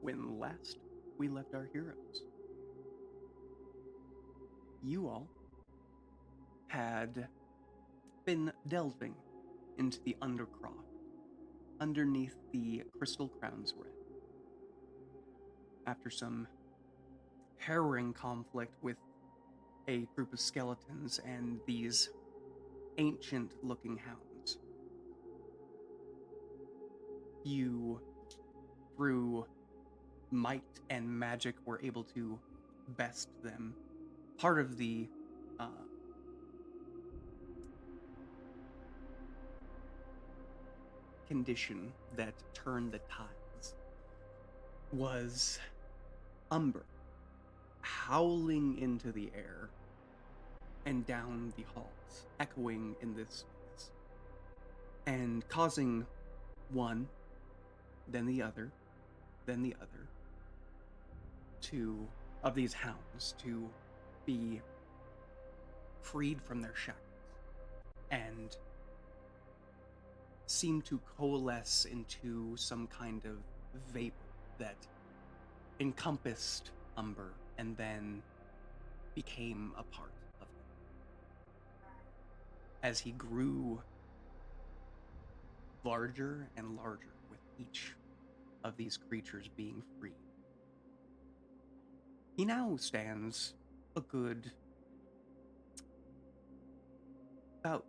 when last we left our heroes, you all had been delving into the Undercroft, underneath the Crystal Crown's Red, after some harrowing conflict with a group of skeletons and these ancient-looking hounds. You, through might and magic, were able to best them. Part of the condition that turned the tides was Umber howling into the air and down the halls, echoing in this space, and causing one, then the other, to of these hounds to be freed from their shackles and seem to coalesce into some kind of vapor that encompassed Umber and then became a part of him. As he grew larger and larger with each of these creatures being free, he now stands a good about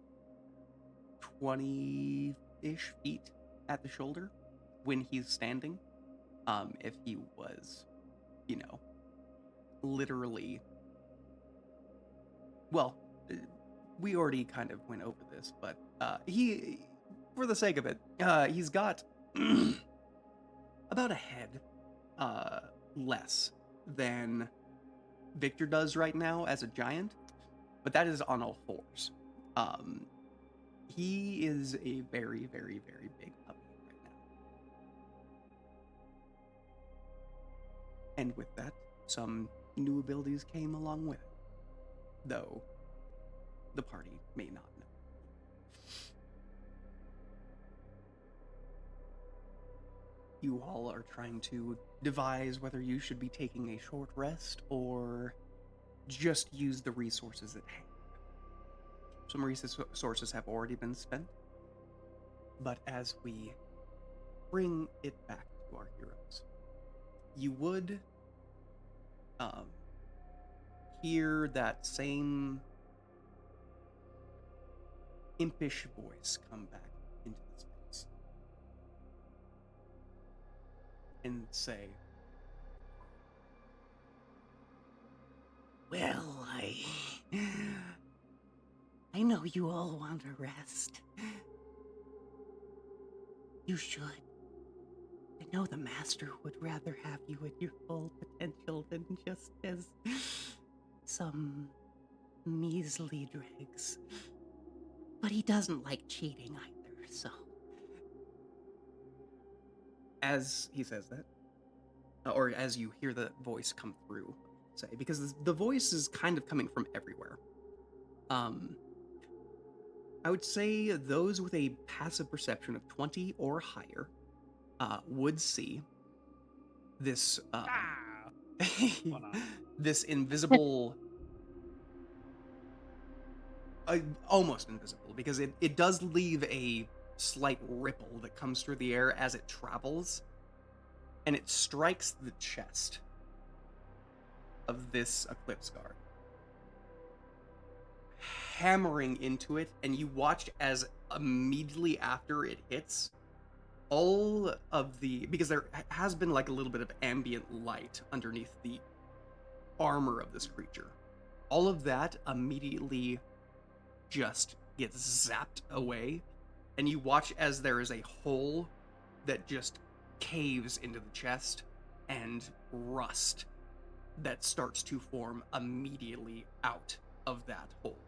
20-ish feet at the shoulder when he's standing. If he was, literally... Well, we already kind of went over this, but he, for the sake of it, he's got about a head less than Victor does right now as a giant, but that is on all fours. He is a very, very, very big puppy right now. And with that, some new abilities came along with it, though the party may not know. You all are trying to devise whether you should be taking a short rest or just use the resources at hand. Some resources have already been spent, but as we bring it back to our heroes, you would hear that same impish voice come back into the space and say, "Well, I know you all want a rest. You should. I know the Master would rather have you at your full potential than just as some measly dregs. But he doesn't like cheating either, so..." As he says that, or as you hear the voice come through, say, because the voice is kind of coming from everywhere. I would say those with a passive perception of 20 or higher would see this this invisible, almost invisible, because it does leave a slight ripple that comes through the air as it travels, and it strikes the chest of this Eclipse Guard, hammering into it, and you watch as immediately after it hits, all of the... because there has been like a little bit of ambient light underneath the armor of this creature. All of that immediately just gets zapped away, and you watch as there is a hole that just caves into the chest, and rust that starts to form immediately out of that hole.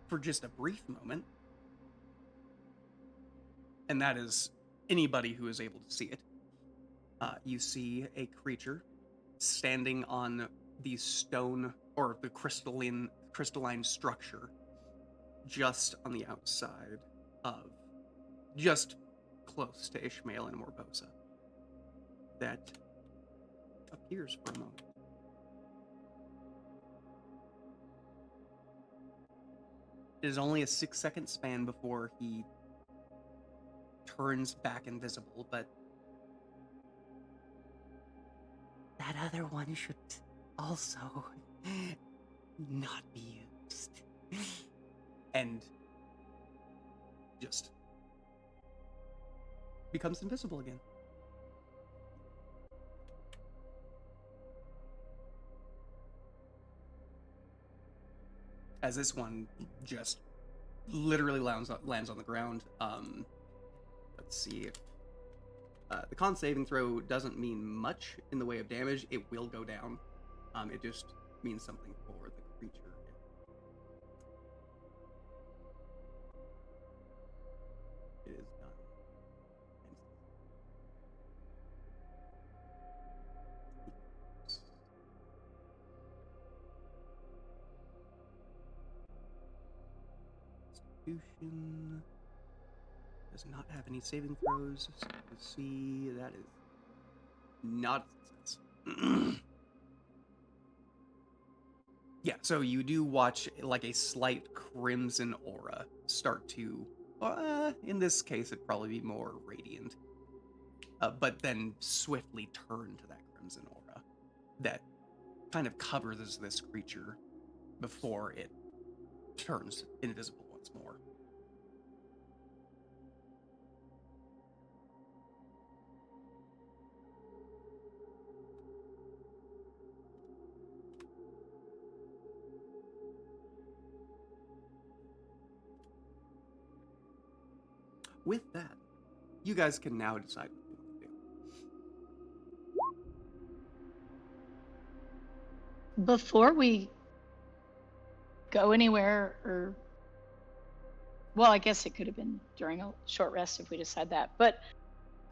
For just a brief moment, and that is anybody who is able to see it, you see a creature standing on the stone, or the crystalline structure just on the outside of, just close to Ishmael and Morbosa. that appears for a moment. It is only a 6-second span before he turns back invisible, but That other one should also not be used. and just becomes invisible again. As this one just literally lands on the ground. Let's see. The con saving throw doesn't mean much in the way of damage. It will go down. It just means something for the creature. It is done. Constitution does not have any saving throws. So let's see, that is not a success. Yeah, so you do watch like a slight crimson aura start to, in this case, it'd probably be more radiant, but then swiftly turn to that crimson aura that kind of covers this creature before it turns invisible once more. With that, you guys can now decide what you want to do. Before we go anywhere, or well, I guess it could have been during a short rest if we decide that. But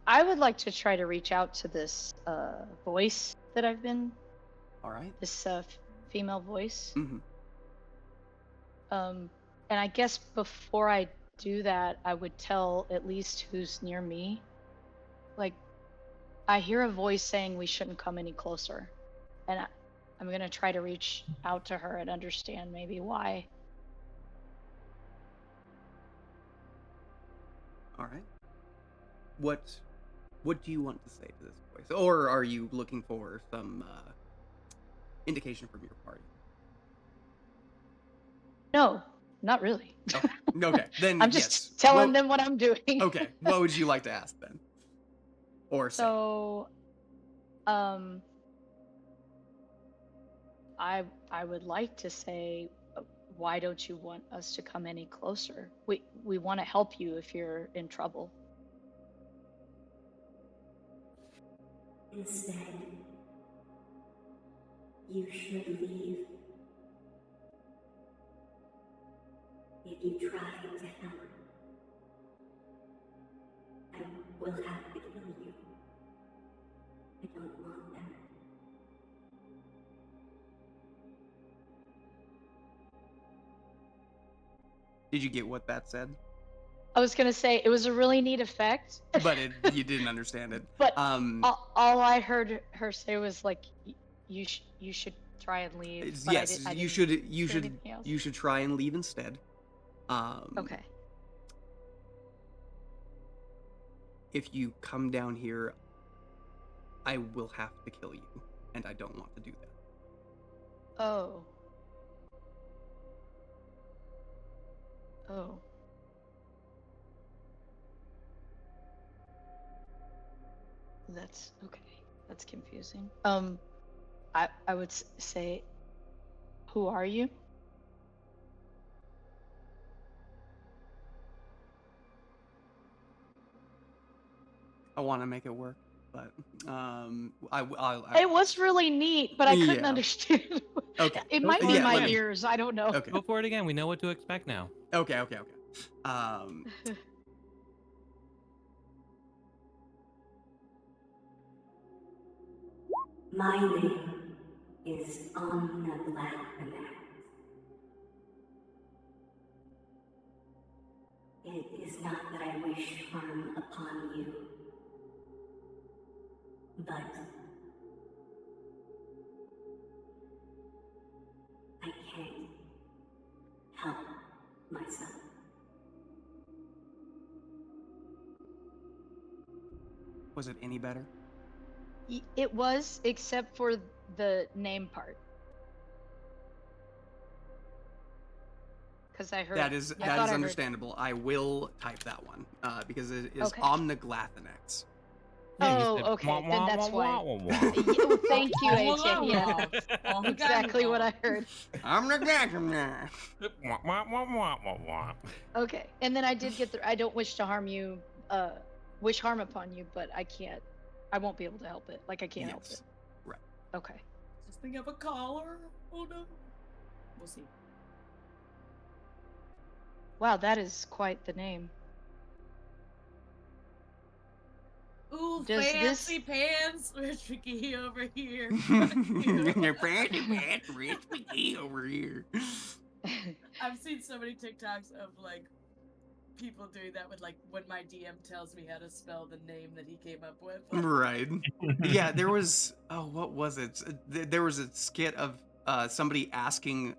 I would like to try to reach out to this voice that I've been, All right. this female voice. Mm-hmm. And I guess before I do that, I would tell at least who's near me. Like, I hear a voice saying we shouldn't come any closer, and I'm gonna try to reach out to her and understand maybe why. All right. What do you want to say to this voice, or are you looking for some indication from your party? No, not really. Oh, okay, then I'm just yes. telling them what I'm doing. Okay, what would you like to ask then, or say? So, I would like to say, why don't you want us to come any closer? We want to help you if you're in trouble. Instead, you should leave. If you try to help, I will have to kill you. I don't want that. Did you get what that said? I was gonna say it was a really neat effect, But you didn't understand it. but all I heard her say was like, you should try and leave. But yes, I you didn't say should anything else. you should try and leave instead. Okay. If you come down here, I will have to kill you, and I don't want to do that. Oh. Oh. That's okay. That's confusing. I would say, who are you? I want to make it work, but It was really neat, but I couldn't Yeah. understand. Okay. It might be Yeah, my let me- ears. I don't know. Okay. Go for it again. We know what to expect now. Okay. My name is Omna Blackbanax. It is not that I wish harm upon you. but I can't help myself. Was it any better? It was, except for the name part. Because I heard That is I thought I heard- understandable. I will type that one because it is Okay. Omniglathonex. Yeah, you Oh, said, okay, "Wah, then wah, that's wah, why. wah, wah, wah." Yeah, thank you, AJ. Yeah, Oh, exactly what I heard. Omniglathonex. Wah, wah, wah, wah, wah, wah. Okay, and then I did get the. I don't wish to harm you, wish harm upon you, but I can't. I won't be able to help it. Like I can't help it. Yes. Right. Okay. Does this thing have a collar? Oh no. We'll see. Wow, that is quite the name. Ooh, Does fancy pants, Rich McGee over here. Your fancy pants, Rich McGee over here. I've seen so many TikToks of like people doing that with like when my DM tells me how to spell the name that he came up with. Like, Right. Yeah, there was. Oh, what was it? There was a skit of somebody asking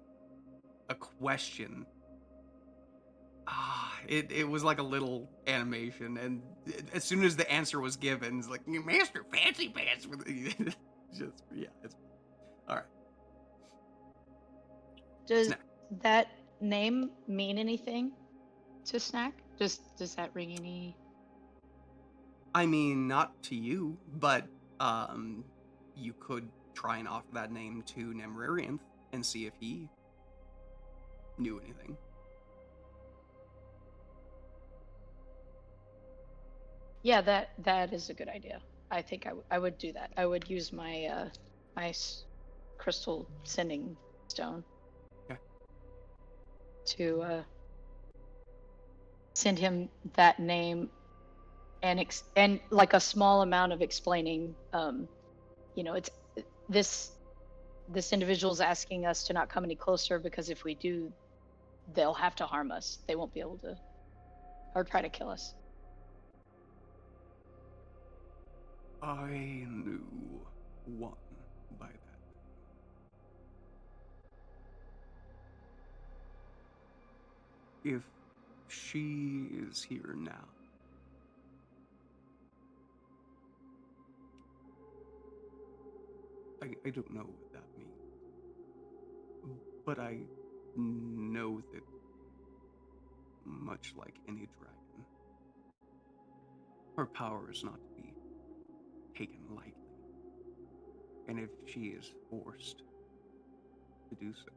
a question. It was like a little animation, and as soon as the answer was given, it's like Master Fancy Pants. Just yeah, it's all right. Does Snack. that name mean anything to Snack? Does that ring any? I mean, not to you, but you could try and offer that name to Nemrarianth and see if he knew anything. Yeah, that is a good idea. I think I would do that. I would use my crystal sending stone. Okay. To send him that name and like a small amount of explaining. It's this individual's asking us to not come any closer because if we do, they'll have to harm us. They won't be able to, or try to kill us. I knew one by that. If she is here now, I don't know what that means, but I know that much like any dragon, her power is not to be taken lightly. And if she is forced to do so,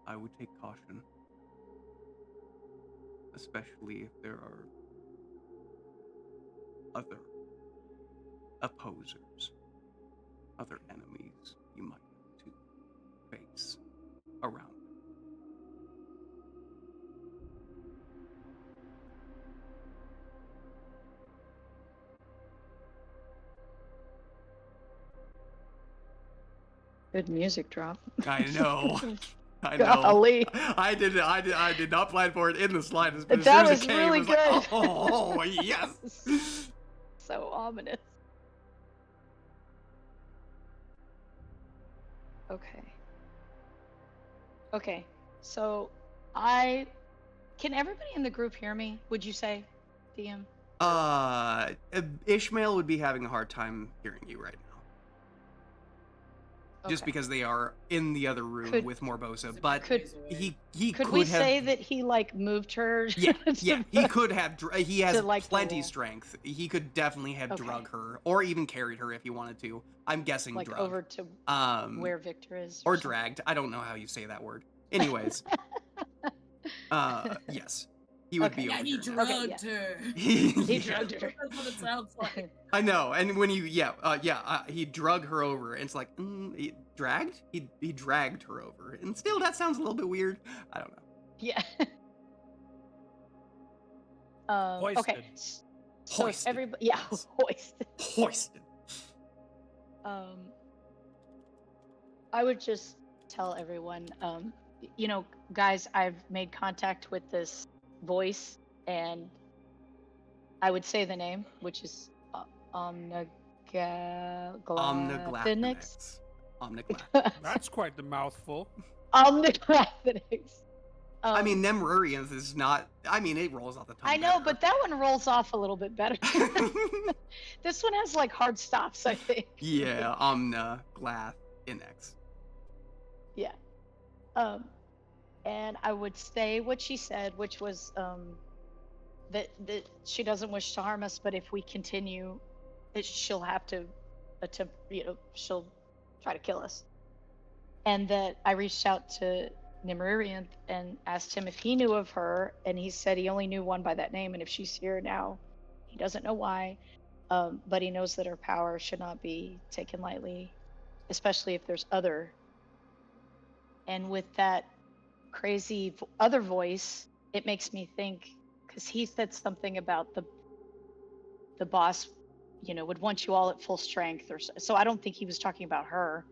I would take caution, especially if there are other opposers, other enemies you might have to face around. Good music drop. I know. I know. Golly. I did not plan for it in the slightest. But That as soon as was it came, really it was like, good. oh yes. So ominous. Okay, so can everybody in the group hear me, would you say, DM? Ishmael would be having a hard time hearing you right now. Just Okay. because they are in the other room Could- with Morbosa, Could- but Could- he Could could we have say that he like moved her? yeah, to yeah, he the- could have. He has to, like, the plenty wall. strength. He could definitely have Okay. drug her, or even carried her if he wanted to. I'm guessing like drug. over to where Victor is, or something? dragged. I don't know how you say that word. Anyways, yes, he would Okay. be yeah, over he here. now. drugged her. He Yeah. drugged her. That's what it sounds like. I know, and when you he drug her over, and it's like he dragged. He dragged her over, and still that sounds a little bit weird. I don't know. Yeah. Okay. Hoisted. So Hoisted. everybody, yeah, Yes. hoisted. Hoisted. I would just tell everyone, guys, I've made contact with this voice, and I would say the name, which is Omniglathinix. Omniglathinix. Omniglath. That's quite the mouthful. Omniglathinix. I mean, Nemrurians is not. I mean, it rolls off the tongue. I know, but that one rolls off a little bit better. This one has like hard stops, I think. Yeah, Omniglathinix. Yeah. And I would say what she said, which was that she doesn't wish to harm us, but if we continue, she'll have to attempt. She'll try to kill us. And that I reached out to Nimrurian and asked him if he knew of her, and he said he only knew one by that name, and if she's here now, he doesn't know why, but he knows that her power should not be taken lightly, especially if there's other. And with that crazy other voice, it makes me think, because he said something about the boss, would want you all at full strength, or so. I don't think he was talking about her.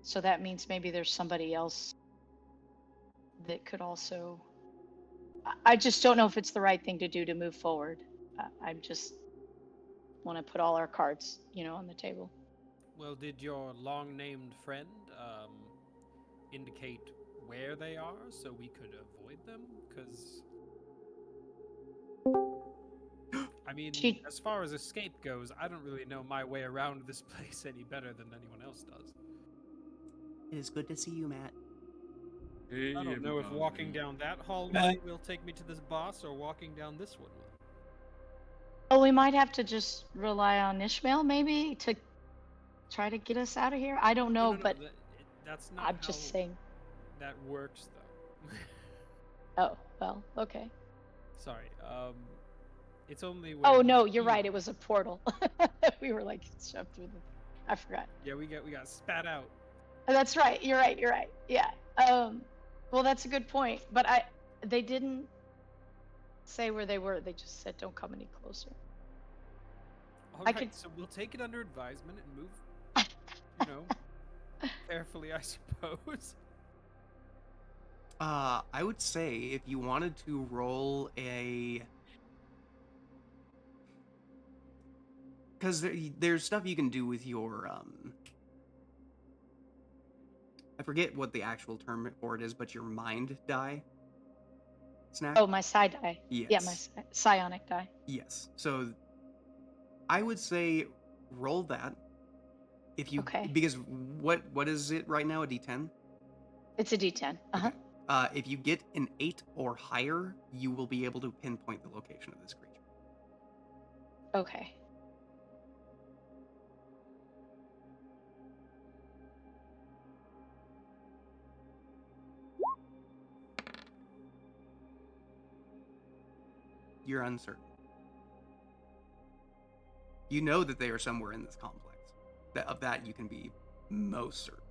So that means maybe there's somebody else that could also. I just don't know if it's the right thing to do to move forward. I just want to put all our cards, on the table. Well, did your long-named friend indicate where they are so we could avoid them? Because I mean, as far as escape goes, I don't really know my way around this place any better than anyone else does. It is good to see you, Matt. I don't know if walking down that hallway will take me to this boss or walking down this one will. Oh, we might have to just rely on Ishmael maybe to try to get us out of here. I don't know, but that's not I'm just saying. That works though. Oh, well, okay. Sorry. It's only when Oh no, you're right. It was a portal. We were like shoved through the. I forgot. Yeah, we got spat out. Oh, that's right. You're right. Yeah. Well, that's a good point. But they didn't say where they were. They just said don't come any closer. All right, so we'll take it under advisement and move, carefully, I suppose. I would say if you wanted to roll a, because there's stuff you can do with your I forget what the actual term for it is, but your mind die. Snack? Oh, my psi die. Yes. Yeah, my psionic die. Yes. So I would say roll that. If you because what is it right now? A D10? It's a D10. Uh-huh. Okay. If you get an 8 or higher, you will be able to pinpoint the location of this creature. Okay. You're uncertain. You know that they are somewhere in this complex. Of that you can be most certain.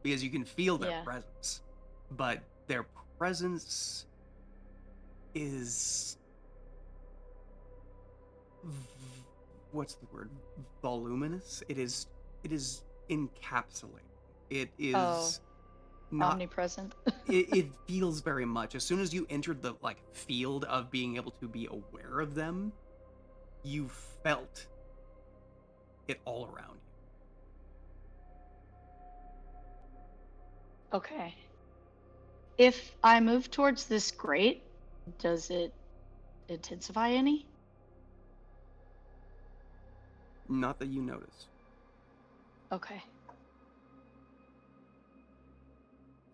Because you can feel their presence. But their presence is... what's the word? Voluminous? It is encapsulated. It is... not omnipresent. it feels very much. As soon as you entered the field of being able to be aware of them, you felt it all around you. Okay. If I move towards this grate, does it intensify any? Not that you notice. Okay.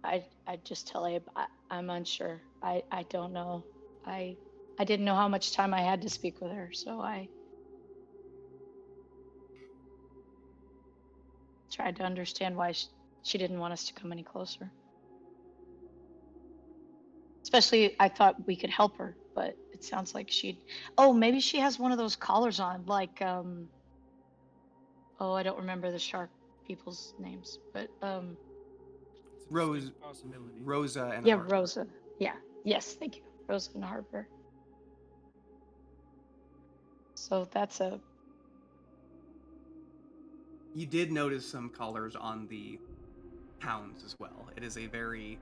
I just tell Abe I'm unsure. I don't know. I didn't know how much time I had to speak with her, so I tried to understand why she didn't want us to come any closer. Especially, I thought we could help her, but it sounds like maybe she has one of those collars on, like, I don't remember the shark people's names, but, Rosa and yeah, Harper. Rosa. Yeah. Yes, thank you. Rosa and Harper. So that's a... You did notice some collars on the hounds as well. It is a very...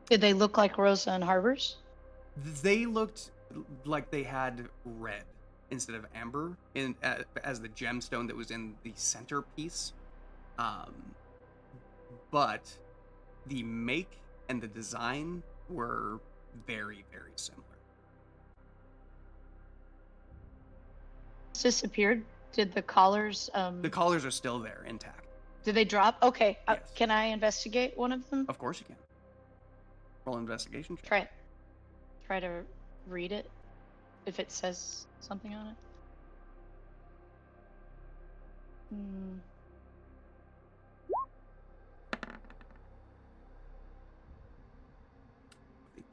Did they look like Rosa and Harper's? They looked like they had red instead of amber as the gemstone that was in the centerpiece. But the make and the design were very, very similar. It's disappeared. Did the collars The collars are still there, intact. did they drop? Okay. Yes. Can I investigate one of them? Of course you can. Roll an investigation check. Try to read it if it says something on it. Hmm.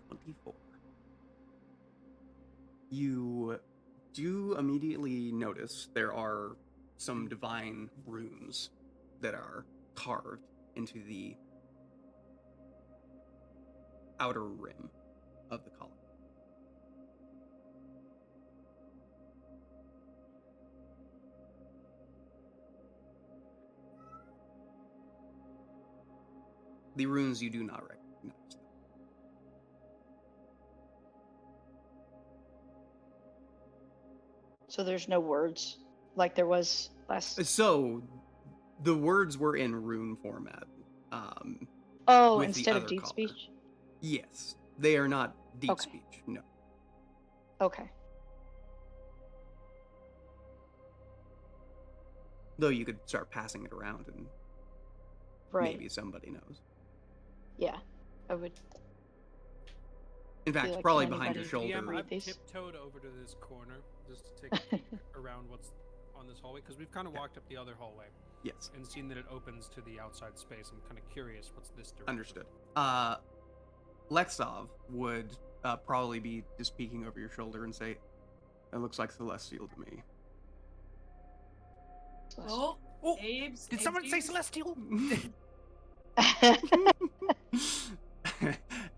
24. You do immediately notice there are some divine runes that are carved into the outer rim of the collar. The runes you do not recognize. So there's no words like there was last. So, the words were in rune format. Oh, with the instead of other deep collar. speech. Yes, they are not deep Okay. speech. No. Okay. Though you could start passing it around and Right. maybe somebody knows. Yeah. I would. In fact, like, probably can behind your anybody shoulder. read I've these? tiptoed over to this corner just to take a peek around what's on this hallway because we've kind of Okay. walked up the other hallway Yes, and seen that it opens to the outside space. I'm kind of curious what's this direction. understood. Lexov would probably be just peeking over your shoulder and say, "It looks like celestial to me." Oh, Oh, Abe's. did Abe's someone say used- celestial?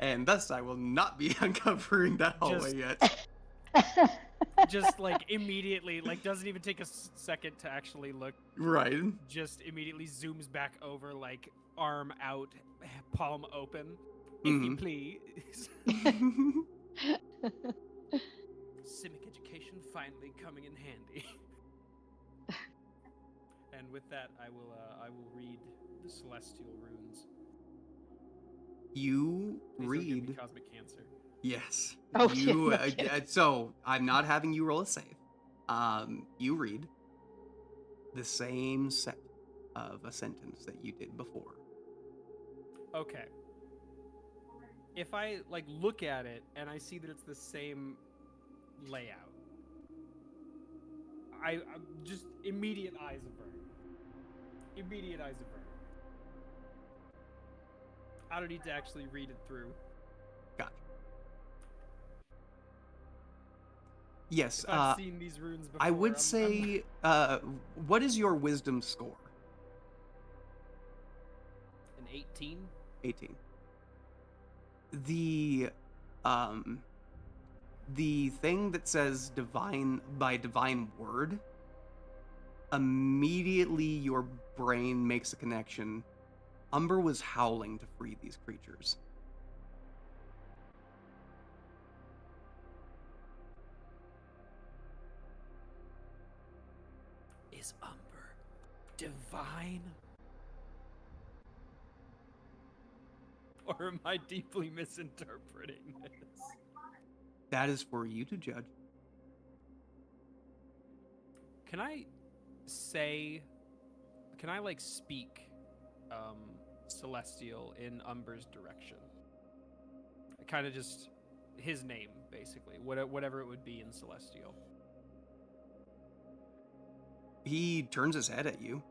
And thus, I will not be uncovering that hallway yet. Just like immediately, like doesn't even take a second to actually look. Right. Just immediately zooms back over, like arm out, palm open. If you Mhm. please. Civic education finally coming in handy. And with that, I will read the celestial runes. You Please don't give me read. cosmic cancer. Yes. Oh, you. yeah, no kidding. So I'm not having you roll a save. You read the same set of a sentence that you did before. Okay. If I like look at it and I see that it's the same layout, I'm just immediate eyes avert. Immediate eyes avert. I don't need to actually read it through. Gotcha. Yes. If I've seen these runes before, I would I'm- say, what is your wisdom score? an 18. 18. The thing that says divine by divine word, immediately your brain makes a connection. Umber was howling to free these creatures. Is Umber divine? Or am I deeply misinterpreting this? That is for you to judge. Can I like speak celestial in Umber's direction? Kind of just his name, basically. Whatever it would be in celestial. He turns his head at you.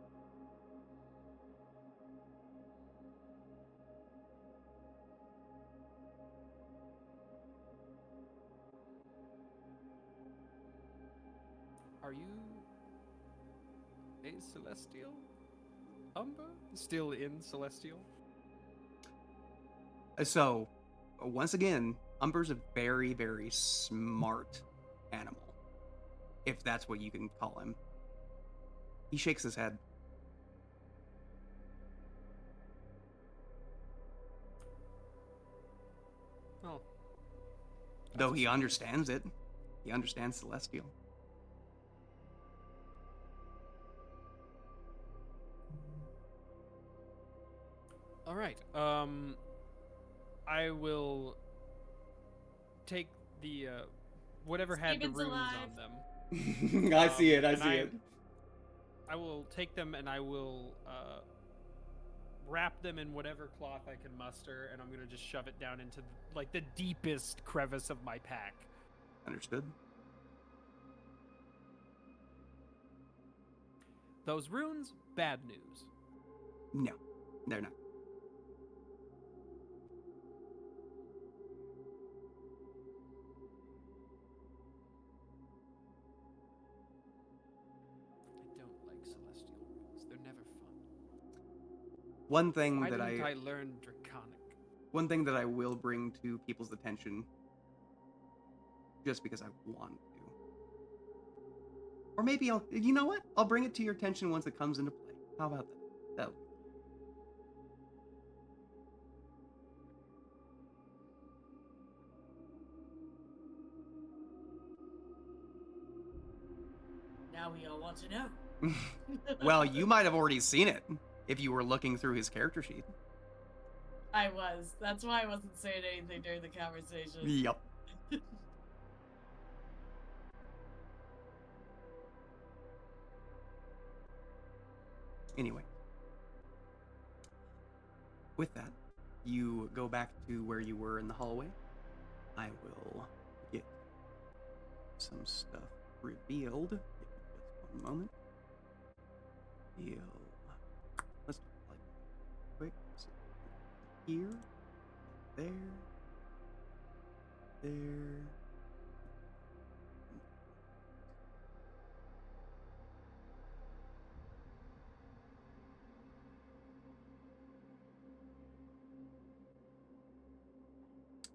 Are you a celestial? Umber? Still in celestial? So, once again, Umber's a very, very smart animal. If that's what you can call him. He shakes his head. Oh. Though That's he a- understands it. He understands Celestial. All right. I will take the whatever had the Steven's runes alive. on them. I see it. I and see it. I will take them and I will wrap them in whatever cloth I can muster, and I'm gonna just shove it down into like the deepest crevice of my pack. Understood. Those runes, bad news. No, they're not. I don't like celestial runes. They're never fun. One thing Why that didn't I learn Draconic? one thing that I will bring to people's attention, just because I want to, or maybe I'll. You know what? I'll bring it to your attention once it comes into play. How about that? That. Now we all want to know. Well, you might have already seen it if you were looking through his character sheet. I was. That's why I wasn't saying anything during the conversation. Yep. Anyway, with that, you go back to where you were in the hallway. I will get some stuff revealed. Give me just one moment. Let's do it like quick. So, here, there, there.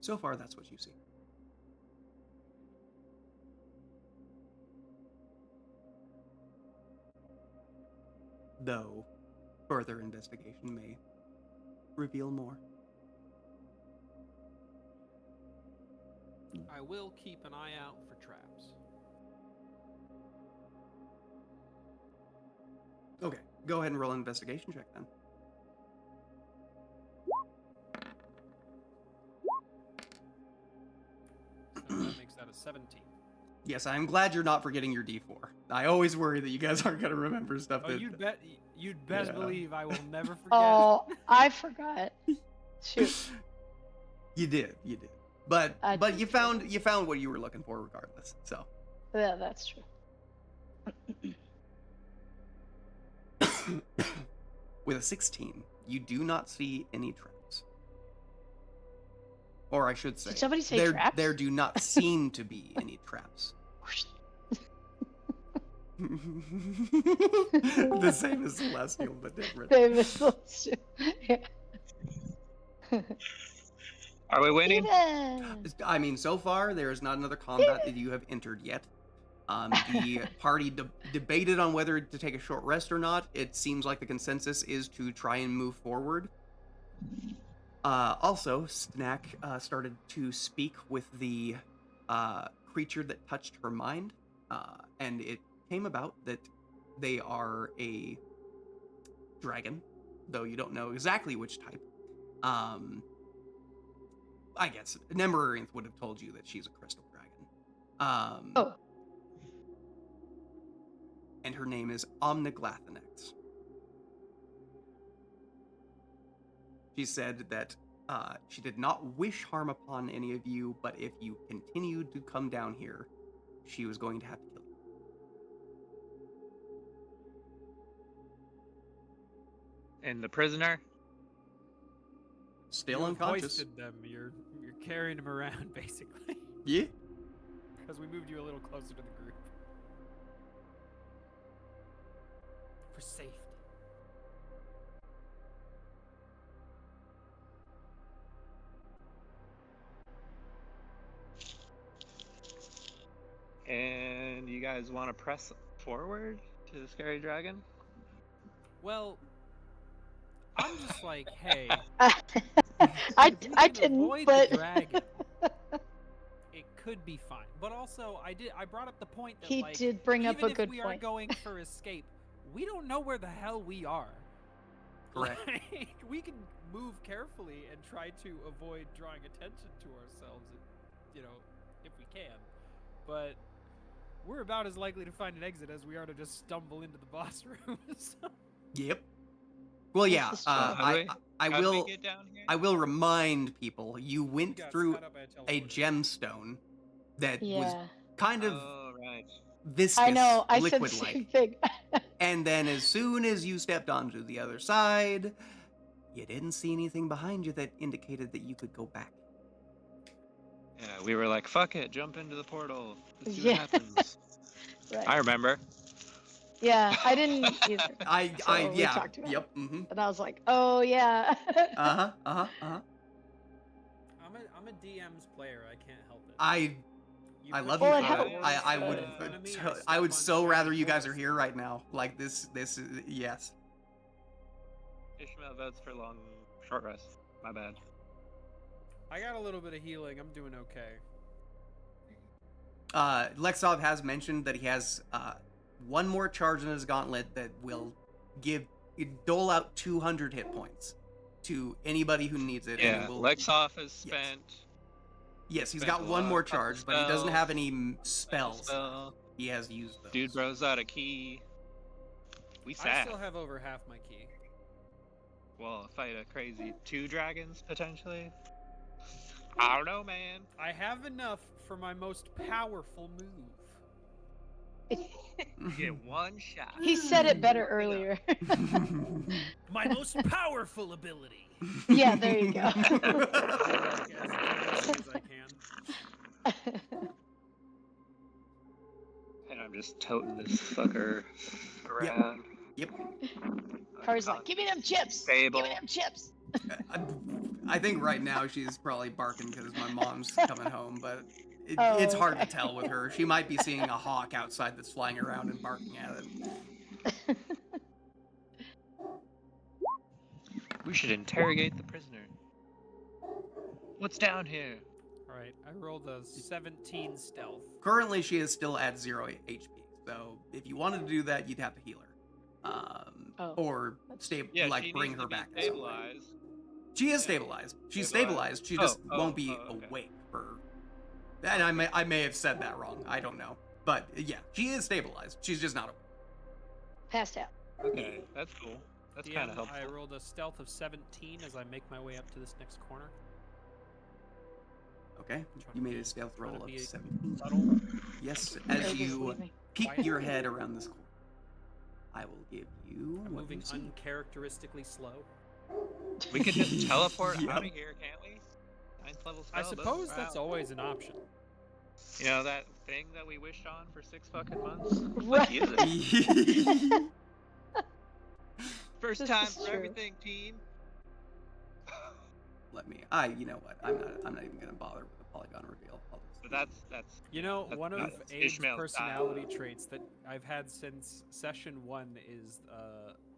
So far, that's what you see. Though, further investigation may reveal more. I will keep an eye out for traps. Okay, go ahead and roll an investigation check then. So that makes that a 17. Yes, I'm glad you're not forgetting your D4. I always worry that you guys aren't going to remember stuff Oh, that... you'd best Yeah. believe I will never forget. Oh, I forgot. Shoot. You did. But I but you did. found what you were looking for regardless. So Yeah, that's true. with a 16, you do not see any traps. Or I should say, Did somebody say there, traps? there do not seem to be any traps. The same as Celestial, but different. Same as those two. Yeah. Are we winning? Steven! I mean, so far, there is not another combat that you have entered yet. The party debated on whether to take a short rest or not. It seems like the consensus is to try and move forward. Also, Snack started to speak with the creature that touched her mind, and it came about that they are a dragon, though you don't know exactly which type. I guess Nemerinth would have told you that she's a crystal dragon. Oh. And her name is Omniglathanex. She said that she did not wish harm upon any of you, but if you continued to come down here, she was going to have to kill you. And the prisoner? Still You've unconscious. hoisted them. You're carrying them around, basically. Yeah. Because we moved you a little closer to the group. For safety. And you guys want to press forward to the scary dragon? Well, I'm just like, hey. I if we can didn't, avoid but the dragon, it could be fine. But also, I brought up the point that he like, did bring up even a if good we are point. going for escape, we don't know where the hell we are. Correct. Like, we can move carefully and try to avoid drawing attention to ourselves, if we can. But we're about as likely to find an exit as we are to just stumble into the boss room. So. Yep. Well, yeah. This is true. I How do we will. get down here? I will remind people you went got through sped up by a teleporter. gemstone that was Yeah. kind of Oh, right. viscous, I know. I said the liquid-like. same thing. And then as soon as you stepped onto the other side, you didn't see anything behind you that indicated that you could go back. Yeah, we were like, fuck it, jump into the portal. Let's see Yeah. what happens. Right. I remember. Yeah, I didn't either. I So we yeah. talked about it. Yep. Mm-hmm. And I was like, oh yeah. Uh-huh. Uh-huh. Uh-huh. I'm a DM's player. I can't help it. I You I put love me you Well, in it for the that. helps. forest, I put would it in front of me, I step would on so shiny rather you guys are forest. here right now. Like this is yes. Ishmael votes for long short rest. My bad. I got a little bit of healing. I'm doing okay. Lexov has mentioned that he has one more charge in his gauntlet that will dole out 200 hit points to anybody who needs it. and Yeah, it will, Lexoff has Yes. spent. Yes, he's spent got a one lot- more couple charge, but he doesn't spells, have any spent a spells. spell. He has used those. Dude bro's out a key. We I sad. still have over half my key. Well, fight a crazy 2 dragons potentially. I don't know, man. I have enough for my most powerful move. You get 1 shot. He said it better earlier. My most powerful ability. Yeah, there you go. As I can. And I'm just toting this fucker around. Yep. Kari's like, give me them chips. Stable. Give me them chips. I think right now she's probably barking because my mom's coming home, but Oh, it's hard to okay. tell with her. She might be seeing a hawk outside that's flying around and barking at it. We should interrogate the prisoner. What's down here? Alright, I rolled a 17 stealth. Currently, she is still at 0 HP, so if you wanted to do that, you'd have to heal her. Oh. Or Yeah, like she bring needs her to be back. stabilized. She is Yeah. stabilized. She's Stabilized. stabilized. She just Oh, won't be okay. awake for. And I may have said that wrong. I don't know, but yeah, she is stabilized. She's just not awake. Passed out. Okay, that's cool. That's DM, kind of helpful. I rolled a stealth of 17 as I make my way up to this next corner. Okay, Trying you to made be- a stealth trying roll to of be 17. Subtle. Yes, Oh, as just you leave me. peek Quiet. your head around this corner, I will give you. I'm what moving you see. uncharacteristically slow. We could just teleport Yep. out of here, can't we? 9th level spell. I doesn't suppose that's wow. always an option. You know that thing that we wished on for 6 fucking months? Right. Let's use it. First This time is for true. everything, team. Let me. You know what? I'm not even gonna bother with the polygon reveal. I'll just- But that's You know, That's one of not Abe's Ishmael's personality style. traits that I've had since session 1 is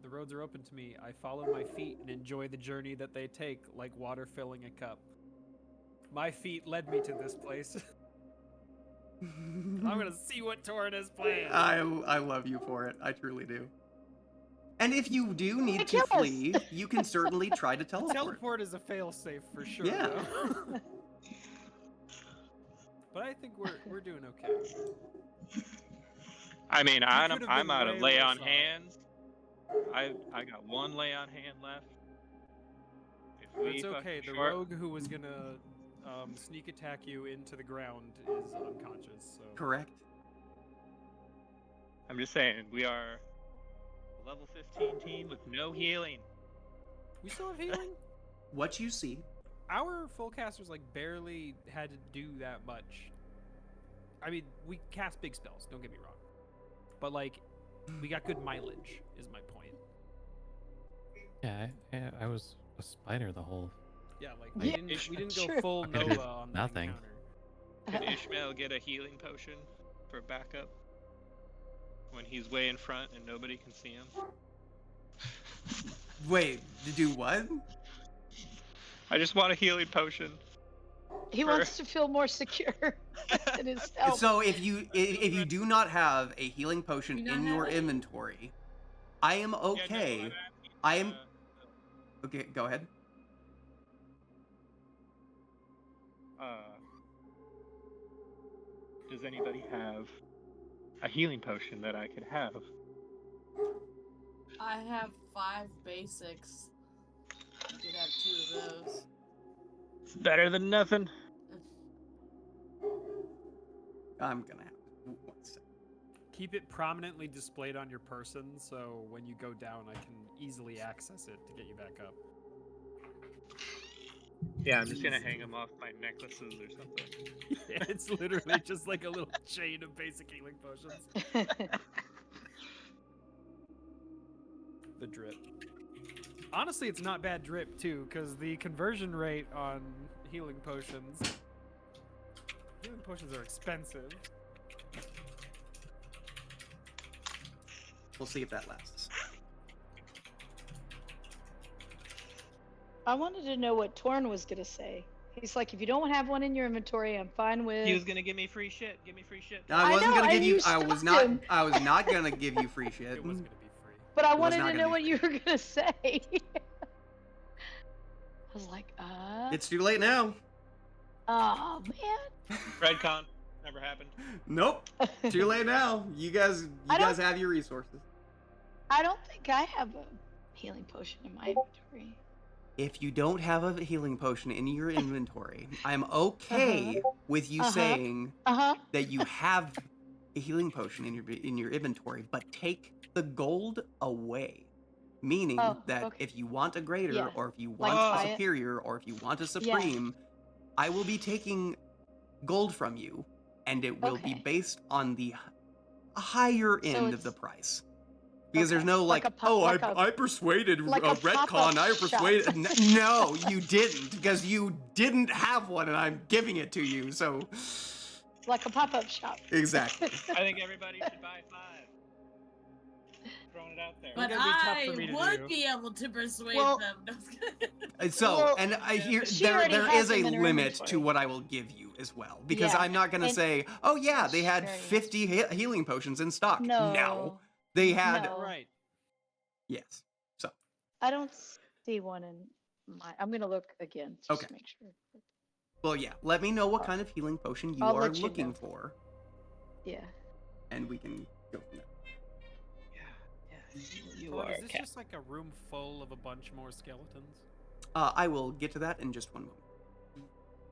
the roads are open to me. I follow my feet and enjoy the journey that they take, like water filling a cup. My feet led me to this place. I'm gonna see what Torin has planned. I love you for it. I truly do. And if you do need Heck to yes. flee, you can certainly try to teleport. Teleport is a failsafe for sure. Yeah. though. But I think we're doing okay. I mean, could've I'm been out way of lay worse on off. hands. I got 1 lay on hand left. If But we it's fucking okay. The short- rogue who was gonna sneak attack you into the ground is unconscious. So Correct. I'm just saying, we are a level 15 team with no healing. we still have healing. What you see. Our full casters like barely had to do that much. I mean, we cast big spells. Don't get me wrong, but like, we got good mileage. Is my point. Yeah, I was a spider the whole. Yeah, like Yeah, we didn't go true. full I could've did Nova on that nothing. encounter. Can Ishmael get a healing potion for backup when he's way in front and nobody can see him? Wait, to do what? I just want a healing potion. He wants to feel more secure in his self. So if you do not have a healing potion You not in have your it? inventory, I am okay. Yeah, no, I'm asking, I am- Okay, go ahead. Does anybody have a healing potion that I could have? I have 5 basics. You could have 2 of those. It's better than nothing. I'm gonna have to. 1 second. Keep it prominently displayed on your person, so when you go down, I can easily access it to get you back up. Yeah, I'm just gonna hang them off my necklaces or something. Yeah, it's literally just like a little chain of basic healing potions. The drip. Honestly, it's not bad drip too, because the conversion rate on healing potions are expensive. We'll see if that lasts. I wanted to know what Torn was gonna say. He's like, if you don't have one in your inventory, I'm fine with. He was gonna give me free shit. Give me free shit. I wasn't know, gonna give and you. you I was stopped not. him. I was not gonna give you free shit. It was gonna be free. But I was wanted not to gonna know be what free. you were gonna say. I was like, It's too late now. oh man. Redcon never happened. Nope. Too late now. You guys I don't- have your resources. I don't think I have a healing potion in my inventory. If you don't have a healing potion in your inventory, I'm okay with you saying that you have a healing potion in your inventory, but take the gold away. Meaning that if you want a greater, Yeah. or if you Like want buy a it? superior, or if you want a supreme, I will be taking gold from you, and it will be Okay. based on the higher end of the it's- price. Because there's Okay. no Like like, a pop- oh, like a- I persuaded like a Retcon, pop-up I shop. persuaded. No, you didn't, because you didn't have one, and I'm giving it to you. So Like a pop-up shop. exactly. I think everybody should buy 5. Throwing it out there. But gonna be tough I for me to would do. be able to persuade Well- them. No, I'm just kidding. So, Well, and I hear she there already has is a them in her limit inventory. to what I will give you as well, because Yeah, I'm not gonna and- say, oh yeah, they had She already has 50 healing potions in stock. No. They had No. Right. yes. So I don't see one in my. I'm gonna look again. Just Okay. To make sure. well, yeah. Let me know what kind of healing potion you I'll are let you looking know. for, Yeah. and we can go from there. Torn, is this just like a room full of a bunch more skeletons? I will get to that in just one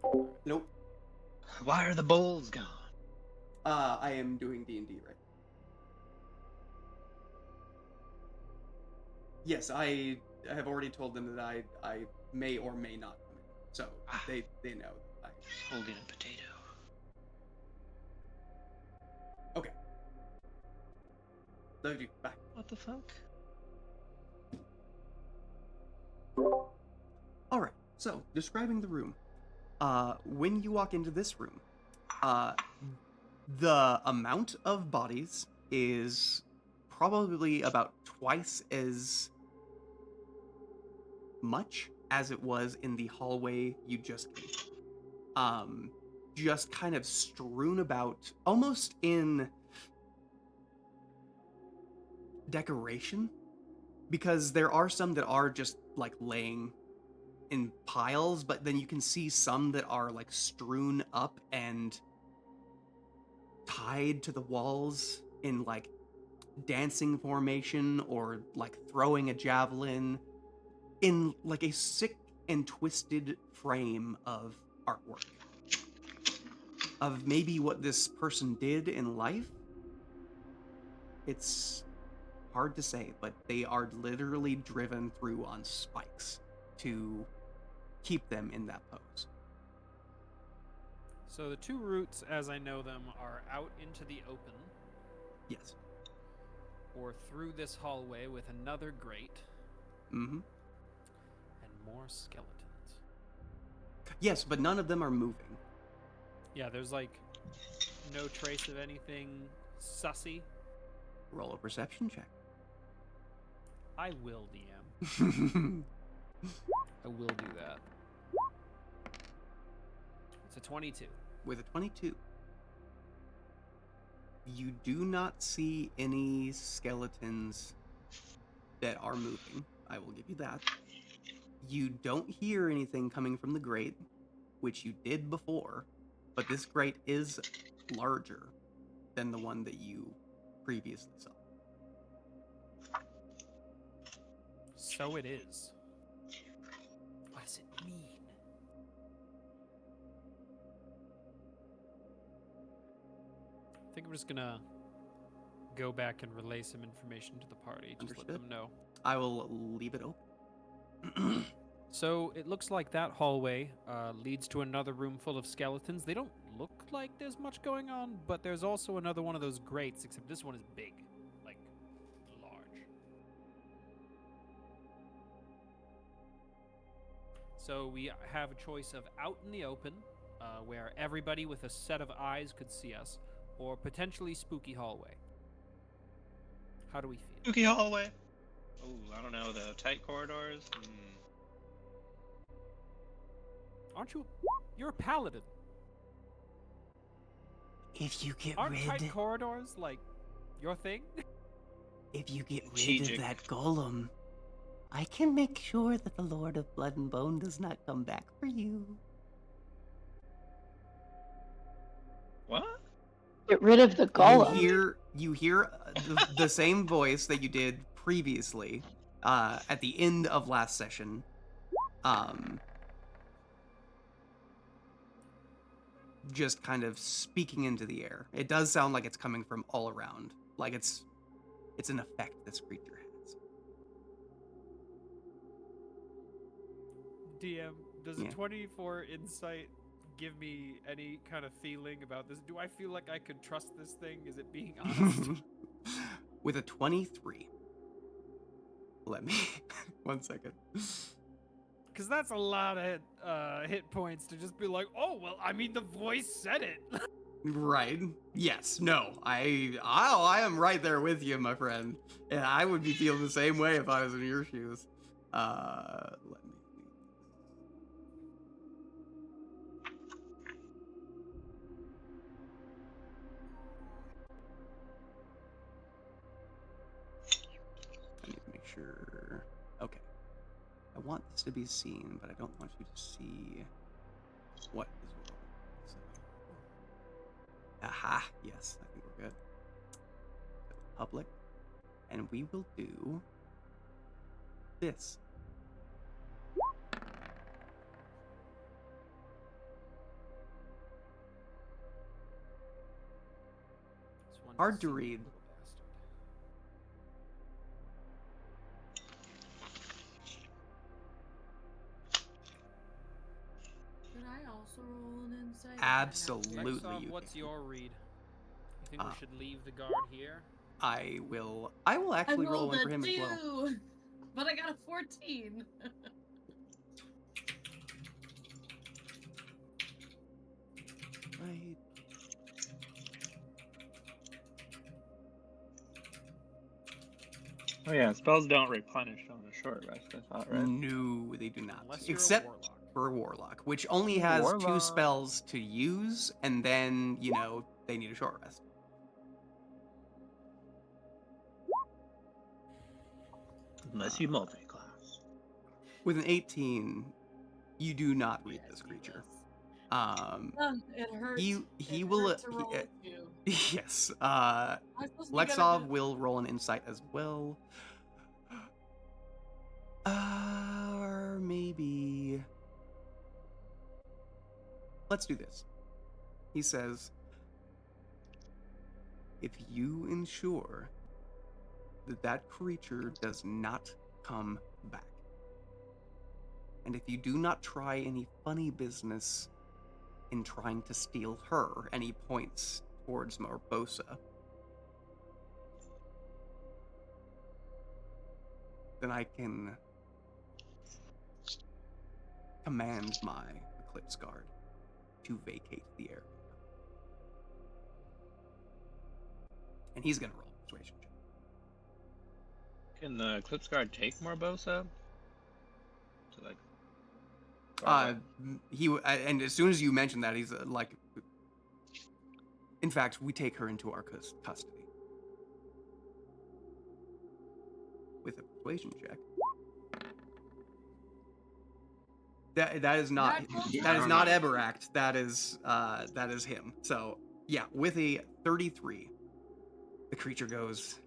moment. Nope. Why are the bowls gone? I am doing D&D right. Yes, I have already told them that I may or may not come in, so they know. Holding a potato. Okay. Love you. Bye. What the fuck? All right. So, describing the room. When you walk into this room, the amount of bodies is probably about twice as much as it was in the hallway you just came. Just kind of strewn about, almost in decoration, because there are some that are just like laying in piles, but then you can see some that are like strewn up and tied to the walls in like dancing formation, or like throwing a javelin in like a sick and twisted frame of artwork of maybe what this person did in life. It's hard to say, but they are literally driven through on spikes to keep them in that pose. So the 2 routes, as I know them, are out into the open, Yes. or through this hallway with another grate Mm-hmm. and more skeletons. Yes, but none of them are moving. Yeah, there's like no trace of anything sussy. Roll a perception check. I will, DM. I will do that. It's a 22. With a 22, you do not see any skeletons that are moving. I will give you that. You don't hear anything coming from the grate, which you did before, but this grate is larger than the one that you previously saw. So it is. What does it mean? I think I'm just gonna go back and relay some information to the party. Just let Understood. them know. I will leave it open. So it looks like that hallway leads to another room full of skeletons. They don't look like there's much going on, but there's also another one of those grates, except this one is big, like large. So we have a choice of out in the open, where everybody with a set of eyes could see us, or potentially spooky hallway. How do we feel? Spooky hallway. Oh, I don't know. The tight corridors. Aren't you? You're a paladin. If you get Aren't rid, tight corridors like your thing? if you get rid Strategic. of that golem, I can make sure that the Lord of Blood and Bone does not come back for you. What? Get rid of the golem. You hear the same voice that you did previously at the end of last session. Just kind of speaking into the air. It does sound like it's coming from all around. Like it's an effect this creature has. DM, does Yeah. a 24 insight give me any kind of feeling about this? Do I feel like I could trust this thing? Is it being honest? With a 23. Let me 1 second. Because that's a lot of hit points to just be like, oh, well, I mean, the voice said it. Right. Yes. No. I am right there with you, my friend. And I would be feeling the same way if I was in your shoes. Let me. I need to make sure. Okay. I want this to be seen, but I don't want you to see what is wrong. So. Aha, yes, I think we're good. Public. And we will do this. This one Hard to seems read. a little bastard. Should I also roll an insight? Absolutely. Rexov, you what's can. your read? You think we should leave the guard here? I will actually roll one for him as well. But I got a 14. Right. Oh yeah, spells don't replenish on a short rest. I thought, right? No, they do not. Unless you're Except a warlock. for a warlock, which only has 2 Warlock. spells to use, and then, they need a short rest. Unless you multi-class. With an 18, you do not read this creature. It hurts. He It will hurt to roll too. yes. I'm supposed to be good at Lexov this. will roll an insight as well. Or maybe let's do this. He says, if you ensure that creature does not come back, and if you do not try any funny business in trying to steal her, and he points towards Marbosa, then I can command my Eclipse Guard to vacate the area. And he's gonna roll a persuasion check. Can the Eclipse Guard take Morbosa? To like. And as soon as you mention that, he's like, in fact, we take her into our custody. With a persuasion check. That is not Natural that is 20. not Eberact. That is him. So yeah, with a 33, the creature goes.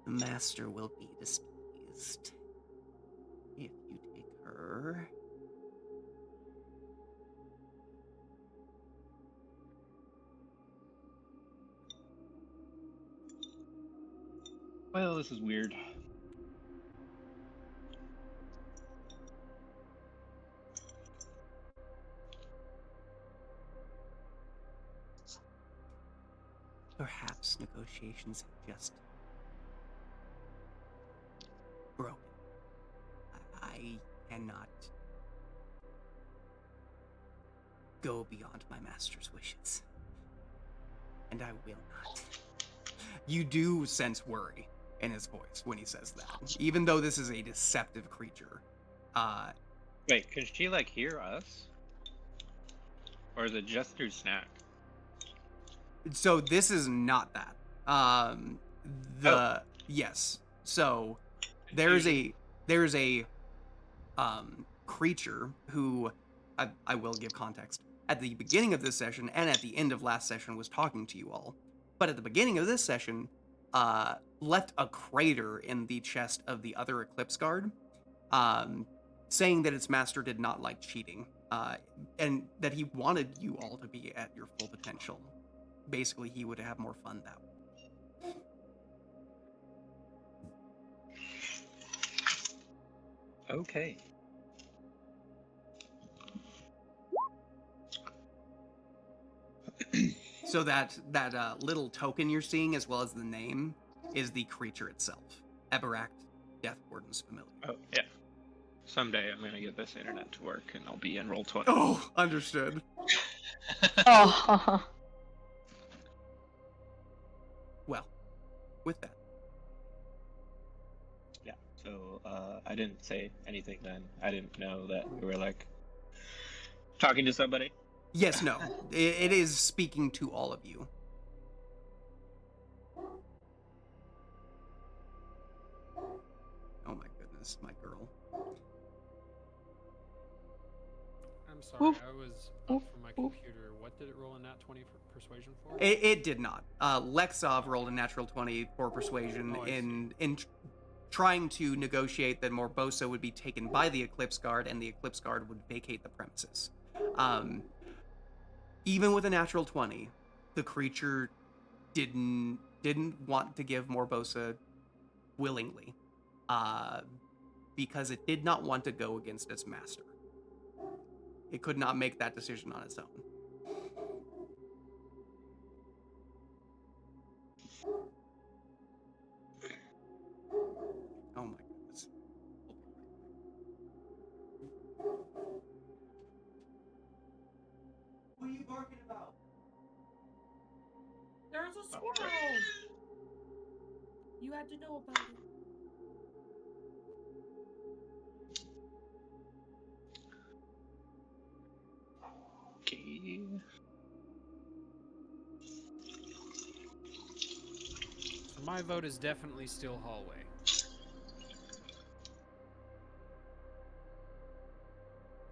The master will be displeased if you take her. Well, this is weird. Perhaps negotiations have just broken. I cannot go beyond my master's wishes. And I will not. You do sense worry in his voice when he says that. Even though this is a deceptive creature. Wait, can she like hear us? Or is it just through Snack? So this is not that. Yes. So there's a creature who I will give context. At the beginning of this session and at the end of last session was talking to you all. But at the beginning of this session, left a crater in the chest of the other Eclipse Guard, saying that its master did not like cheating, and that he wanted you all to be at your full potential. Basically, he would have more fun that way. Okay. So that little token you're seeing, as well as the name, is the creature itself. Eberact, Death Warden's familiar. Oh, yeah. Someday I'm gonna get this internet to work and I'll be in Roll20. Oh, understood. Oh. Well, with that. Yeah, so I didn't say anything then. I didn't know that we were like talking to somebody. Yes, no. It is speaking to all of you. Oh my goodness, my girl. I'm sorry, Oof. I was up from my computer. What did it roll in that 20 for persuasion for? It did not. Lexov rolled a natural 20 for persuasion Oh, I in trying to negotiate that Morbosa would be taken by the Eclipse Guard and the Eclipse Guard would vacate the premises. Even with a natural 20, the creature didn't want to give Morbosa willingly, because it did not want to go against its master. It could not make that decision on its own. Oh my goodness. What are you barking about? There's a squirrel! You had to know about it. Okay. So my vote is definitely still hallway.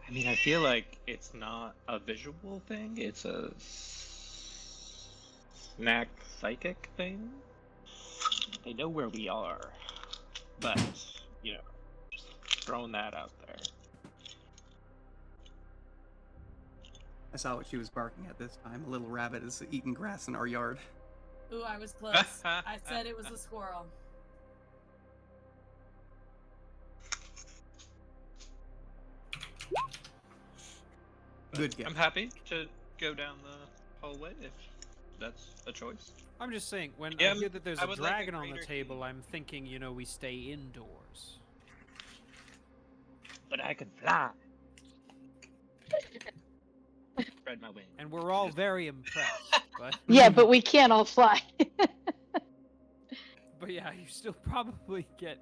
I mean, I feel like it's not a visual thing, it's a Snack psychic thing. They know where we are, but, you know, just throwing that out there. I saw what she was barking at this time. A little rabbit is eating grass in our yard. Ooh, I was close. I said it was a squirrel. Good guess. I'm happy to go down the hallway if that's a choice. I'm just saying, when Yeah, I hear that there's I a would like a dragon on the greater table, key. I'm thinking, you know, we stay indoors. But I can fly. Spread my wings. And we're all very impressed. But Yeah, but we can't all fly. but yeah, you still probably get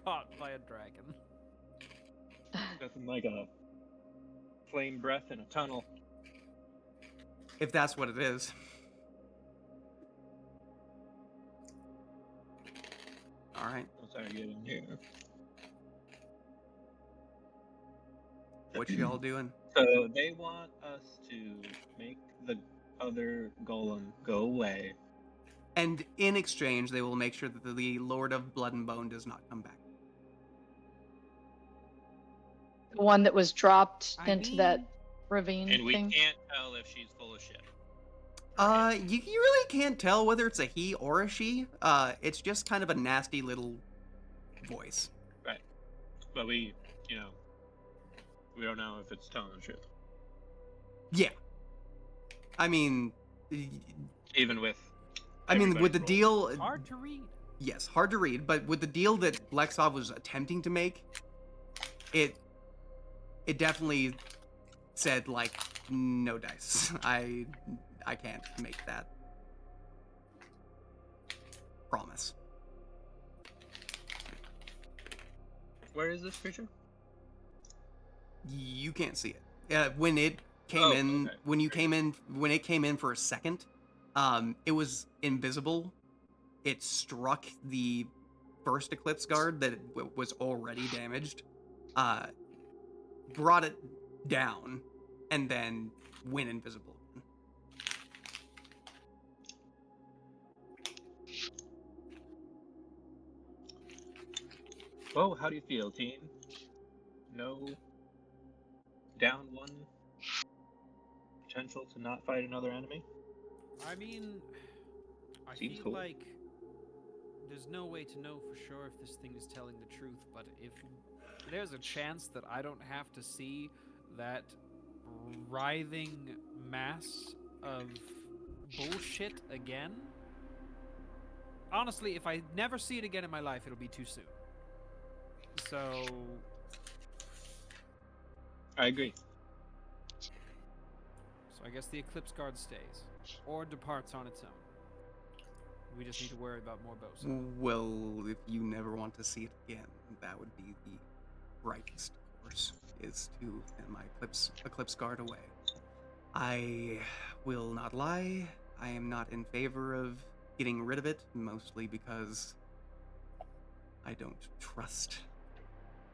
caught by a dragon. Nothing like a flame breath in a tunnel. If that's what it is. All right. Once I get in here. What y'all doing? So they want us to make the other golem go away. And in exchange, they will make sure that the Lord of Blood and Bone does not come back. The one that was dropped I into that mean- ravine And we thing. can't tell if she's full of shit. You really can't tell whether it's a he or a she. It's just kind of a nasty little voice. Right. But we, we don't know if it's telling the truth. Yeah. I mean, Even with with the everybody's deal, Hard to read. yes, hard to read, but with the deal that Lexov was attempting to make, it definitely said like no dice. I can't make that promise. Where is this creature? You can't see it. When it came Oh, in, okay. when it came in for a second, it was invisible. It struck the first Eclipse Guard that was already damaged, brought it down, and then went invisible. Oh, how do you feel, team? No. Down one. Potential to not fight another enemy? I mean, I Seems feel cool. like there's no way to know for sure if this thing is telling the truth, but if there's a chance that I don't have to see that writhing mass of bullshit again, honestly, if I never see it again in my life, it'll be too soon. So, I agree. I guess the Eclipse Guard stays, or departs on its own. We just need to worry about more bows. Well, if you never want to see it again, that would be the rightest course, is to send my Eclipse Guard away. I will not lie, I am not in favor of getting rid of it, mostly because I don't trust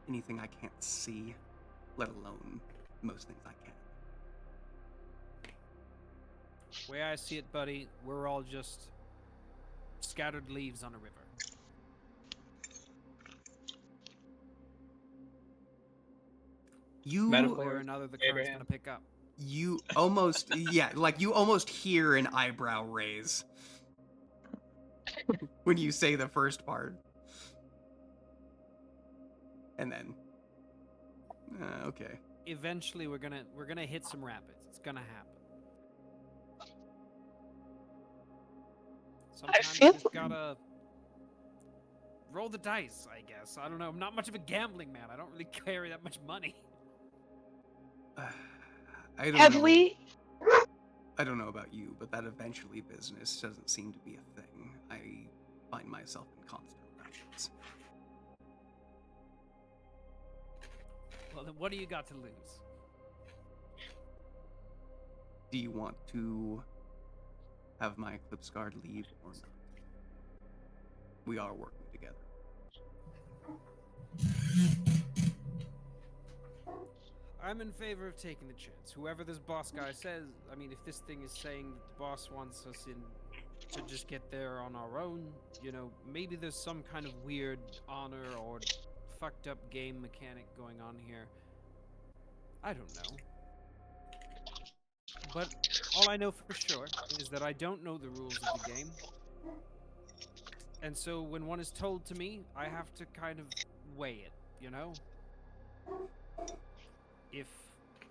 anything I can't see, let alone most things I can. Way I see it, buddy, we're all just scattered leaves on a river. You Metaphor. One way or another, the current's Abraham. gonna pick up. You almost, yeah, like you almost hear an eyebrow raise when you say the first part. And then, okay. Eventually, we're gonna hit some rapids. It's gonna happen. Sometimes feel- you just gotta roll the dice, I guess. I don't know. I'm not much of a gambling man. I don't really carry that much money. I don't Have know. we? I don't know about you, but that eventually business doesn't seem to be a thing. I find myself in constant rations. Well, then what do you got to lose? Do you want to have my Eclipse Guard leave or not? We are working together. I'm in favor of taking the chance. Whoever this boss guy says, I mean, if this thing is saying that the boss wants us in to just get there on our own, maybe there's some kind of weird honor or fucked up game mechanic going on here. I don't know. But all I know for sure is that I don't know the rules of the game. And so when one is told to me, I have to kind of weigh it, If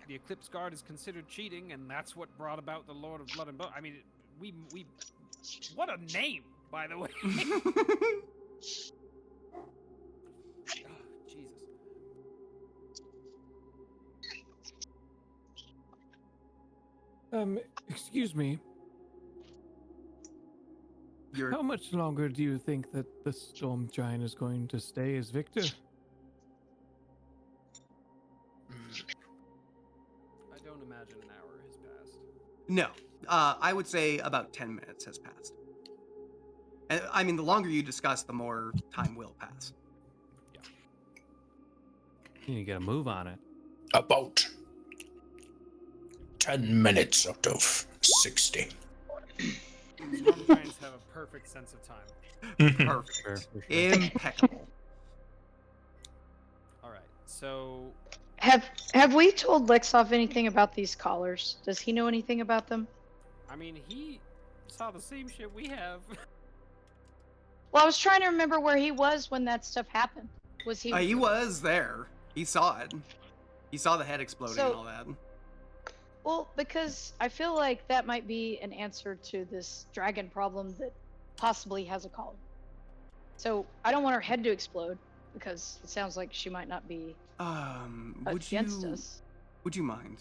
the Eclipse Guard is considered cheating, and that's what brought about the Lord of Blood and Bone, I mean, we what a name, by the way. Oh, Jesus. Excuse me. You're How much longer do you think that the Storm Giant is going to stay as victor? I don't imagine an hour has passed. no. I would say about 10 minutes has passed. And, I mean, the longer you discuss, the more time will pass. You need to get a move on it. About 10 minutes out of 60. Storm giants have a perfect sense of time. Perfect. Sure, for sure. Impeccable. All right, so Have we told Lexoff anything about these collars? Does he know anything about them? I mean, he saw the same shit we have. Well, I was trying to remember where he was when that stuff happened. Was he? He was there. He saw it. He saw the head exploding So- and all that. Well, because I feel like that might be an answer to this dragon problem that possibly has a collar. So I don't want her head to explode because it sounds like she might not be Would against you us. would you mind?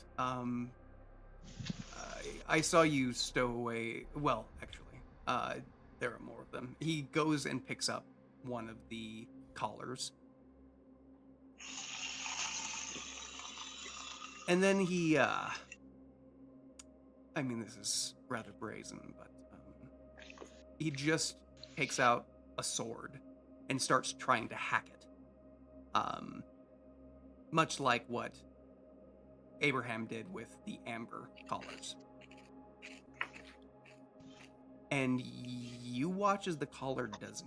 I saw you stow away. Well, actually, there are more of them. He goes and picks up one of the collars, and then he. I mean, this is rather brazen, but he just takes out a sword and starts trying to hack it. Much like what Abraham did with the amber collars. And you watch as the collar does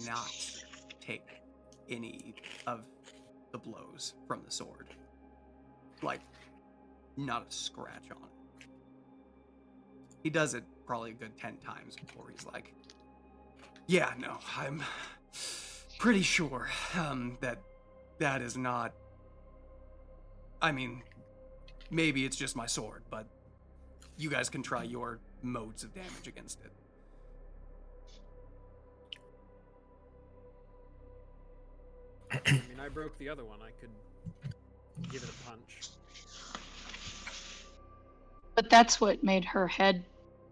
not take any of the blows from the sword. Like, not a scratch on it. He does it probably a good 10 times before he's like, yeah, no, I'm pretty sure that is not... I mean, maybe it's just my sword, but you guys can try your modes of damage against it. I mean, I broke the other one. I could give it a punch. But that's what made her head,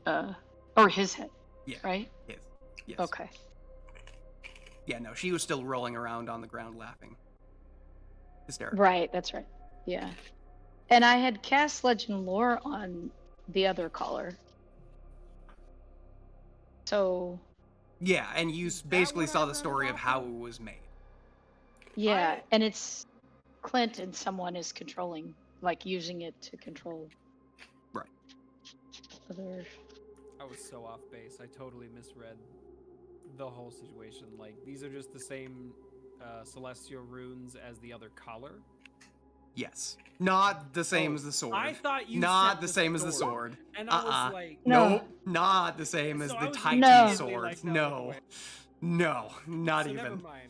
or his head, Yeah. right? Yes. Okay. Yeah, no, she was still rolling around on the ground laughing. Hysterical. Right, that's right. Yeah. And I had cast Legend Lore on the other collar. So, Yeah, and you Is that basically what I saw the read story of about how that? it was made. yeah, and it's Clint and someone is controlling, like using it to control. Right. Other. I was so off base. I totally misread the whole situation. Like, these are just the same celestial runes as the other collar. Yes. Not the same Oh, as the sword. I thought you Not said the the same as the sword. sword. And I was like, No. Nope. Not the same as So the I was Titan immediately sword. like, no, No. wait. No, not so even. never mind.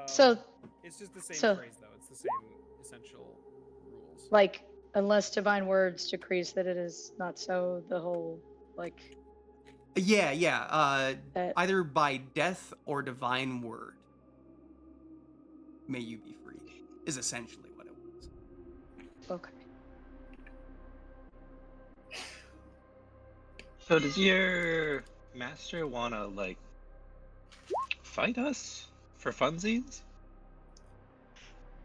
So, It's just the same so- phrase, though. It's the same essential rules. like, unless divine words decrees that it is not so, the whole, like, Yeah. that. Either by death or divine word, may you be free, is essentially what it was. Okay. So does your master wanna like fight us for funsies?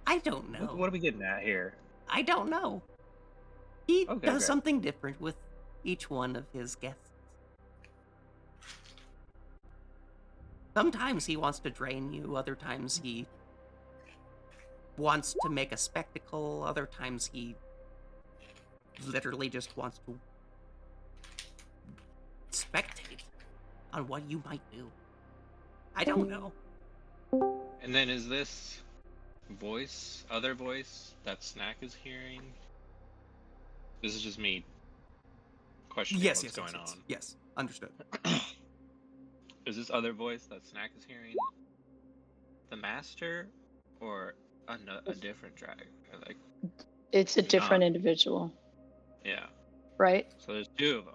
I don't know. What are we getting at here? I don't know. He Okay, does great. something different with each one of his guests. Sometimes he wants to drain you, other times he wants to make a spectacle, other times he literally just wants to spectate on what you might do. I don't know. And then is this other voice that Snack is hearing? This is just me questioning Yes, what's yes, going yes, on. yes. Understood. Is this other voice that Snack is hearing the master or a different drag? Or like, It's a different individual, yeah. right? So there's two of them.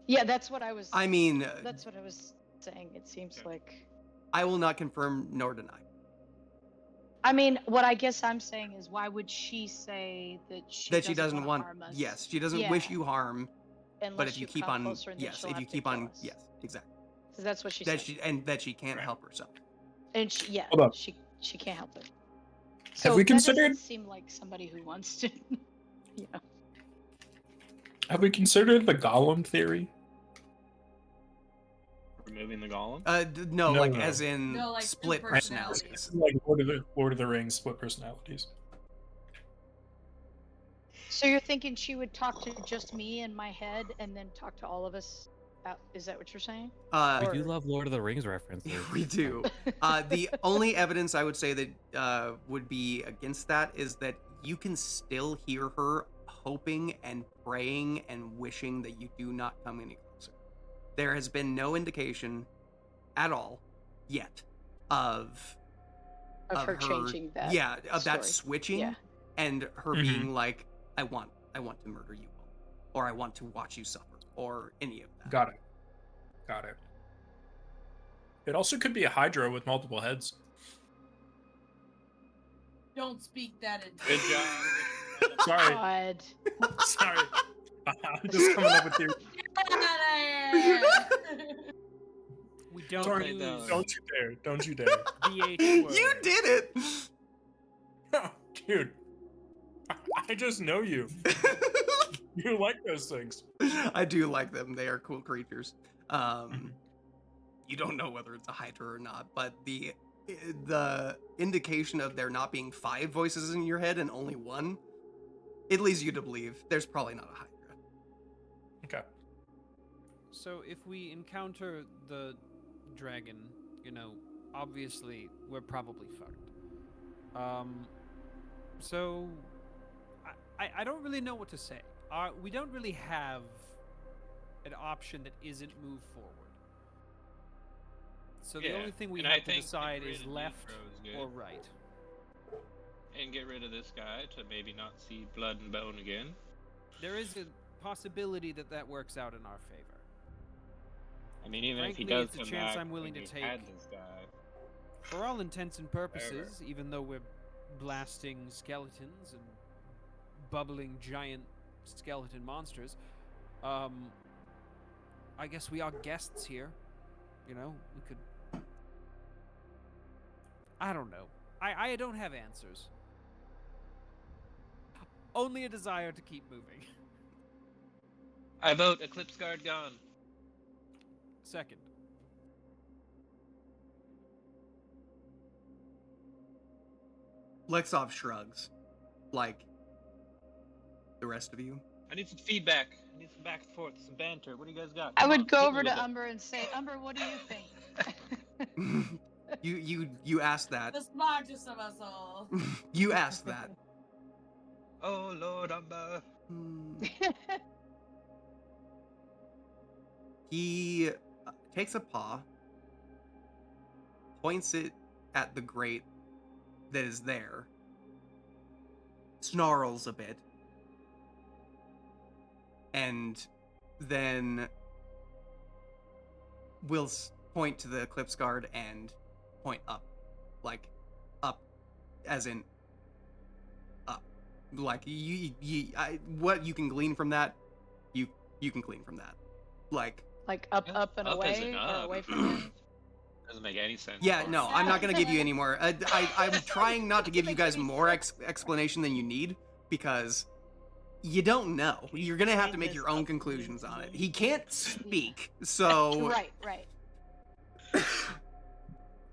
Yeah, that's what I was. I mean, That's what I was saying. It seems like. I will not confirm nor deny. I mean, what I guess I'm saying is, why would she say that she That she doesn't wanna want. harm us? Yes, she doesn't wish Yeah, you harm. But unless if you keep come on, closer, then yes, she'll if you have to keep kill on, us. yes, exactly. 'Cause that's what she That said. that she can't Right. help herself. And she, yeah, Hold up. she can't help it. So we that doesn't considered- seem like somebody who wants to. Yeah. Have we considered the golem theory? Removing the golem? No, No, like no. as in No, like, two split personalities. personalities. Like Lord of the Rings, split personalities. So you're thinking she would talk to just me in my head and then talk to all of us out? Is that what you're saying? We Or- do love Lord of the Rings references. We do. The only evidence I would say that would be against that is that you can still hear her hoping and praying and wishing that you do not come any closer. There has been no indication at all yet of Of her changing that. yeah, of that story. switching Yeah. and her Mhm. being like, I want to murder you all, or I want to watch you suffer, or any of that. Got it. It also could be a Hydra with multiple heads. Don't speak that into Good job. Sorry, God. sorry. I'm just coming up with theories. We don't Sorry, use don't you dare. DH word. You did it. Dude, I just know you. You like those things. I do like them. They are cool creatures. You don't know whether it's a Hydra or not, but the indication of there not being 5 voices in your head and only one, it leads you to believe there's probably not a Hydra. Okay. So if we encounter the dragon, obviously we're probably fucked. So I don't really know what to say. We don't really have an option that isn't move forward. So the Yeah, only thing we and I have to think decide getting is rid of left Nitro is good. or right. And get rid of this guy to maybe not see blood and bone again. There is a possibility that works out in our favor. I mean, even Frankly, if he does it's a come chance back I'm willing when to we've had take. this guy. For all intents and purposes, even though we're blasting skeletons and bubbling giant skeleton monsters, I guess we are guests here. We could. I don't know. I don't have answers. Only a desire to keep moving. I vote Eclipse Guard gone. Second. Lexov shrugs, like the rest of you. I need some feedback. I need some back and forth, some banter. What do you guys got? I Come on, would go hit me over with to it. Umber and say, Umber, what do you think? You asked that. The smartest of us all. You asked that. Oh Lord Umber. He takes a paw, points it at the grate that is there, snarls a bit, and then will point to the Eclipse Guard and point up, like up, as in up. Like what you can glean from that, you can glean from that, like. Like up and Up as away, in or up. away from him? Doesn't make any sense. Yeah, no, I'm not gonna give you any more. I'm trying not to give you guys more explanation than you need, because you don't know. You're gonna have to make your own conclusions on it. He can't speak, so Right.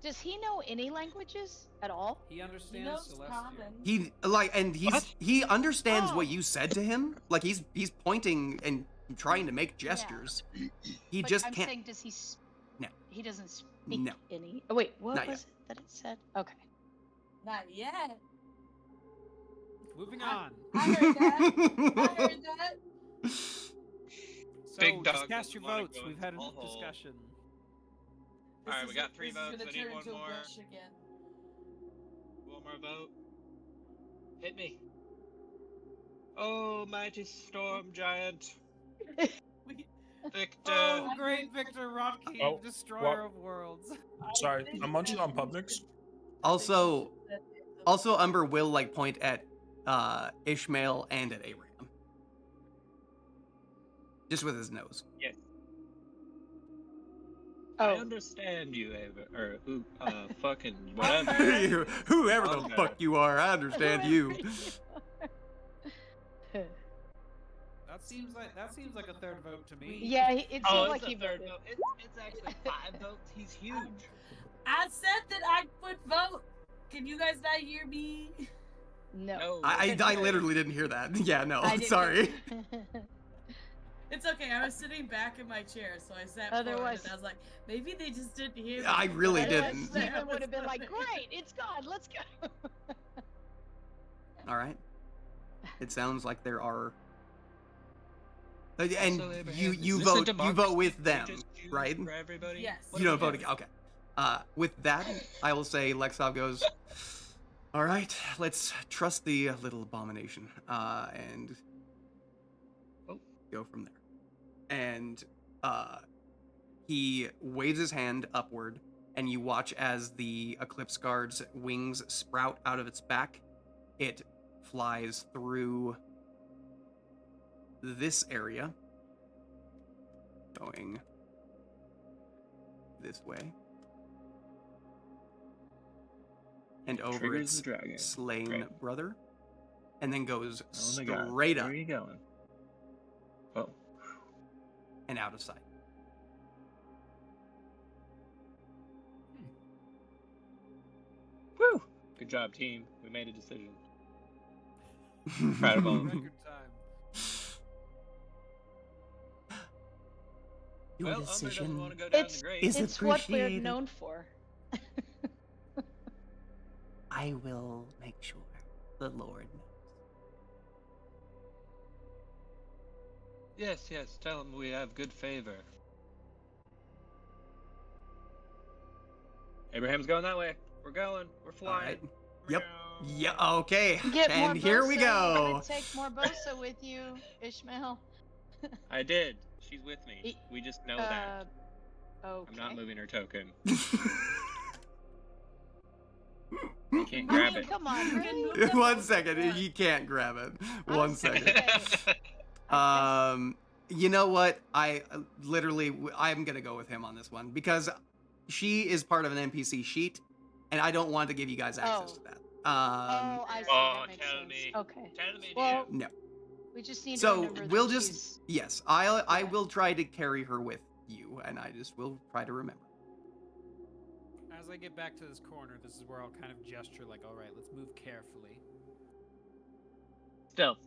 Does he know any languages at all? He He understands knows Celestial. common. he understands Oh. what you said to him. Like he's pointing and trying to make gestures. He But just I'm can't. saying, does he? No. He doesn't speak No. any. Oh wait, what Not was it that it said? Okay. Not yet. Moving I- on. I heard that. I heard that. So Big dog just cast doesn't your wanna votes. go We've into had enough small hole. discussion. This Alright, we is- got 3 this is votes. gonna I need turn one into a more. rush again. One more vote. Hit me. Oh, mighty storm giant. We- Victor. Oh, great Victor Rodkey, Oh, destroyer of worlds. Sorry, think I'm munching on that- Publix. Also, Umber will like point at Ishmael and at Abraham, just with his nose. Yes. I Oh, understand you, Ava. Or who? Fucking whatever. Whoever the Okay. fuck you are, I understand you. That seems like a third vote to me. Yeah, it seemed Oh, like it's he a third voted. vote. It's actually 5 votes. He's huge. I said that I would vote. Can you guys not hear me? No. No, I okay. literally didn't hear that. Yeah, no, I didn't sorry. It's okay. I was sitting back in my chair, so I sat forward, Otherwise- and I was like, maybe they just didn't hear me. I really But Otherwise, didn't. Steven would have been like, "Great, it's gone. Let's go." All right. It sounds like there are. And So, Abraham, you is you this a vote democracy? with You them, just choose right? For everybody? Yes. What You do don't we vote have? again. Okay. With that, I will say Lexov goes, all right, let's trust the little abomination and go from there. And he waves his hand upward, and you watch as the Eclipse Guard's wings sprout out of its back. It flies through this area, going this way, and over Triggers its the dragon. slain Great. brother, and then goes Oh my God. straight Where up are you going? Oh. and out of sight. Woo! Good job, team. We made a decision. Proud of all of you. Record time. Your Well, Umber doesn't decision want to go down It's- the grave. is It's what we're appreciated. known for. I will make sure the Lord knows. Yes, yes. Tell him we have good favor. Abraham's going that way. We're going. We're All flying. right. Yep. Yeah. Okay. Get more And here we Bosa. go. You gotta take more Bosa with you, Ishmael. I did. She's with me. E- We just know that. Okay. I'm not moving her token. I can't I grab mean, it. come on, You can really? move them One both second. at once. You can't grab it. I'm One sorry. second. You know what? I literally, I'm gonna go with him on this one because she is part of an NPC sheet, and I don't want to give you guys access to that. Oh, I see. Oh, that makes tell sense. me. Okay. Tell me, Well, No. we just need to So remember we'll that just she's- yes, I will try to carry her with you, and I just will try to remember. As I get back to this corner, this is where I'll kind of gesture like, all right, let's move carefully. Stealth.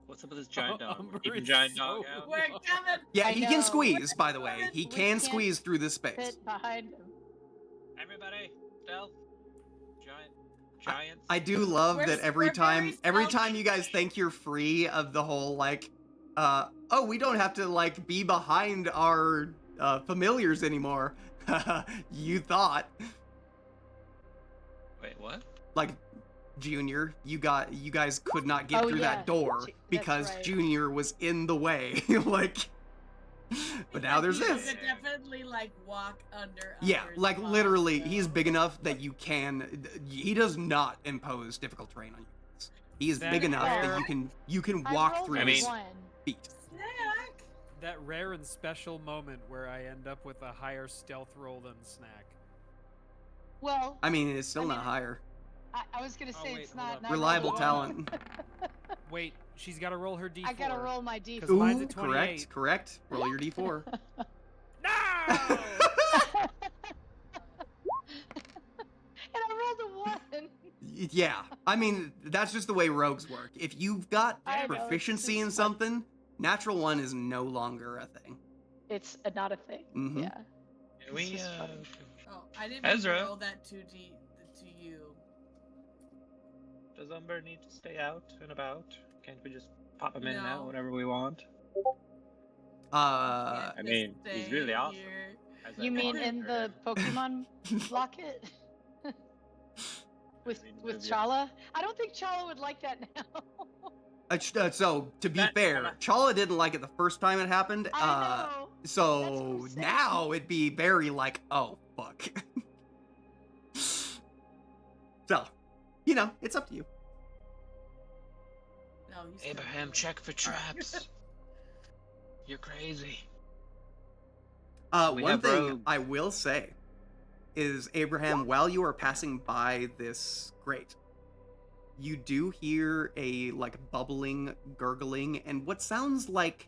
What's up with this giant dog? We're Umber keeping is giant so dog out. We're coming. Yeah, I he know. can squeeze. By the way, he We can can't squeeze through this space. fit behind him. Everybody, stealth. Giants. I do love We're that s- every we're very time stealthy. you guys think you're free of the whole like oh, we don't have to like be behind our familiars anymore. You thought Wait, what? like Junior, you guys could not get Oh, through yeah. that door That's because right. Junior was in the way. Like but now there's You this. could definitely like walk under. Yeah, Umber's like wall, literally, so- he's big enough that you can. He does not impose difficult terrain on you. He is That big is enough that fair. you can I walk rolled through a I mean- his one. feet. Snack. That rare and special moment where I end up with a higher stealth roll than Snack. Well, I mean, it's still I not mean, higher. I was gonna Oh, say wait, it's hold not, up. not Reliable really talent. Wait, she's got to roll her d4. I gotta roll my d4. Because mine's Ooh, a 28. correct. Roll your d4. No! And I rolled a 1. Yeah, I mean, that's just the way rogues work. If you've got I know, it's proficiency in fun. something, natural one is no longer a thing. It's not a thing. Mhm. Yeah. Can It's we, just funny. Oh, I didn't mean to Ezra. roll that to you. Does Umber need to stay out and about? Can't we just pop him in and No. out whenever we want? Uh, Can't I mean, just he's stay really awesome. here. Has You that mean water in for the him. Pokemon locket? with I mean, with yeah. Chala? I don't think Chala would like that now. so to be That- fair, Chala didn't like it the first time it happened. I know. So That's what I'm saying. now it'd be very like, oh fuck. So, you know, it's up to you. No, he's still Abraham, here. check for traps. You're crazy. We One have thing rogues. I will say is, Abraham, while you are passing by this grate, You do hear a like bubbling, gurgling, and what sounds like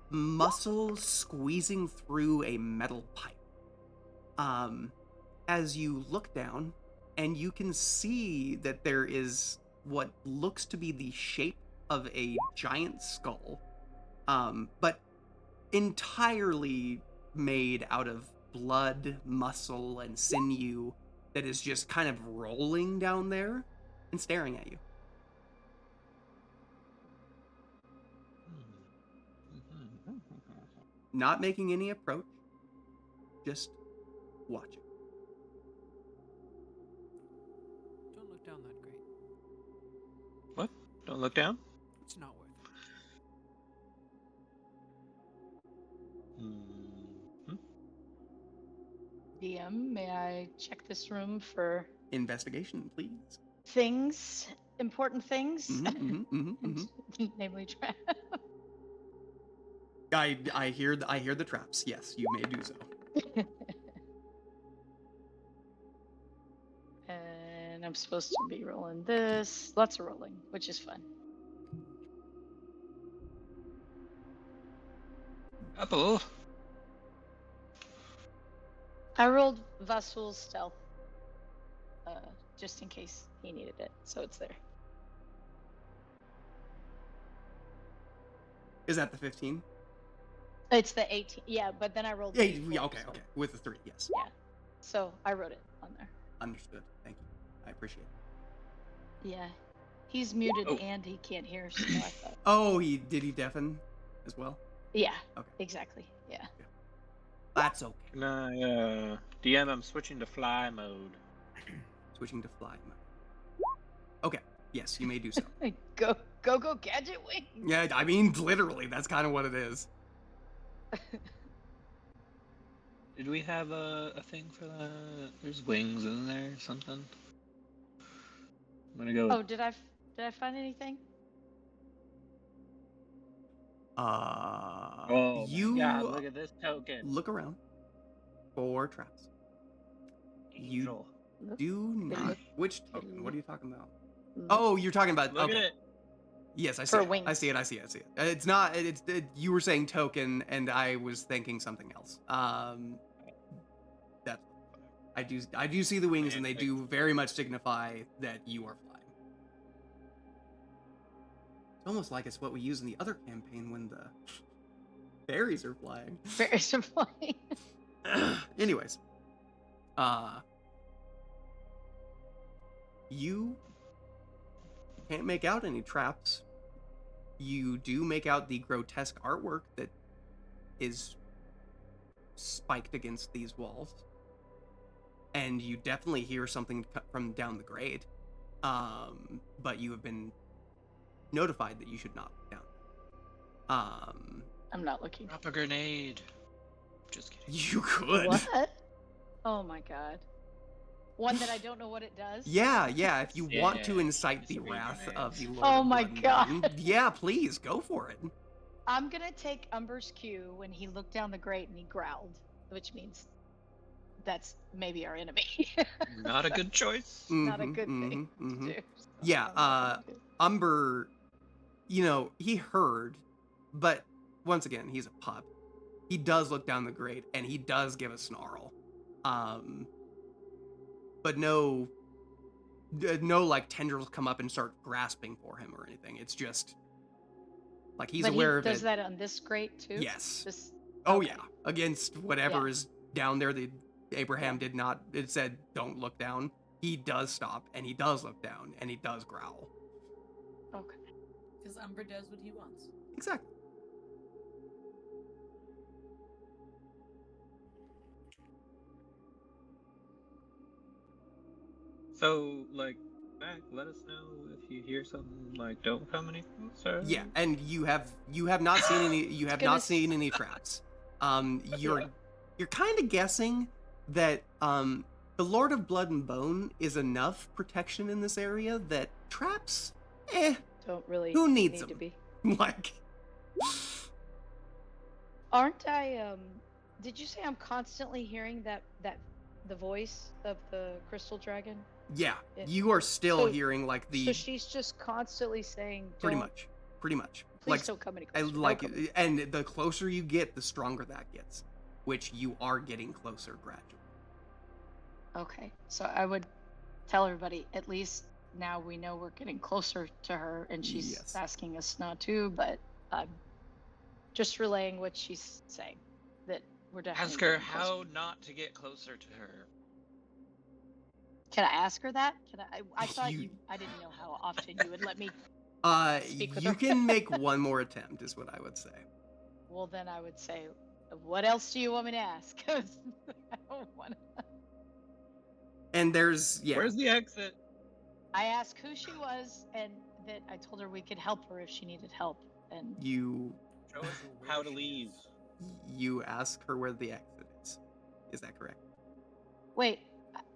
muscle squeezing through a metal pipe. As you look down, and you can see that there is what looks to be the shape of a giant skull, but entirely made out of blood, muscle, and sinew that is just kind of rolling down there and staring at you. Not making any approach, just watching. Don't look down that great. What? Don't look down? It's not worth it. DM, may I check this room for Investigation, please. things, important things? Namely trap. I hear the traps. Yes, you may do so. And I'm supposed to be rolling this. Lots of rolling, which is fun. Apple. I rolled Vasul's stealth, just in case he needed it, so it's there. Is that the 15? It's the 18, yeah, but then I rolled. Yeah, D4, okay, so- okay. With the 3, yes. Yeah, so I wrote it on there. Understood. Thank you. I appreciate it. Yeah, he's muted Oh. and he can't hear, so I thought. Oh, did he deafen as well? Yeah, Okay. exactly. Yeah. That's okay. No, DM, I'm switching to fly mode. Switching to fly mode. Okay. Yes, you may do so. Go, gadget wing. Yeah, I mean, literally, that's kind of what it is. Did we have a thing for that? There's wings in there or something. I'm gonna go. Oh, did I find anything? Oh, you yeah, look at this token. look around for traps. Angel. Do not. look- Which token? What are you talking about? Look. Oh, you're talking about. Look okay. at it. Yes, I see For it. I wings. see it. I see it. I see it. It's not. You were saying token, and I was thinking something else. That's. I do see the wings, and they do very much signify that you are flying. It's almost like it's what we use in the other campaign when the fairies are flying. Very flying. Anyways, you can't make out any traps. You do make out the grotesque artwork that is spiked against these walls. And you definitely hear something from down the grade. But you have been notified that you should not look down. I'm not looking. Drop a grenade. Just kidding. You could. What? Oh my god. One that I don't know what it does. Yeah, if you want to Yeah, incite the just read wrath your of the names. Lord Oh of my Blood and God. Bone, yeah, please, go for it. I'm gonna take Umber's cue when he looked down the grate and he growled, which means that's maybe our enemy. Not a good choice. Not a Mhm, good thing mhm, to mhm. do. so Yeah, I'm not gonna do- Umber, he heard, but once again, he's a pup. He does look down the grate, and he does give a snarl. But no like tendrils come up and start grasping for him or anything. It's just like he's But aware he of does it. that on this grate too. Yes. This. Oh okay. yeah, against whatever Yeah. is down there. Abraham did not. It said don't look down. He does stop, and he does look down, and he does growl. Okay. Because Umber does what he wants. Exactly. So, like, Mac, let us know if you hear something like "Don't come any closer." Yeah, and you have not seen any. You have gonna not seen any traps. You're kind of guessing that the Lord of Blood and Bone is enough protection in this area that traps, Don't really. Who needs need to them? be? like. Aren't I? Did you say I'm constantly hearing that the voice of the crystal dragon? Yeah, Yeah. you are still So- hearing like the So she's just constantly saying, pretty "Don't- much. Please Like don't come any I closer. don't like, come." and the closer you get, the stronger that gets, which you are getting closer gradually. Okay, so I would tell everybody, at least now we know we're getting closer to her, and she's Yes. asking us not to, but I'm just relaying what she's saying, that we're definitely Ask her getting closer. how not to get closer to her. Can I ask her that? Can I thought You- I didn't know how often you would let me. Speak with You her. can make one more attempt, is what I would say. Well, then I would say, what else do you want me to ask? 'Cause I don't want to. And there's Where's the exit? I asked who she was, and that I told her we could help her if she needed help. And you Show us where How to she leave. is. you ask her where the exit is. Is that correct? wait,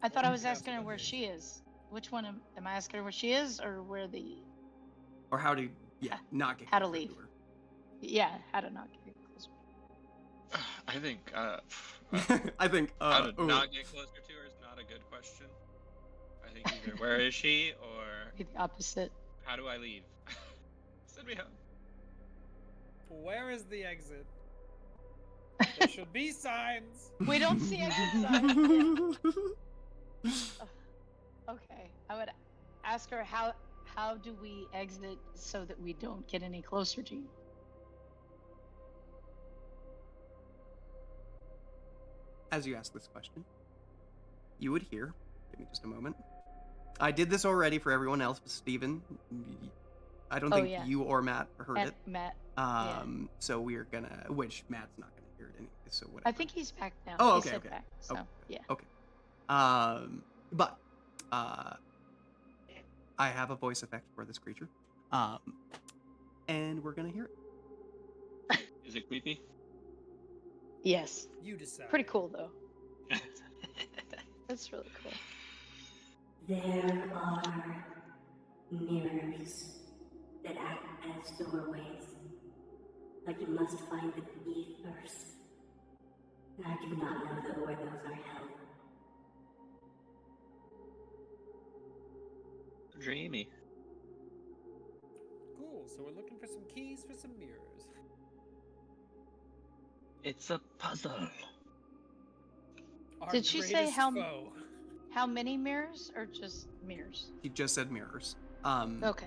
I thought I was Yeah, asking her so where that she is. Which one am I asking her where she is, or where the? Or how to not get How to closer leave. her? Yeah, how to not get closer. I think I think how to ooh. not get closer to her is not a good question. I think either where is she or Be the opposite. how do I leave? Send me home. Where is the exit? There should be signs. We don't see exit signs. Yeah. Okay, I would ask her how do we exit so that we don't get any closer to you. As you ask this question, you would hear. Give me just a moment. I did this already for everyone else, but Steven, I don't Oh, think yeah. you or Matt heard And it. Matt, So we're gonna, which Matt's not gonna hear it anyway. So whatever. I think he's back now. Oh, He okay, said okay. back, so Okay. yeah. Okay. But I have a voice effect for this creature. And we're gonna hear it. Is it creepy? Yes. You decide. Pretty cool though. That's really cool. There are mirrors that act as doorways, but you must find the key first. And I do not know where those are held. Dreamy. Cool. So we're looking for some keys for some mirrors. It's a puzzle. Our Did she say greatest how foe. how many mirrors or just mirrors? She just said mirrors. Okay. Mirrors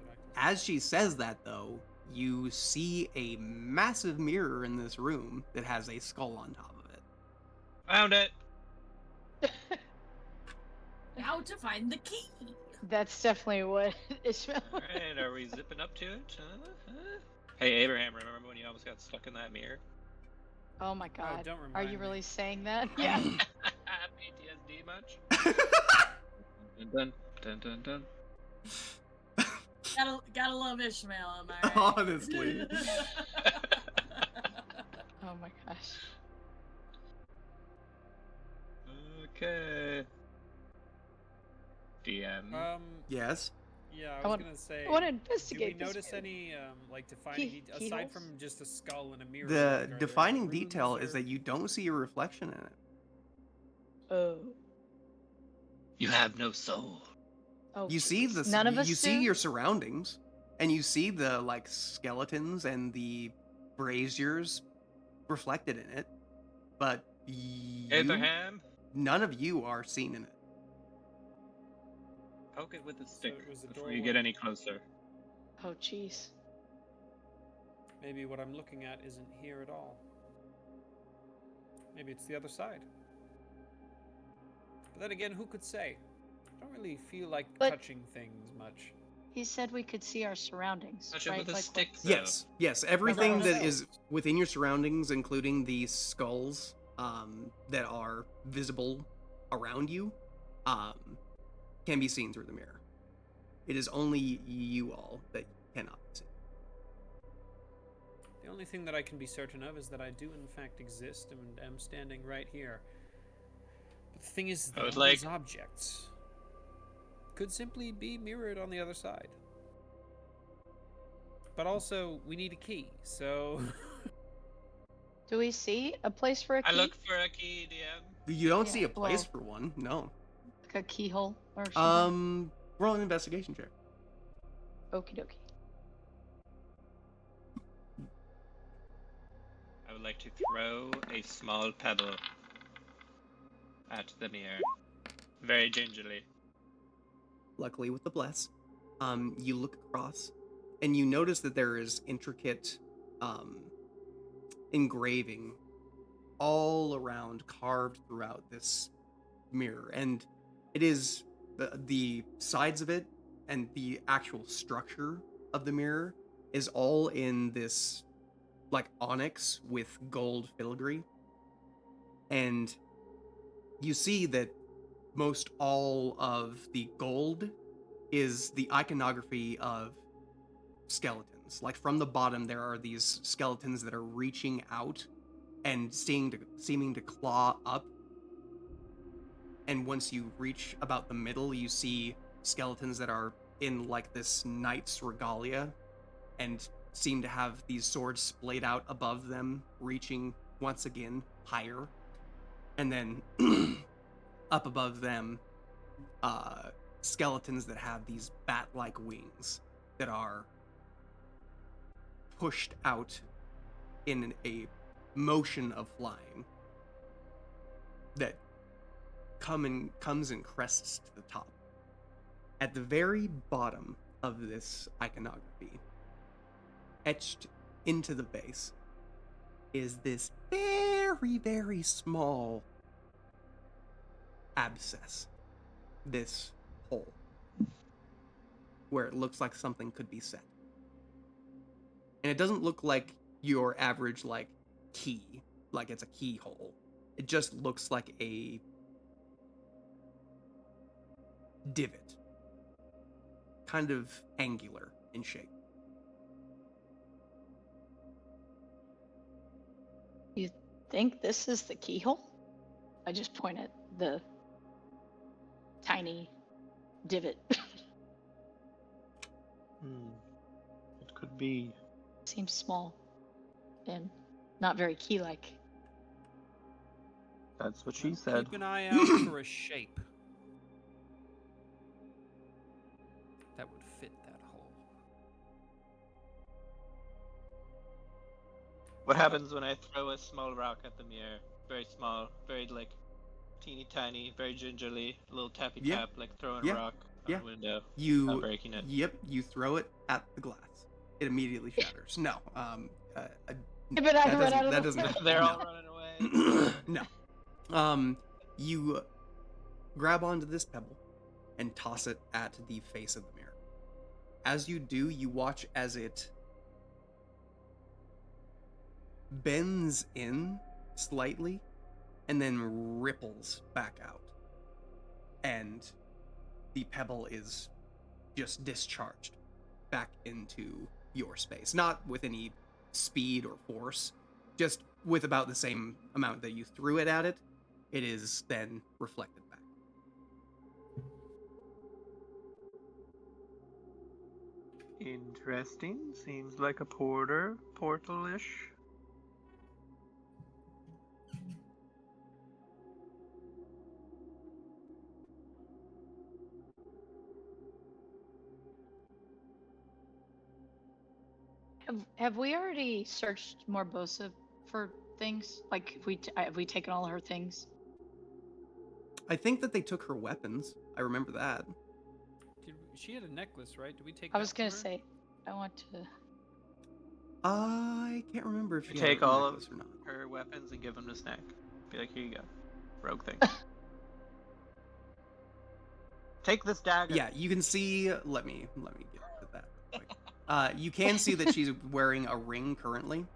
that act As she says that, though, you see a massive mirror in this room that has a skull on top of it. Found it. Now to find the key. That's definitely what Ishmael. Alright, are we zipping up to it? Hey, Abraham, remember when you almost got stuck in that mirror? Oh my god. don't Are remind you me. really saying that? Yeah. PTSD much? Dun dun dun dun. Gotta love Ishmael, am I right? Honestly. Oh my gosh. Okay. DM. Yes. Yeah, I I was want- gonna say. I want to Do we investigate this. notice mirror. any like defining aside keyholes? from just a skull and a mirror? The like, are there defining rooms detail is or- that you don't see a reflection in it. Oh. You have no soul. Oh. You see jeez. the None of us you see do? your surroundings, and you see the like skeletons and the braziers reflected in it, but Abraham, none of you are seen in it. poke it with a stick it was a before you get doorway. any closer. Oh jeez. Maybe what I'm looking at isn't here at all. Maybe it's the other side. But then again, who could say? I don't really feel like But- touching things much. He said we could see our surroundings, Touch it right? with a Like, stick, though. Yes, everything Well, that that's- is within your surroundings, including the skulls that are visible around you, can be seen through the mirror. It is only you all that cannot see. The only thing that I can be certain of is that I do in fact exist and am standing right here. But the thing is I that would all like- these objects could simply be mirrored on the other side. But also, we need a key, so... do we see a place for a key? I look for a key, DM. You don't Yeah, see a place well- for one, no. like a keyhole or something? Roll an investigation check. Okie dokie. I would like to throw a small pebble at the mirror. Very gingerly. Luckily with the bless, you look across and you notice that there is intricate engraving all around, carved throughout this mirror, and it is the sides of it and the actual structure of the mirror is all in this like onyx with gold filigree, and you see that most all of the gold is the iconography of skeletons. Like from the bottom, there are these skeletons that are reaching out and seeming to claw up. And once you reach about the middle, you see skeletons that are in like this knight's regalia and seem to have these swords splayed out above them, reaching once again higher. And then up above them, skeletons that have these bat-like wings that are pushed out in a motion of flying that comes and crests to the top. At the very bottom of this iconography, etched into the base, is this very, very small abscess. This hole where it looks like something could be set. And it doesn't look like your average like key, like it's a keyhole. It just looks like a divot, kind of angular in shape. You think this is the keyhole? I just point at the tiny divot. It could be. Seems small and not very key-like. That's what she said. Keep an eye out for a shape that would fit that hole. What happens when I throw a small rock at the mirror? Very small, very like teeny tiny, very gingerly, a little tappy Yeah. tap, like throwing Yeah. a rock Yeah. on a window. You Not breaking it. Yep, you throw it at the glass. It immediately shatters. No, But I run out of that the doesn't. They're no. all running away. No. You grab onto this pebble and toss it at the face of the mirror. As you do, you watch as it bends in slightly and then ripples back out. And the pebble is just discharged back into your space. Not with any speed or force, just with about the same amount that you threw it at it. It is then reflected back. Interesting. Seems like a portal-ish. Have we already searched Morbosa for things? Like, have we taken all her things? I think that they took her weapons. I remember that. She had a necklace, right? Did we take? I was that gonna from her? say, I want to. I can't remember if You she take had a all of necklace or not. her weapons and give them to Snack. Be like, here you go. Rogue thing. Take this dagger. Yeah, you can see. Let me get to that real quick. You can see that she's wearing a ring currently,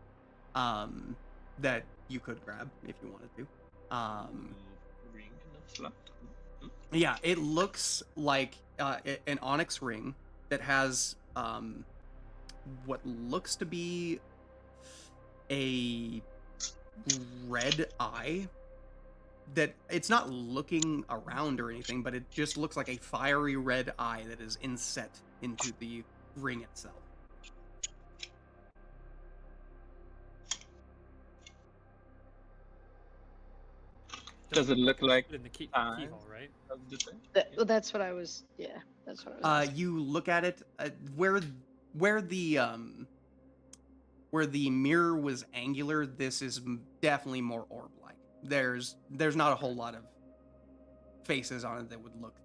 that you could grab if you wanted to. Ring in the slot. Yeah, it looks like an onyx ring that has what looks to be a red eye. That it's not looking around or anything, but it just looks like a fiery red eye that is inset into the ring itself. Does it look like in the eyes keyhole, right? of the thing? Well, that's what I was. Yeah, that's what I was. asking. You look at it where the mirror was angular. This is definitely more orb-like. There's not a whole lot of faces on it that would look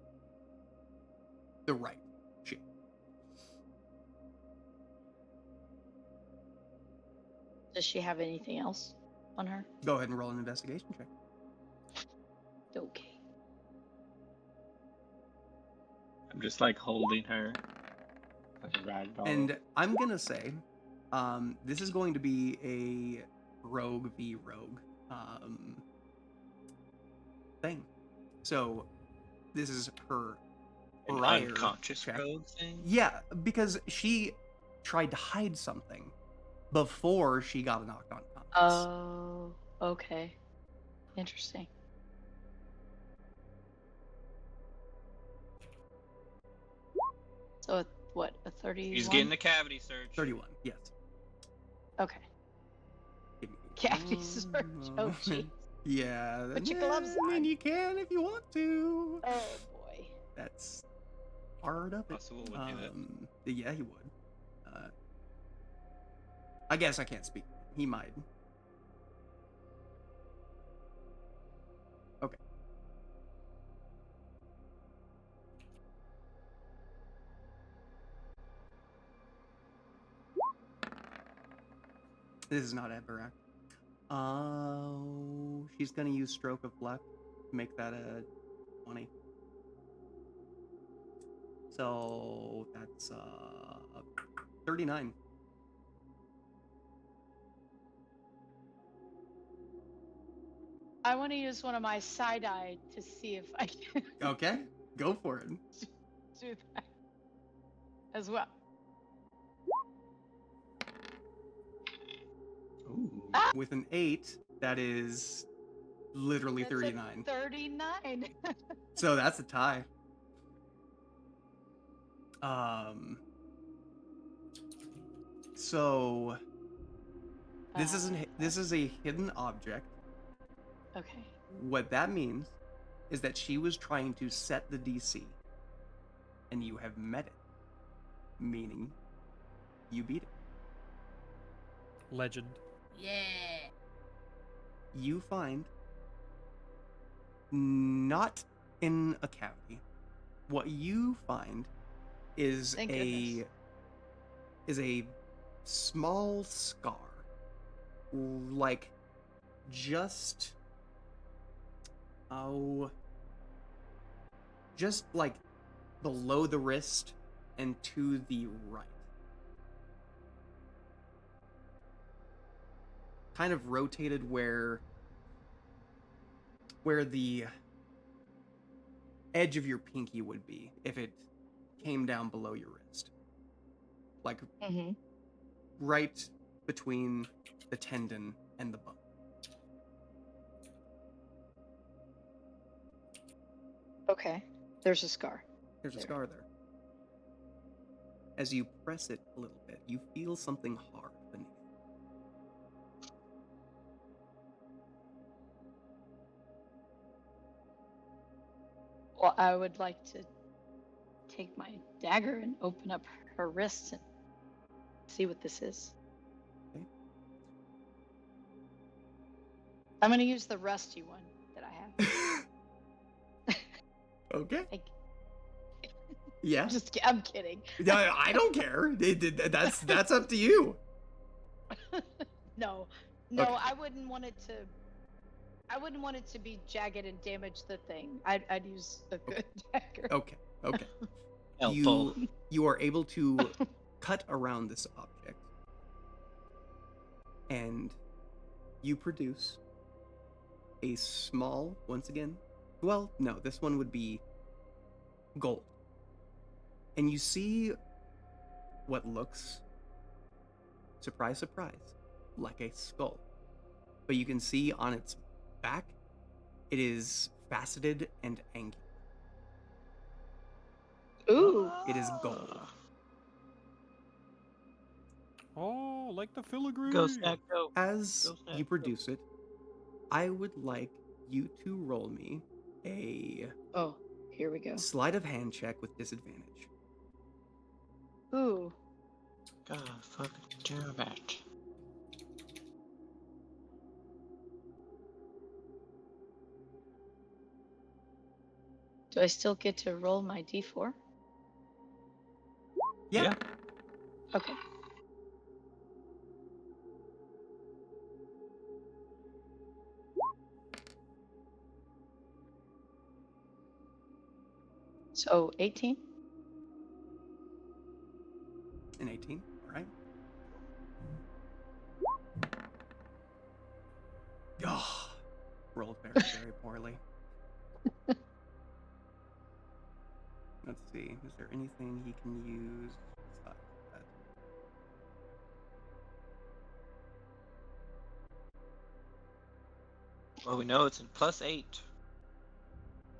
the right shape. Does she have anything else on her? Go ahead and roll an investigation check. Okay. I'm just like holding her like a rag doll. And I'm gonna say, this is going to be a rogue v rogue thing. So this is her An prior unconscious check. rogue thing? Yeah, because she tried to hide something before she got knocked unconscious. Oh, okay. Interesting. So, what, a 30? He's getting the cavity search. 31, yes. Okay. Give me- Cavity search. Oh, jeez. Yeah. Put your gloves I mean, on. you can if you want to. Oh, boy. That's part of it. Possible would do that. Yeah, he would. I guess I can't speak. He might. Okay. This is not Eberak. She's gonna use Stroke of Luck to make that a 20. So that's 39. I want to use one of my side eye to see if I can Okay, go for it. do that as well. Ooh. With an 8, that is literally That's a 39. 39. So that's a tie. So this is a hidden object. Okay. What that means is that she was trying to set the DC, and you have met it, meaning you beat it. Legend. Yeah. You find not in a cavity. What you find is Thank goodness. a small scar, like just like below the wrist and to the right. Kind of rotated where the edge of your pinky would be if it came down below your wrist. Like Mm-hmm. right between the tendon and the bone. Okay. There's a scar. There's a There. scar there. As you press it a little bit, you feel something hard beneath. Well, I would like to take my dagger and open up her wrists and see what this is. Okay. I'm going to use the rusty one that I have. Okay. Like, Yeah. I'm kidding. No, I don't care. That's up to you. No, Okay. I wouldn't want it to. I wouldn't want it to be jagged and damage the thing. I'd use a good dagger. Okay. Okay. Helpful. You are able to cut around this object, and you produce a small, once again, well, no, this one would be gold. And you see what looks, surprise, surprise, like a skull. But you can see on its back, it is faceted and angular. Ooh. It is gold. Oh, like the filigree. Go, Snack, go. As Go, Snack, you go. produce it, I would like you to roll me a Oh, here we go. sleight of hand check with disadvantage. Ooh. God, fucking damn it. Do I still get to roll my d4? Yeah. Okay. So 18? An 18. All right. Oh, rolled very, very poorly. Let's see. Is there anything he can use besides that? Well, we know it's in +8.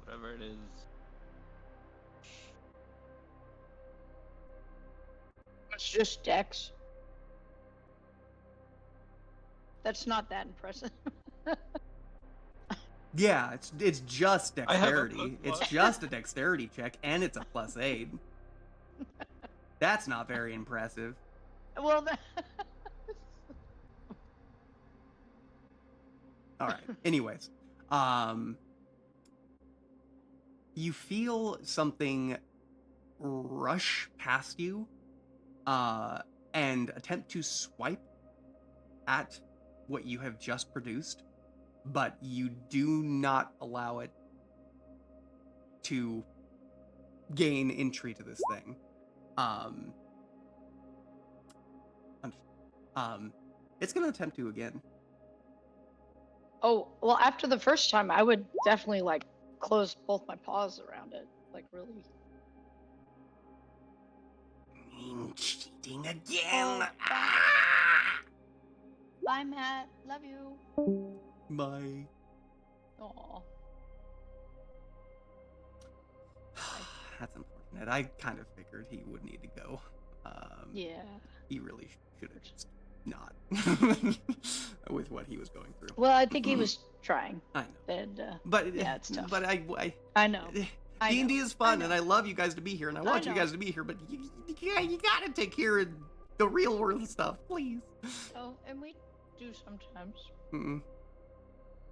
Whatever it is. It's just Dex. That's not that impressive. Yeah, it's just I have a dexterity. +1. It's just a dexterity check, and it's a +8. That's not very impressive. Well, All right. Anyways, you feel something rush past you, and attempt to swipe at what you have just produced, but you do not allow it to gain entry to this thing. It's gonna attempt to again. oh, well, after the first time, I would definitely like close both my paws around it, like really. Cheating again. Oh, bye, Matt. Love you. Bye. Aw. That's unfortunate. I kind of figured he would need to go. Yeah. He really should have just not with what he was going through. Well, I think he was trying. I know. And But yeah, it's tough. But I know. D&D is fun, I and know. I love you guys to be here, and I want you know. guys to be here. But you gotta take care of the real world stuff, please. Oh, and we do sometimes. Mm-mm.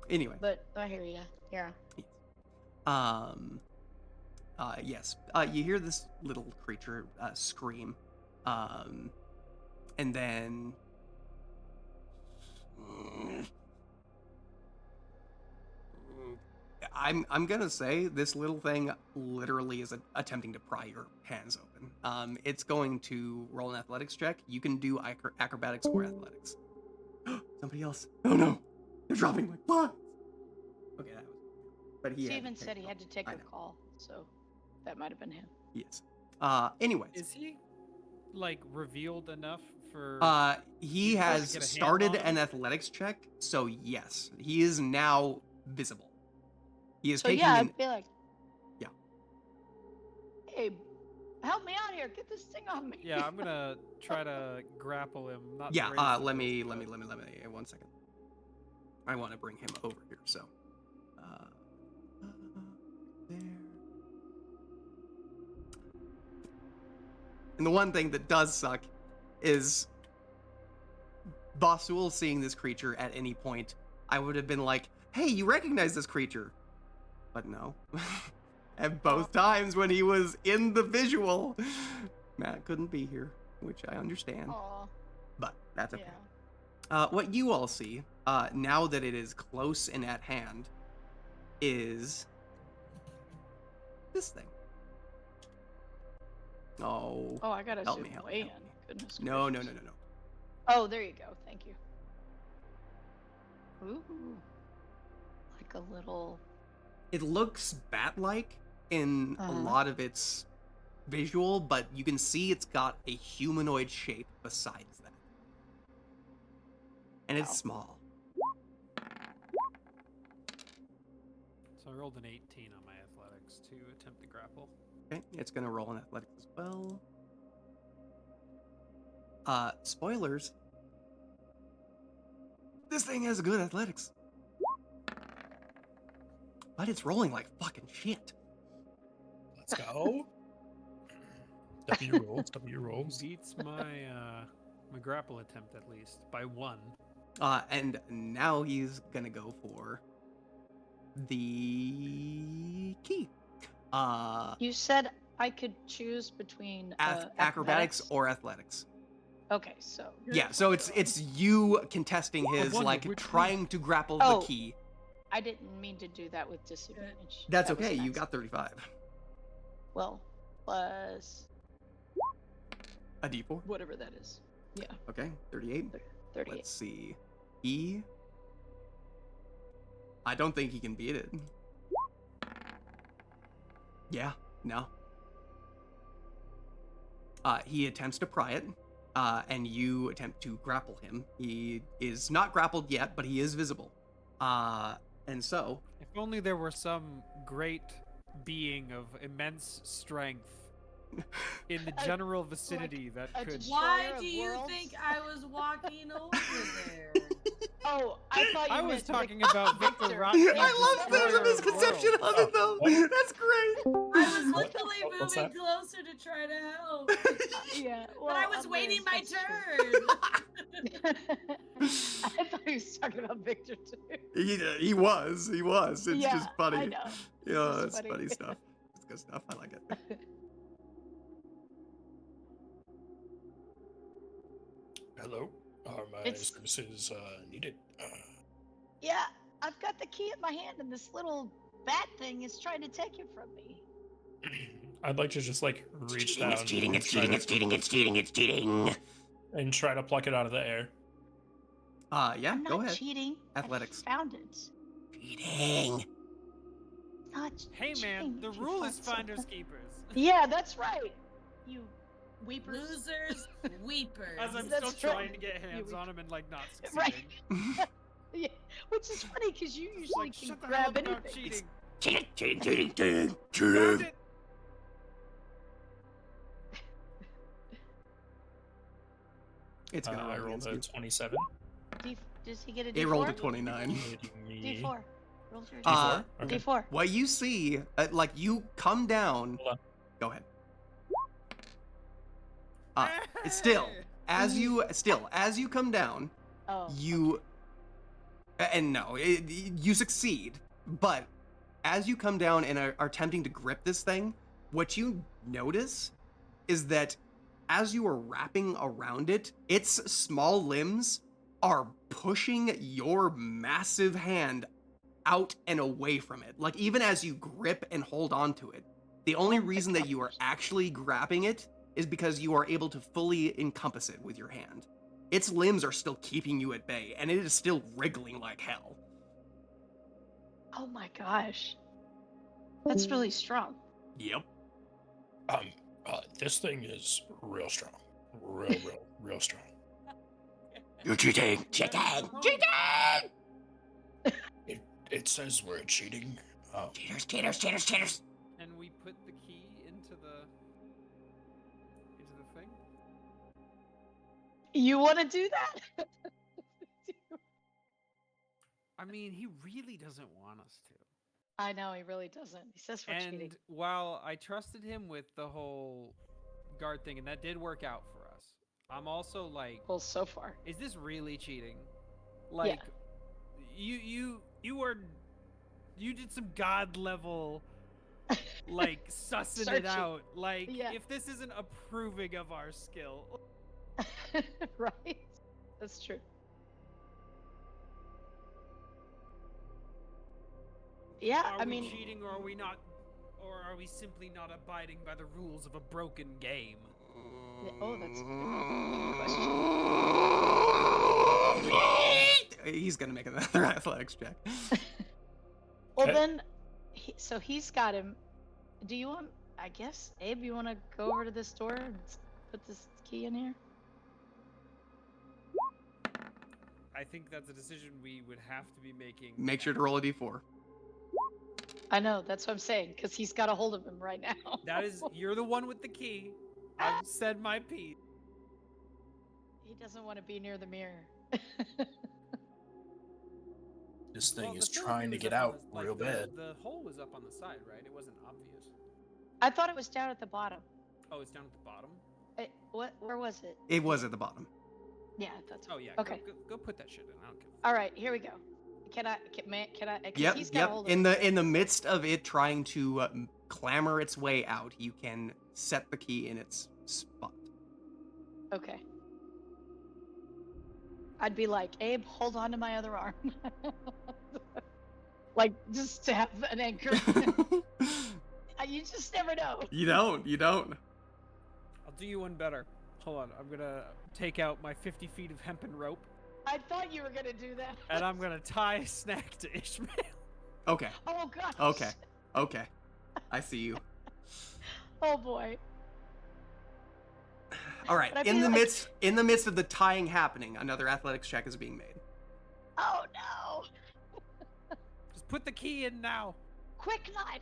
Anyway. But I hear ya. Yeah. Yes. You hear this little creature scream, and then I'm gonna say this little thing literally is attempting to pry your hands open. It's going to roll an athletics check. You can do acrobatics or athletics. Somebody else. Oh no, they're dropping like flies. Okay, that was. But he Steven said he had to take a call, so that might have been him. Yes. Anyways. Is he like revealed enough for? He for us has to get a started handle on an him? athletics check, so yes, he is now visible. He is So taking yeah, an. I'd be like, Yeah. hey, help me out here. Get this thing on me. Yeah, I'm gonna try to grapple him. Not the Yeah. greatest of Let those, me. but- 1 second. I want to bring him over here. So. There. And the one thing that does suck is Bosul seeing this creature at any point. I would have been like, hey, you recognize this creature. But no. At both times when he was in the visual, Matt couldn't be here, which I understand. Aw. But that's okay. Yeah. What you all see, now that it is close and at hand, is this thing. Oh. Oh, I gotta help zoom me, help me, way help in. me. Goodness No. gracious. Oh, there you go. Thank you. Ooh. Like a little. It looks bat-like in a Uh-huh. lot of its visual, but you can see it's got a humanoid shape besides that. And it's Wow. small. So I rolled an 18 on my athletics to attempt to grapple. Okay, it's gonna roll an athletics as well. Spoilers. This thing has good athletics. but it's rolling like fucking shit. Let's go. W rolls. W rolls. Beats my grapple attempt at least by 1. And now he's gonna go for the key. You said I could choose between acrobatics or athletics. Okay, so Yeah, so it's you contesting his wonder like which trying to grapple Oh. the key. I didn't mean to do that with disadvantage. That's That was okay. an You accident. got 35. Well, plus A D4. whatever that is. Yeah, Okay, 38. 38. Let's see. I don't think he can beat it. Yeah, no. He attempts to pry it, and you attempt to grapple him. He is not grappled yet, but he is visible. And so, If only there were some great being of immense strength in the general vicinity that a could. Why Destroyer of do you worlds? think I was walking over there? Oh, I thought you I was meant talking Vic- about Victor Victor. Rocky. I love there's a misconception of it though. That's great. I was What? luckily What's moving that? closer to try to help. Yeah, But well, I was I'm waiting my Liz, that's turn. true. I thought he was talking about Victor too. He was. It's Yeah, just funny. I know. Yeah, It's it's funny funny. stuff. It's good stuff. I like it. Hello. My It's- services needed. Yeah, I've got the key in my hand, and this little bat thing is trying to take it from me. I'd like to just like reach Cheating, down. it's cheating, and it's try cheating, to- it's cheating, it's cheating, it's cheating. and try to pluck it out of the air. Yeah, I'm not go ahead. cheating. Athletics. I found it. Cheating. Not Hey cheating man, the if you rule find is finders something. keepers. Yeah, that's right. You weepers. Losers, weepers. As I'm That's still right. trying to get hands You on him and like not Right. succeeding. Yeah, which is funny because you It's usually like, can shut the hell grab up about anything. cheating. Cheating, cheating, cheating, cheating, Found cheating. it. It's gonna I roll rolled against a you. 27. Does he get a D4? It rolled a 29. Hitting me. D4. Roll your Uh, Okay. D4. What you see, like you come down. Hold on. Go ahead. Still, as you come down, Oh. you and no, you succeed. But as you come down and are attempting to grip this thing, what you notice is that as you are wrapping around it, its small limbs are pushing your massive hand out and away from it. Like even as you grip and hold on to it, the only Oh my reason that you are gosh. actually grabbing it is because you are able to fully encompass it with your hand. Its limbs are still keeping you at bay, and it is still wriggling like hell. Oh my gosh. That's really strong. Yep. This thing is real strong. Real strong. You're cheating, cheating, cheating. It says we're cheating. Cheaters, cheaters, cheaters, cheaters. And we put the key into the thing. You want to do that? I mean, he really doesn't want us to. I know he really doesn't. He says we're And cheating. while I trusted him with the whole guard thing, and that did work out for us, I'm also like, Well, so far. is this really cheating? Like, you did some god level, like sussing it Searching. out. Like, Yeah. if this isn't approving of our skill, Right? That's true. Yeah, are I we mean, cheating, or are we not, or are we simply not abiding by the rules of a broken game? yeah, oh, that's a good question. He's gonna make another athletics check. Well, Okay. then, so he's got him. Do you want, I guess, Abe, you want to go over to this door and put this key in here? I think that's a decision we would have to be making. Make sure to roll a d4. I know, that's what I'm saying, because he's got a hold of him right now. That is, you're the one with the key. I've said my piece. He doesn't want to be near the mirror. This thing Well, is the Philip trying to was get up on out the, like, real bad. The hole was up on the side, right? It wasn't obvious. I thought it was down at the bottom. Oh, it's down at the bottom? Where was it? It was at the bottom. Yeah, that's Oh, yeah. Okay. Go put that shit in. I don't give All right, here we go. Can I? 'Cause Yep, he's got yep. hold of In it. the midst of it trying to clamor its way out, you can set the key in its spot. Okay. I'd be like, Abe, hold on to my other arm. Like, just to have an anchor. You just never know. You don't. I'll do you one better. Hold on. I'm going to take out my 50 feet of hempen rope, I thought you were gonna do that. and I'm going to tie Snack to Ishmael. Okay. Oh gosh. Okay. I see you. Oh boy. All right. But I In feel the like- midst of the tying happening, another athletics check is being made. Oh no. Just put the key in now. Quick knot.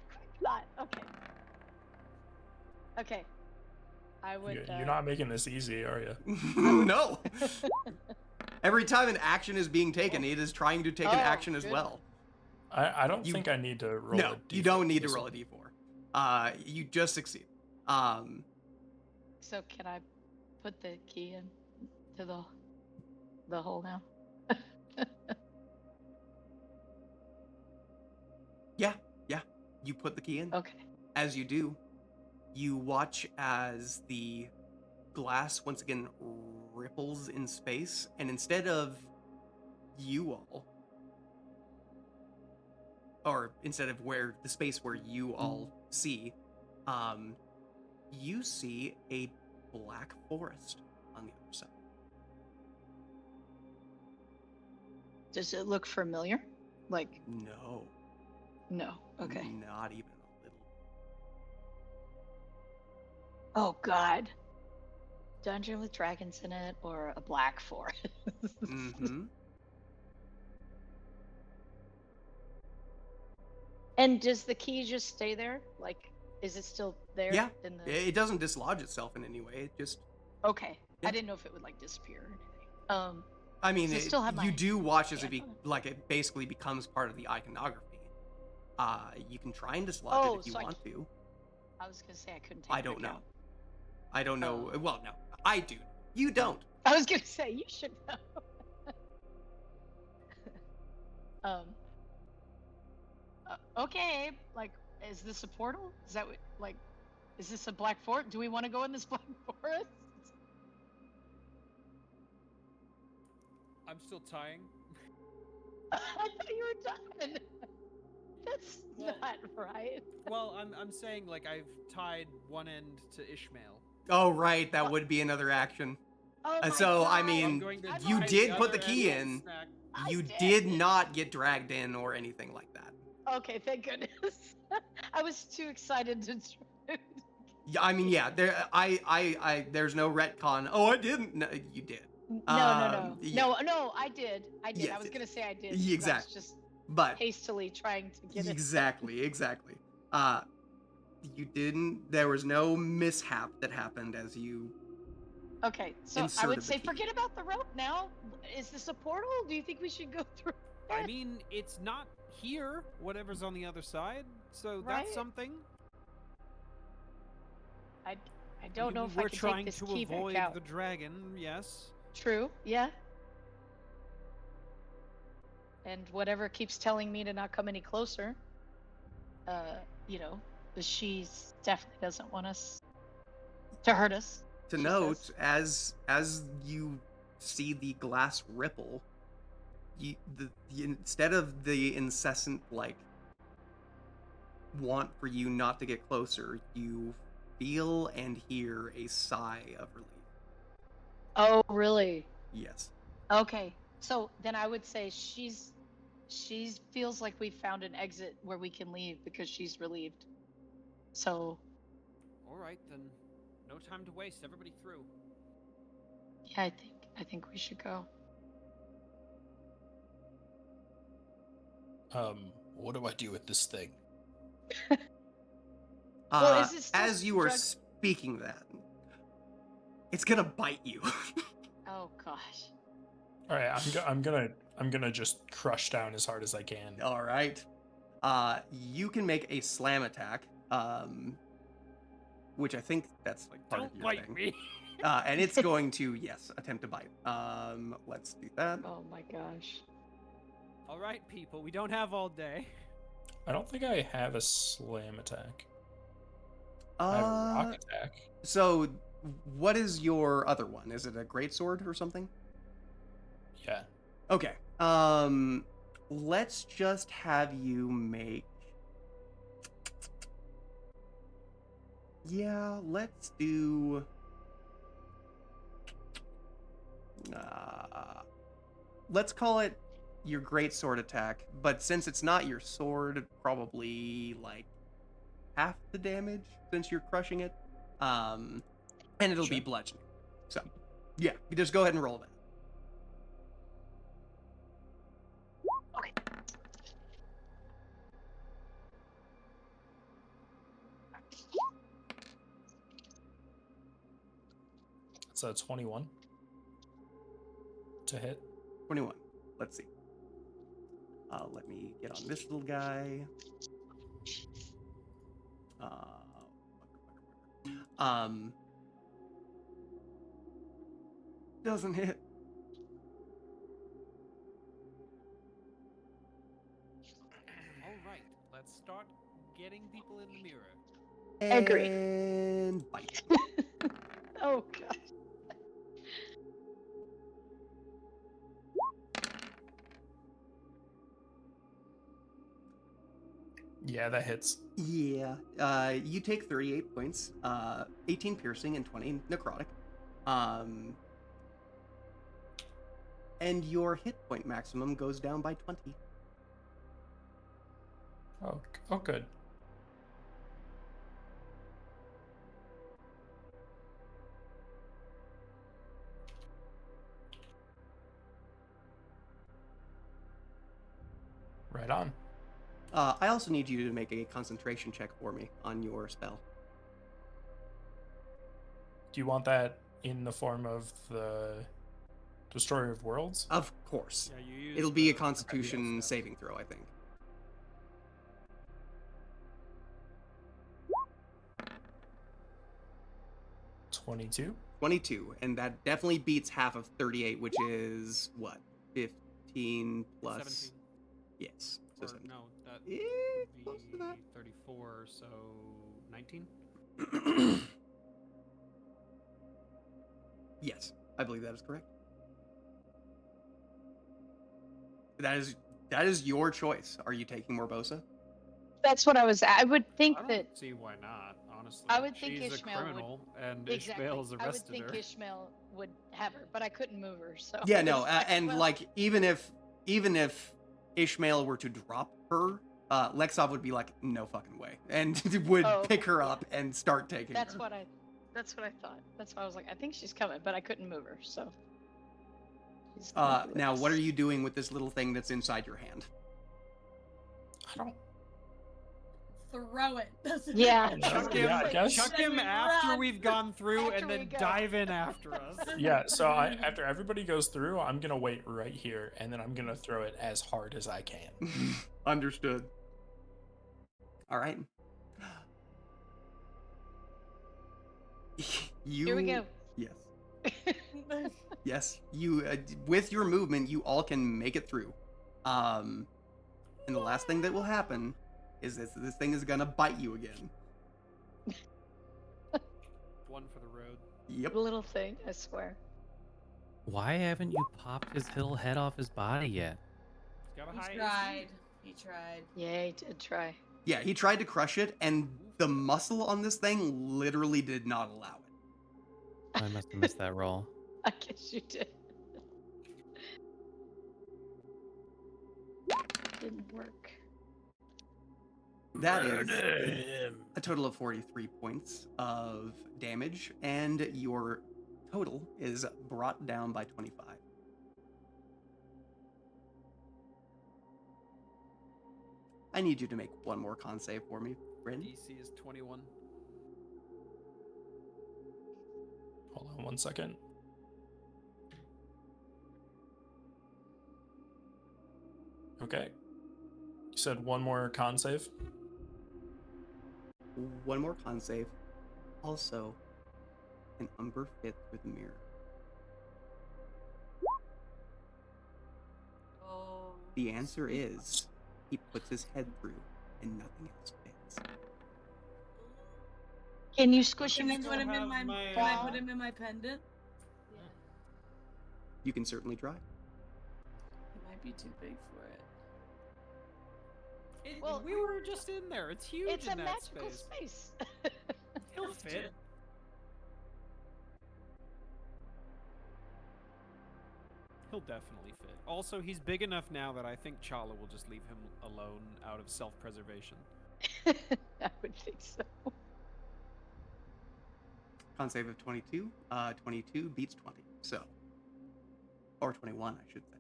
Okay. Okay. I would. You're not making this easy, are you? No. Every time an action is being taken, it is trying to take an action as well. I don't think I need to roll. No, you don't need to roll a d4. You just succeed. So can I put the key in to the hole now? Yeah. You put the key in. Okay. As you do, you watch as the glass once again ripples in space, and instead of you all, or instead of where the space where you all see, you see a black forest on the other side. Does it look familiar? Like, No. no. Okay. Not even a little. Oh God. Dungeon with dragons in it, or a black forest? Mm-hmm. And does the key just stay there? Like, is it still there? Yeah. In the... It doesn't dislodge itself in any way. It just. Okay. Yeah. I didn't know if it would like disappear or anything. I mean, Does it still have you my do watch as hand it it basically becomes part of the iconography. You can try and dislodge it if you so want to. I was gonna say I couldn't take I it don't know. out. I don't know. Well, no, I do. You don't. I was gonna say you should know. Okay, like, is this a portal? Is that what, like, is this a black forest? Do we want to go in this black forest? I'm still tying. I thought you were done. That's not right. Well, I'm saying, like, I've tied one end to Ishmael. Oh, right. That would be another action. Oh my So, I God. mean, I'm going to you tie did the put the other key end in. to Snack. You I did not get dragged in or anything like that. Okay, thank goodness. I was too excited to. Yeah, I mean, yeah. There's no retcon. Oh, I didn't. No, you did. No, yeah. no, I did. Yes, I was gonna say I did. Yeah, 'cause exactly. I was just But hastily trying to get it. exactly. You didn't. There was no mishap that happened as you. Okay, so I Inserted would the say key. forget about the rope now. Is this a portal? Do you think we should go through? I mean, it's not here, whatever's on the other side, so Right. that's something. I don't know if We're I can trying take this to key avoid back out. the dragon, yes. True. Yeah. And whatever keeps telling me to not come any closer, you know, she definitely doesn't want us to hurt us. To she note, as you see the glass ripple, instead of the incessant like want for you not to get closer, you feel and hear a sigh of relief. Oh, really? Yes. Okay. So then I would say she feels like we found an exit where we can leave because she's relieved. So All right, then. No time to waste. Everybody through. yeah, I think we should go. What do I do with this thing? Well, is it still As you were drug- speaking that, it's gonna bite you. Oh gosh. All right, I'm gonna just crush down as hard as I can. All right. You can make a slam attack, which I think that's like part of Don't your bite thing. me. And it's going to, yes, attempt to bite. Let's do that. Oh my gosh. All right, people, we don't have all day. I don't think I have a slam attack. I have a rock attack. So, what is your other one? Is it a greatsword or something? Yeah. Okay. Let's just have you make. Yeah, let's do. Let's call it your great sword attack, but since it's not your sword, probably like half the damage since you're crushing it. And it'll be bludgeoning. So, yeah, you just go ahead and roll that. Okay. So 21 to hit. 21. Let's see. Let me get on this little guy. Doesn't hit. All right, let's start getting people in the mirror. Agree. And bite. Oh god. Yeah, that hits. Yeah. You take 38 points, 18 piercing and 20 necrotic. And your hit point maximum goes down by 20. Oh, good. Right on. I also need you to make a concentration check for me on your spell. Do you want that in the form of the Destroyer of Worlds? Of course. Yeah, you use It'll be a the- Constitution saving throw, I think. $22. 22, and that definitely beats half of 38, which is what? 15 plus. 17. Yes. So Or 17. no, that Eh, would close to that. be 34, so 19? Yes, I believe that is correct. That is your choice. Are you taking Morbosa? That's what I would think I don't that see why not, honestly. I would think She's Ishmael a would- criminal, and exactly. Ishmael's I would arrested think her. Ishmael would have her, but I couldn't move her, so Yeah, no, it's and well, like even if Ishmael were to drop her, Lexov would be like, no fucking way, and would Oh, pick her yeah. up and start taking that's her. what I thought. That's why I was like, I think she's coming, but I couldn't move her, so she's gonna do Now, what are this. you doing with this little thing that's inside your hand? I don't. Throw it. Yeah. Chuck Yeah, him, I guess. chuck Then him we after run. we've gone through, After and we then go. dive in after us. Yeah, so after everybody goes through, I'm gonna wait right here, and then I'm gonna throw it as hard as I can. Understood. All right. You. Here we go. Yes. Yes. You, with your movement, you all can make it through. And the last thing that will happen is this thing is gonna bite you again. One for the road. Yep. Little thing, I swear. Why haven't you popped his little head off his body yet? He's got a high He AC. tried. He tried. Yeah, he did try. Yeah, he tried to crush it, and the muscle on this thing literally did not allow it. I must have missed that roll. I guess you did. Didn't work. That is a total of 43 points of damage, and your total is brought down by 25. I need you to make one more con save for me, Bryn. DC is 21. Hold on one second. Okay. You said one more con save. One more con save. Also, an Umber fit through the mirror. Oh. The answer is he puts his head through and nothing else fits. Can you squish Can him I into put him in have my? my, Can I ball? put him in my pendant? You can certainly try. He might be too big for it. Well, we were just in there. It's huge It's in a that magical space. space. He'll fit. He'll definitely fit. Also, he's big enough now that I think Chala will just leave him alone out of self-preservation. I would think so. Con save of 22. 22 beats 20. So, or 21, I should say.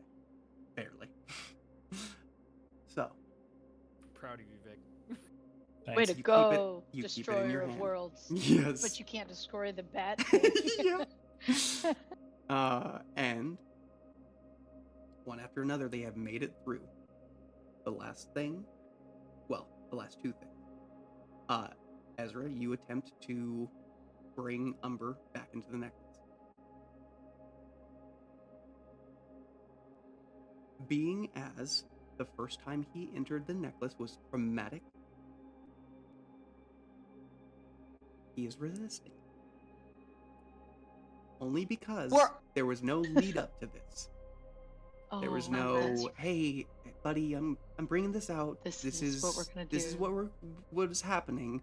Barely. So, Proud of you, Vic. Way to You keep it- go, you keep it in destroyer your of hand. worlds. Yes. But you can't destroy the bat. Yep. And one after another, they have made it through. The last thing, well, the last two things. Ezra, you attempt to bring Umber back into the necklace. Being as the first time he entered the necklace was traumatic, he is resisting. Only because there was no lead up to this. There was no, hey, buddy, I'm bringing this out. This is what we're gonna This is do." what is happening.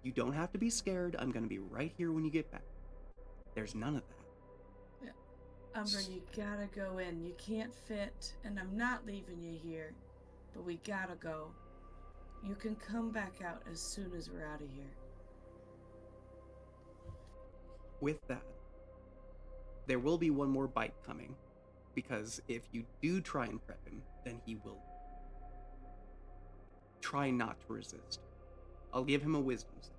You don't have to be scared. I'm gonna be right here when you get back. There's none of that. Umber, you gotta go in. You can't fit, and I'm not leaving you here, but we gotta go. You can come back out as soon as we're out of here. With that, there will be one more bite coming, because if you do try and prep him, then he will try not to resist. I'll give him a wisdom save.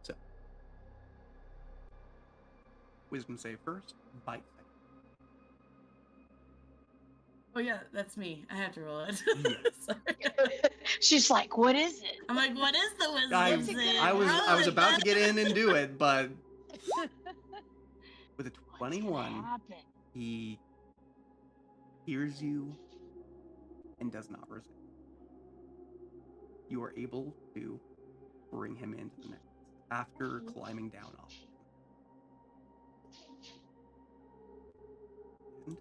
So, wisdom save first, bite second. Oh yeah, that's me. I have to roll it. Yes. Sorry. She's like, what is it? I'm like, what is the wisdom I save? I was Roll it, about to bud. get in and do it, but with a What's gonna 21, happen? he hears you and does not resist. You are able to bring him into the necklace after climbing down off. And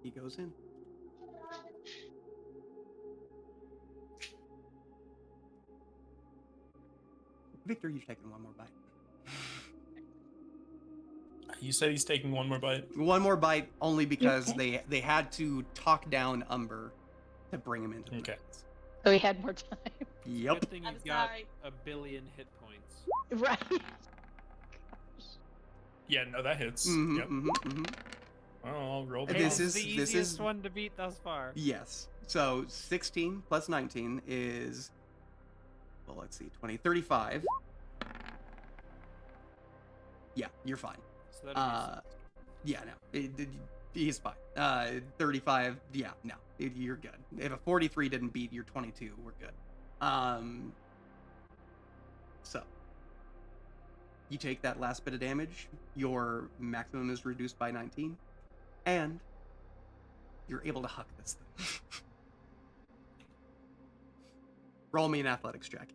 he goes in. Victor, you've taken one more bite. You said he's taking one more bite. One more bite, only because they had to talk down Umber to bring him into the Okay. necklace. So he had more time. Yep. Good thing I'm you've got sorry. 1 billion hit points. Right. Yeah, no, that hits. Mhm, Yep. mhm, mhm. Well, I'll roll the This dice. is- the this easiest is- one to beat thus far. Yes. So 16 plus 19 is, well, let's see, 20, 35. Yeah, you're fine. So that'd be Yeah, no, he's fine. 35, yeah, no, you're good. If a 43 didn't beat your 22, we're good. So you take that last bit of damage, your maximum is reduced by 19, and you're able to huck this thing. Roll me an athletics, Jackie.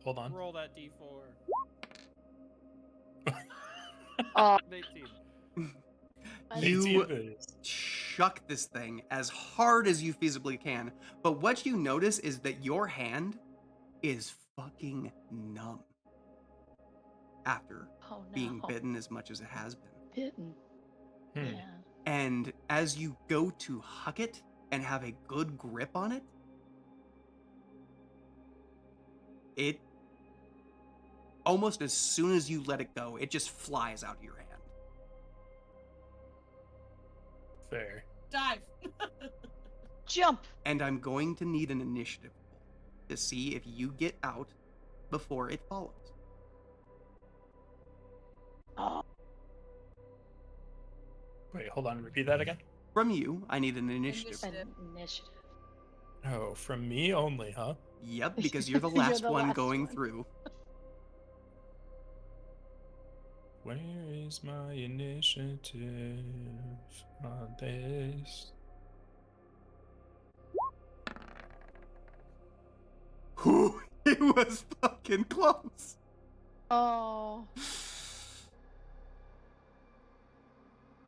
Hold on. Roll that d4. Oh, 18. You 18 it is. chuck this thing as hard as you feasibly can, but what you notice is that your hand is fucking numb after oh no. being bitten as much as it has been. Bitten. Hmm. Yeah. And as you go to huck it and have a good grip on it, it almost as soon as you let it go, it just flies out of your hand. Fair. Dive. Jump. And I'm going to need an initiative roll to see if you get out before it follows. Oh. Wait, hold on. Repeat that again. From you, I need an initiative. An initiative. Oh, from me only, huh? Yep, because you're the You're last the one last going one. through. Where is my initiative on this? Whew, it was fucking close. Oh.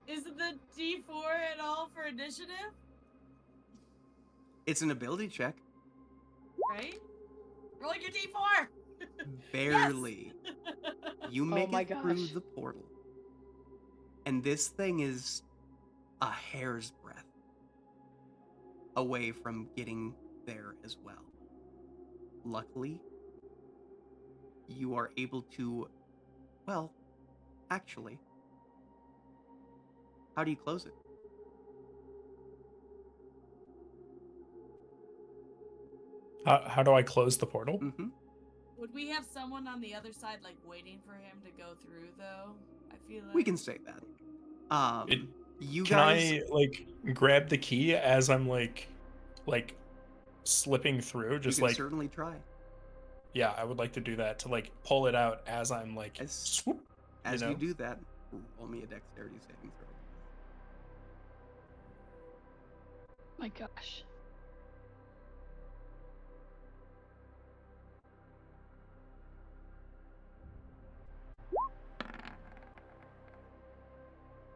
Is the D4 at all for initiative? It's an ability check. Right? Roll your D4! Barely. You make my it through gosh. the portal. And this thing is a hair's breadth away from getting there as well. Luckily, you are able to, well, actually, how do you close it? How do I close the portal? Mm-hmm. Would we have someone on the other side, like, waiting for him to go through, though? I feel like... We can say that. You Can guys... I like grab the key as I'm like slipping through? Just you can like certainly try. yeah, I would like to do that to like pull it out as I'm like As- swoop. As know? you do that, roll me a dexterity saving throw. My gosh.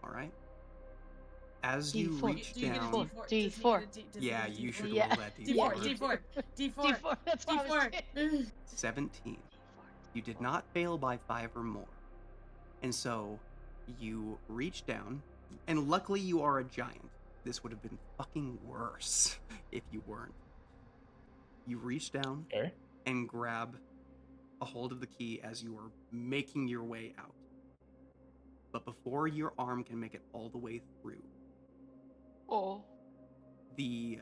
All right. As you D4. reach Do you get a down, D4? D4. Does he get a D- does he yeah, get a you D4? should Yeah. roll that D4, d4. D4, D4, D4. That's what I was doing. D4. 17. You did not fail by 5 or more. And so you reach down, and luckily you are a giant. This would have been fucking worse if you weren't. You reach down Okay. and grab a hold of the key as you are making your way out. But before your arm can make it all the way through, Oh. the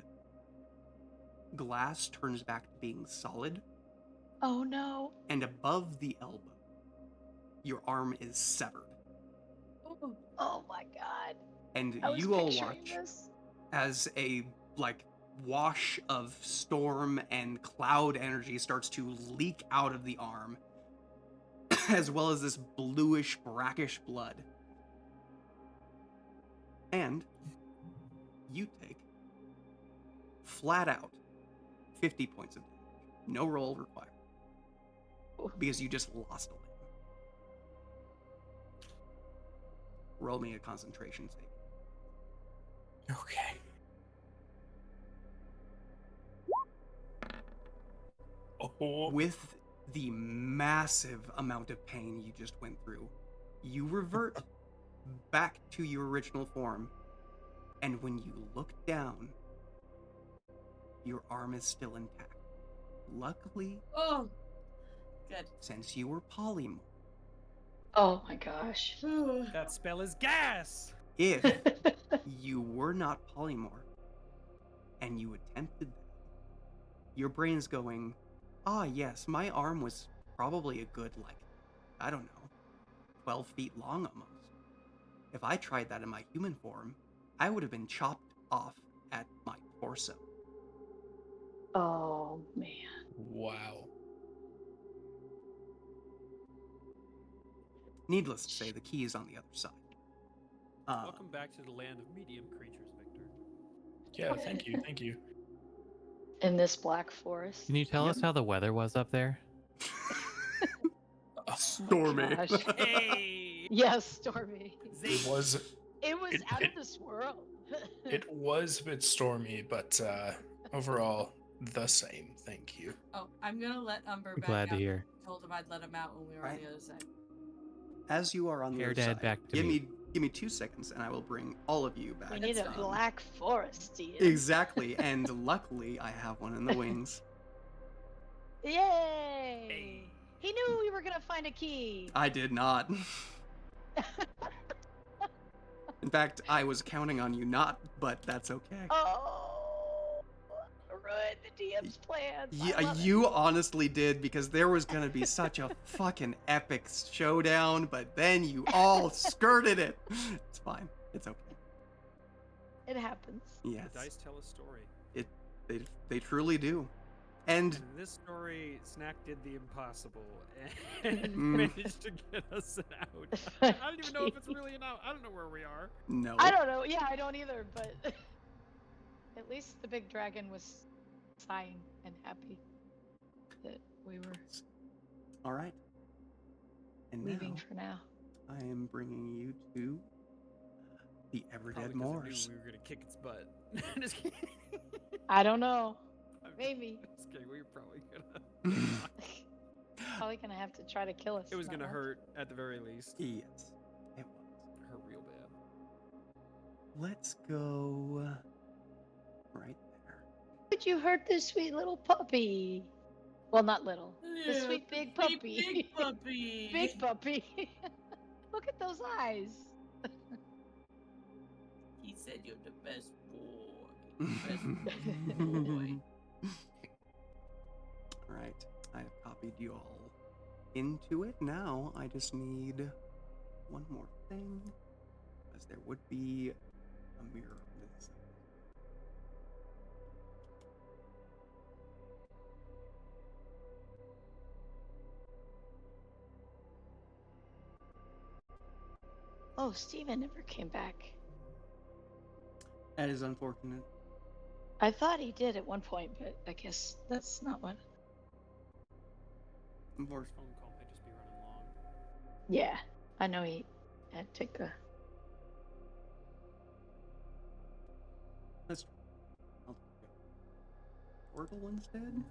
glass turns back to being solid, Oh no. and above the elbow, your arm is severed. Oh my god. And I was you all picturing watch this. as a wash of storm and cloud energy starts to leak out of the arm, as well as this bluish, brackish blood. And you take, flat out, 50 points of damage. No roll required. Because you just lost a limb. Roll me a concentration save. Okay. Oh. With the massive amount of pain you just went through, you revert back to your original form, and when you look down, your arm is still intact. Luckily, Oh, good. since you were polymorph, Oh my gosh. That spell is gas. if you were not polymorph and you attempted that, your brain's going, ah, yes, my arm was probably a good, I don't know, 12 feet long almost. If I tried that in my human form, I would have been chopped off at my torso. Oh man. Wow. Needless to say, the key is on the other side. Welcome back to the land of medium creatures, Victor. Yeah, thank you, thank you. In this black forest. Can you tell us how the weather was up there? Stormy. Gosh. Hey. Yes, Stormy. It was It was It- out of it- this world. it was a bit stormy, but overall the same. Thank you. Oh, I'm gonna let Umber back Glad to out. hear. I told him I'd let him out when we were on Right. the other side. As you are on the Hair other Dad side, back to give me. give me 2 seconds, and I will bring all of you back. We need a Um, black forest, Ian. Exactly, and luckily I have one in the wings. Yay! He knew we were gonna find a key. I did not. In fact, I was counting on you not, but that's okay. Oh. DM's plans. I Yeah, love it. you honestly did, because there was gonna be such a fucking epic showdown, but then you all skirted it. It's fine. It's okay. It happens. Yes, The dice tell a story. they truly do. And And in this story, Snack did the impossible and Mm. managed to get us an out. I don't even know if it's really an out. I don't know where we are. no, I don't know. Yeah, I don't either. But at least the big dragon was sighing and happy that we were all right. And leaving now for now. I am bringing you to the Probably Everdead 'cause it knew Moors. we were gonna kick its butt. Just kidding. I don't know. I'm Maybe. Just kidding. We were probably gonna. Probably gonna have to try to kill us. It was not gonna us. hurt at the very least. Yes, it was. Hurt real bad. Let's go right there. Could you hurt this sweet little puppy? Well, not little. The Yeah, sweet big puppy. Big puppy. Big puppy. Look at those eyes. He said you're the best boy. Best boy. Right, I have copied you all into it. Now I just need one more thing, as there would be a mirror on this side. Oh, Steven never came back. That is unfortunate. I thought he did at one point, but I guess that's not what. Unfortunate. Phone call might just be running long. Yeah, I know he had to take a. Let's. I'll take a portal instead.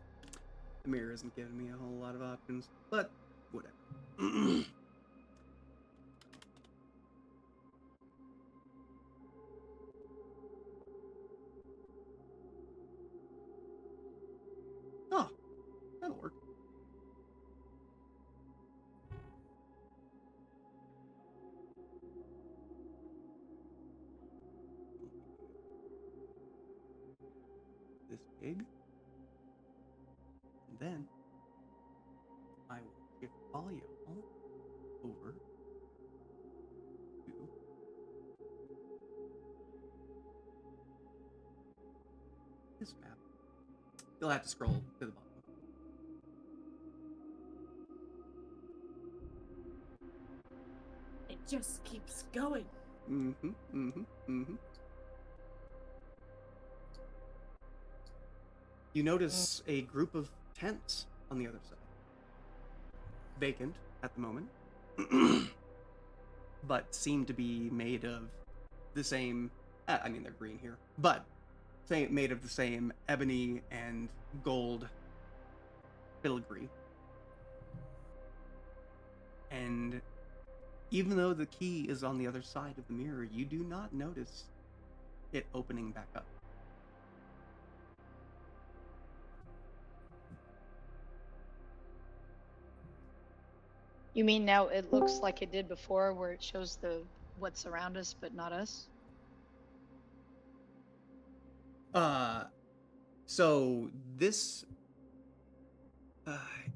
The mirror isn't giving me a whole lot of options, but whatever. Oh, that'll work. This big. And then I will shift all y'all over to this map. You'll have to scroll to the bottom. It just keeps going. Mm-hmm, mm-hmm, mm-hmm. You notice a group of tents on the other side. Vacant at the moment, but seem to be made of the same. I mean, they're green here, but made of the same ebony and gold filigree. And even though the key is on the other side of the mirror, you do not notice it opening back up. You mean now it looks like it did before, where it shows the what's around us but not us? So this,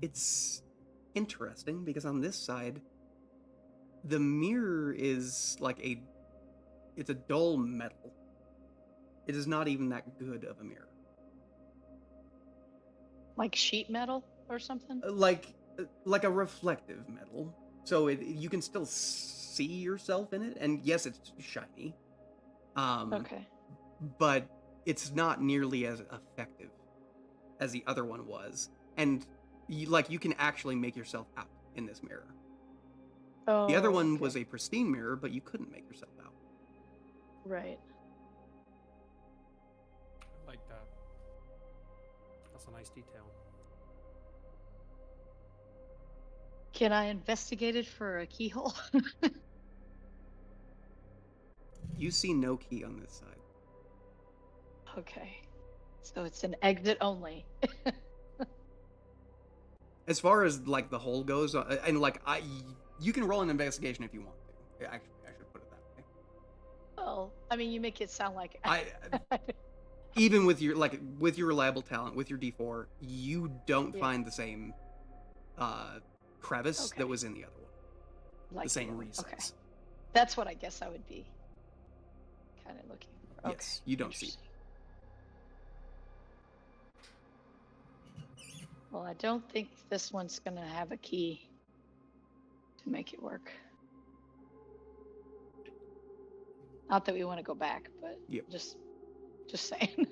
it's interesting because on this side, the mirror is like it's a dull metal. It is not even that good of a mirror. Like sheet metal or something? Like a reflective metal. So you can still see yourself in it, and yes, it's shiny. Okay. But it's not nearly as effective as the other one was, and you can actually make yourself out in this mirror. Oh, The other one okay. was a pristine mirror, but you couldn't make yourself out. Right. I like that. That's a nice detail. Can I investigate it for a keyhole? You see no key on this side. Okay. So it's an exit only. As far as like the hole goes, and like you can roll an investigation if you want to. Actually, I should put it that way. Well, I mean, you make it sound like I even with your reliable talent, with your D4, you don't Yeah. find the same crevice Okay. that was in the other one. Like The same other one. recess. Okay. That's what I guess I would be kind of looking for. Okay. Yes, you don't see. Interesting. Well, I don't think this one's gonna have a key to make it work. Not that we want to go back, but Yep. just saying.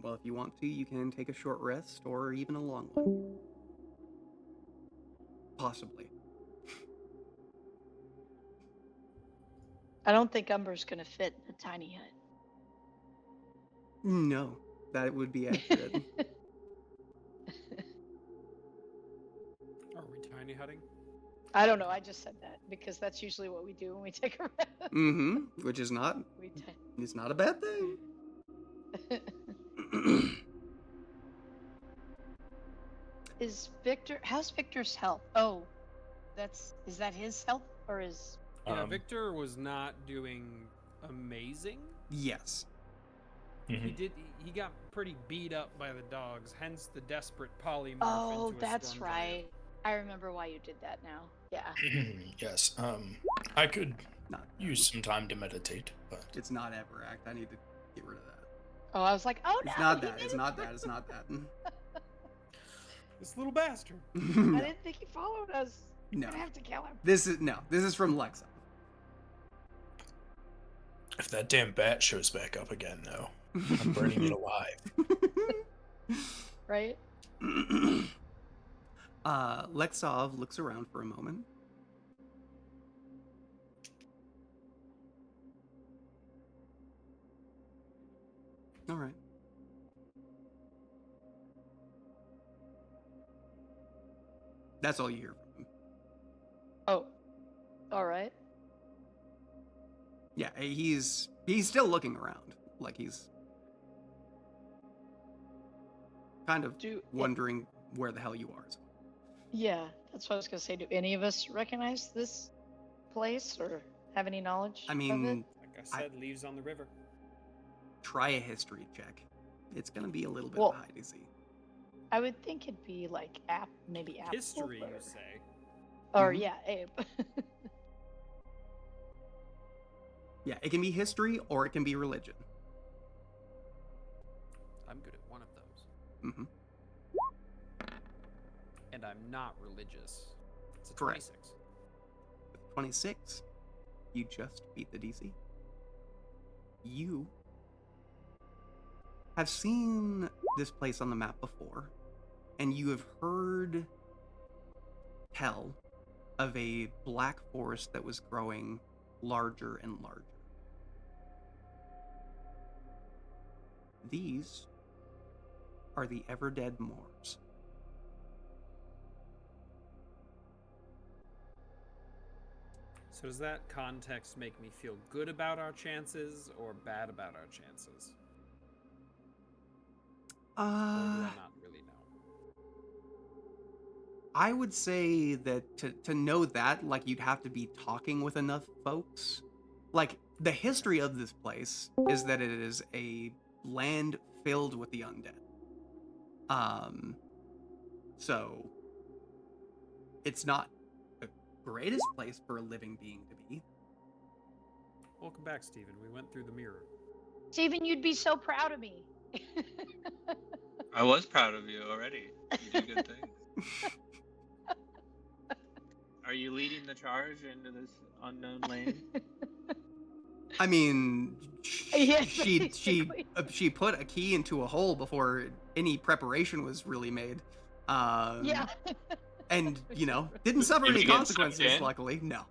Well, if you want to, you can take a short rest or even a long one. Possibly. I don't think Umber's gonna fit in a tiny hut. No, that would be accurate. Are we tiny hutting? I don't know. I just said that because that's usually what we do when we take a rest. Mm-hmm. Which is not. We It's not a bad thing. Is Victor? How's Victor's health? Oh, is that his health or is? Yeah, Victor was not doing amazing. Yes. He got pretty beat up by the dogs, hence the desperate polymorph. Oh, into a that's storm right. I remember why you did that now. Yeah. Yes. I could Not. use some time to meditate, but It's not Everact. I need to get rid of that. Oh, I was like, oh no. It's not he that. It's didn't- not that. It's not that. This little bastard. I No. didn't think he followed us. No. I have to kill him. This is from Lexa. if that damn bat shows back up again, though, I'm burning it alive. Right? Lexov looks around for a moment. All right. That's all you hear from him. Oh. All right. Yeah, he's still looking around, like he's kind of wondering where the hell you are. Yeah, that's what I was gonna say. Do any of us recognize this place or have any knowledge? I of mean, it? Like I said, leaves on the river. try a history check. It's gonna be a little bit Well, of a hide and seek. I would think it'd be like maybe Apple. History, you or- say? Or Mhm. yeah, Abe. Yeah, it can be history or it can be religion. I'm good at one of those, Mm-hmm. and I'm not religious. It's a Correct. 26. With 26, you just beat the DC. You have seen this place on the map before, and you have heard tell of a black forest that was growing larger and larger. These are the ever-dead Moors. So does that context make me feel good about our chances or bad about our chances? Or do I not really know? I would say that to know that, like, you'd have to be talking with enough folks. Like, the history of this place is that it is a land filled with the undead. So it's not the greatest place for a living being to be. Welcome back, Stephen. We went through the mirror. Steven, you'd be so proud of me. I was proud of you already. You did good things. Are you leading the charge into this unknown lane? I mean, Yeah, she put a key into a hole before any preparation was really made. Yeah. And didn't suffer Did any you get consequences. sucked in? Luckily, no.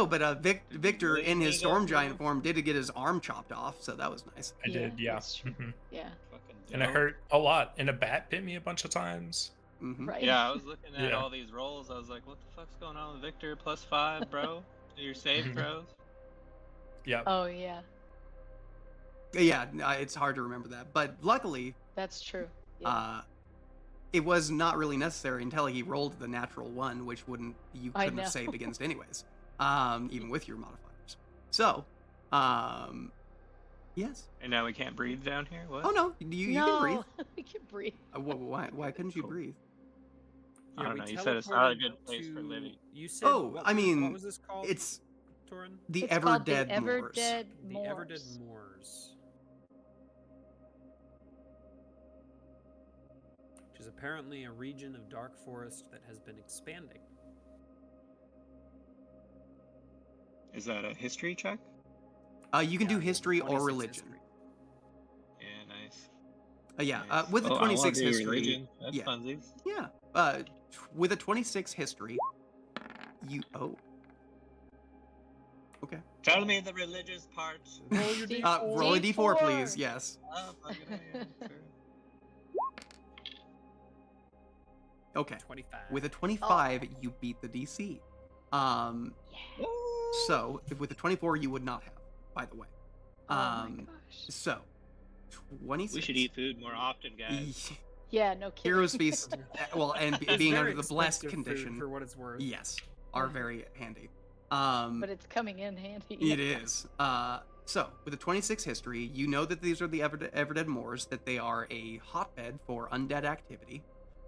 But Victor, in his storm giant form, did get his arm chopped off, so that was nice. I did, yeah. that's true. Mhm. Yeah. Fucking And it dope. hurt a lot. And a bat bit me a bunch of times. Mm-hmm. Right. Yeah, I was looking at Yeah. all these rolls. I was like, what the fuck's going on with Victor? +5, bro? Your save throws? Yeah. Oh yeah, Yeah, it's hard to remember that, but luckily, that's true. Yeah. it was not really necessary until he rolled the natural one, which you I couldn't have know. saved against anyways, even with your modifiers. So, yes. And now we can't breathe down here. What? Oh no, you can breathe. we can breathe. Why couldn't you Cool. breathe? I Yeah, don't we know. You said it's not a teleported good place for to- living. You said. Oh, what I was- mean, what was this called? It's Torin? the It's called the Everdead Moors. Everdead The Moors. Everdead Moors. Which is apparently a region of dark forest that has been expanding. Is that a history check? You can do Yeah, history or 26 religion. history. Yeah, nice. Yeah, nice. with a Oh, I wanna 26 do history. religion. That's yeah. funsies. Yeah. With a 26 history, you Okay. Tell me the religious part. Roll your Roll a d4, D4. please. Yes. Oh, fucking hell, yeah, sure. Okay. 25. With a 25, you beat the DC. So with a 24, you would not have. By the way. Oh my gosh. So 26. We should eat food more often, guys. Yeah, no kidding. Heroes Feast. Well, and It's being very under the blessed expensive food condition. for what it's worth. Yes, are very handy. But it's coming in handy. It is. So, with a 26 history, you know that these are the Everdead Moors, that they are a hotbed for undead activity,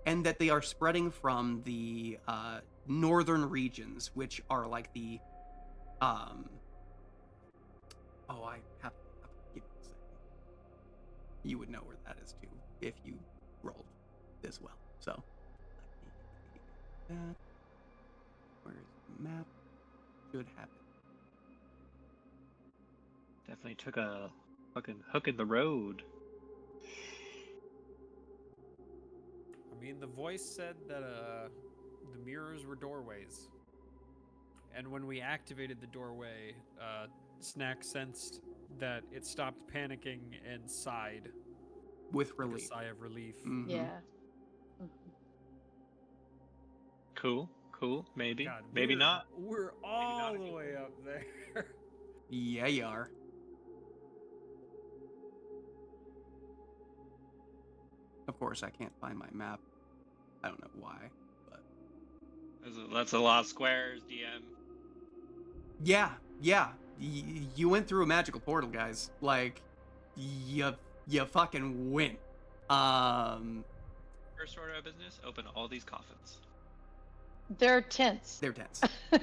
and that they are spreading from the northern regions, which are like the... Oh, I have to give you a second. You would know where that is, too, if you rolled this well. So, let me get that. Where's the map? Should have it. Definitely took a fucking hook in the road. I mean, the voice said that the mirrors were doorways. And when we activated the doorway, Snack sensed that it stopped panicking and sighed. With With a relief. sigh of relief. Mhm. Yeah. Mhm. Cool, cool. Maybe, God, maybe we're- not. We're all not the a way up there. Yeah, you are. Of course, I can't find my map. I don't know why, but That's a lot of squares, DM. yeah. You went through a magical portal, guys. Like, you fucking went. First order of business: open all these coffins. They're tents. They're tense. They're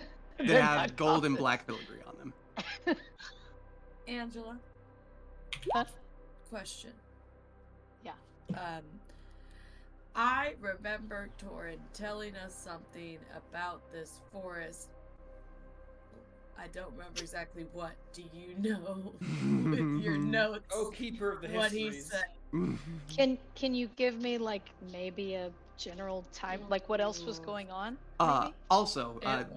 They have not gold and coffins. black filigree on them. Angela, Huh? question. Yeah. I remember Torin telling us something about this forest. I don't remember exactly what. Do you know with your notes Oh, keeper of the what he histories. said? Can you give me like maybe a general time, like what else was going on? Maybe? Also, It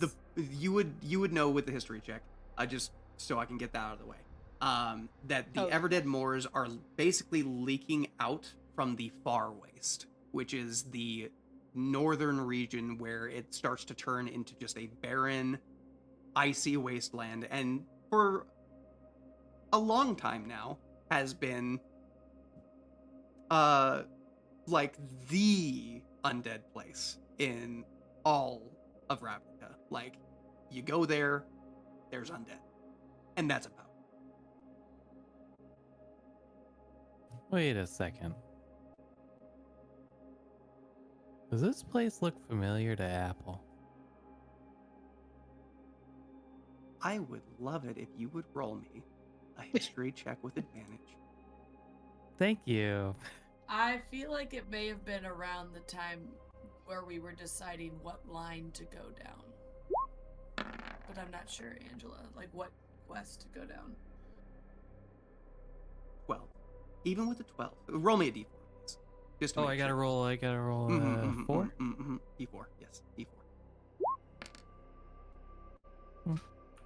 was you would know with the history check. Just so I can get that out of the way. That the Okay. Everdead Moors are basically leaking out from the far waste, which is the northern region where it starts to turn into just a barren, icy wasteland, and for a long time now has been like the undead place in all of Ravnica. Like, you go there, there's undead, and that's about it. Wait a second. Does this place look familiar to Apple? I would love it if you would roll me a history check with advantage. Thank you. I feel like it may have been around the time where we were deciding what line to go down. But I'm not sure, Angela. Like what quest to go down. 12. Even with a 12. Roll me a d4, please. Just to Oh, make I gotta sure. roll. I gotta roll Mhm, 4. D4, yes, D4.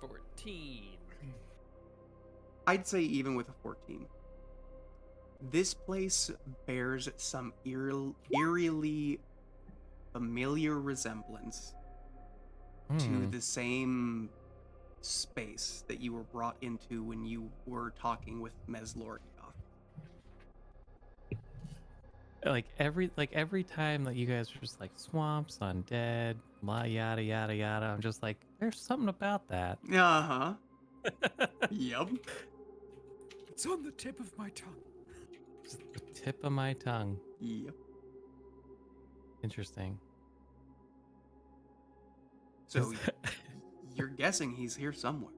14. I'd say even with a 14. This place bears some eerily familiar resemblance to Hmm. the same space that you were brought into when you were talking with Meslorgioth. Like every time that you guys were just like swamps, undead, la yada yada yada. I'm just like, there's something about that. Uh-huh. Yep. It's on the tip of my tongue. Just the tip of my tongue. Yep. Interesting. So you're guessing he's here somewhere.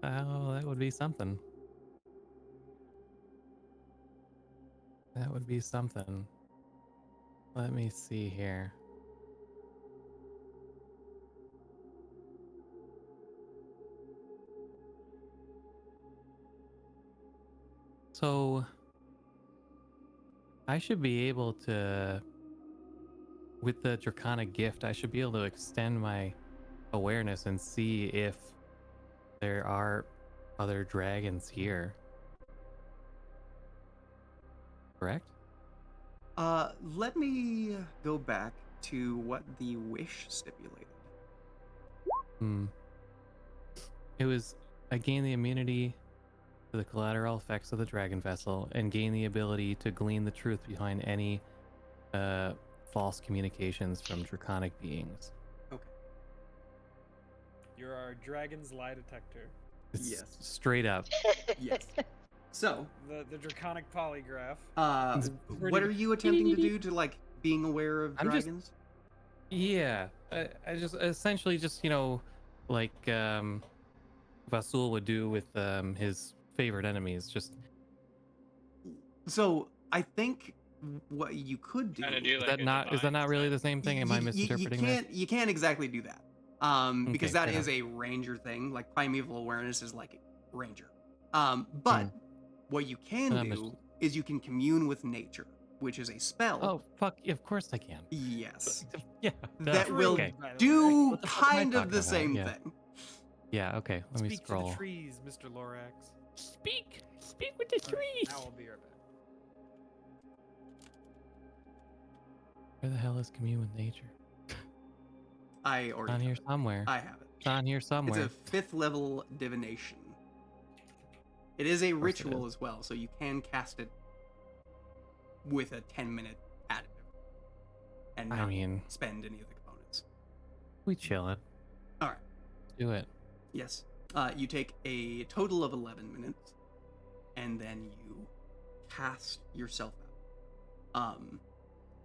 Oh, that would be something. That would be something. Let me see here. So I should be able to, with the Draconic gift, I should be able to extend my awareness and see if there are other dragons here. Correct? Let me go back to what the wish stipulated. It was, I gain the immunity to the collateral effects of the dragon vessel and gain the ability to glean the truth behind any false communications from draconic beings. Okay. You're our dragon's lie detector. It's Yes. straight up. Yes. So, The draconic polygraph. what are you attempting to do to like being aware of I'm just- dragons? Yeah, I just essentially just, you know, like Vasul would do with his favorite enemies. Just So I think what you could do. Kinda do is like that a not divine really the same thing? Am I misinterpreting this? You can't exactly do that. Because Okay, that fair is a ranger thing. Like primeval awareness is like ranger. But what you can Then I'm do is you can commune with nature, which is a spell. Oh fuck! Of course I can. Yes. Yeah. That duh. will Okay. By the way. do What the fuck am I kind of talking the about? same Yeah. thing. Yeah. Okay. Let me Speak to scroll. the trees, Mr. Lorax. Speak with the trees. Now I'll be right back. Where the hell is commune with nature? I It's already on have here it. somewhere. I have it. It's on here somewhere. It's a 5th level divination. It is a course it ritual is. as well, so you can cast it with a 10-minute additive and I not mean, spend any of the components. we chillin'. All right. Do it. Yes. You take a total of 11 minutes, and then you cast yourself out.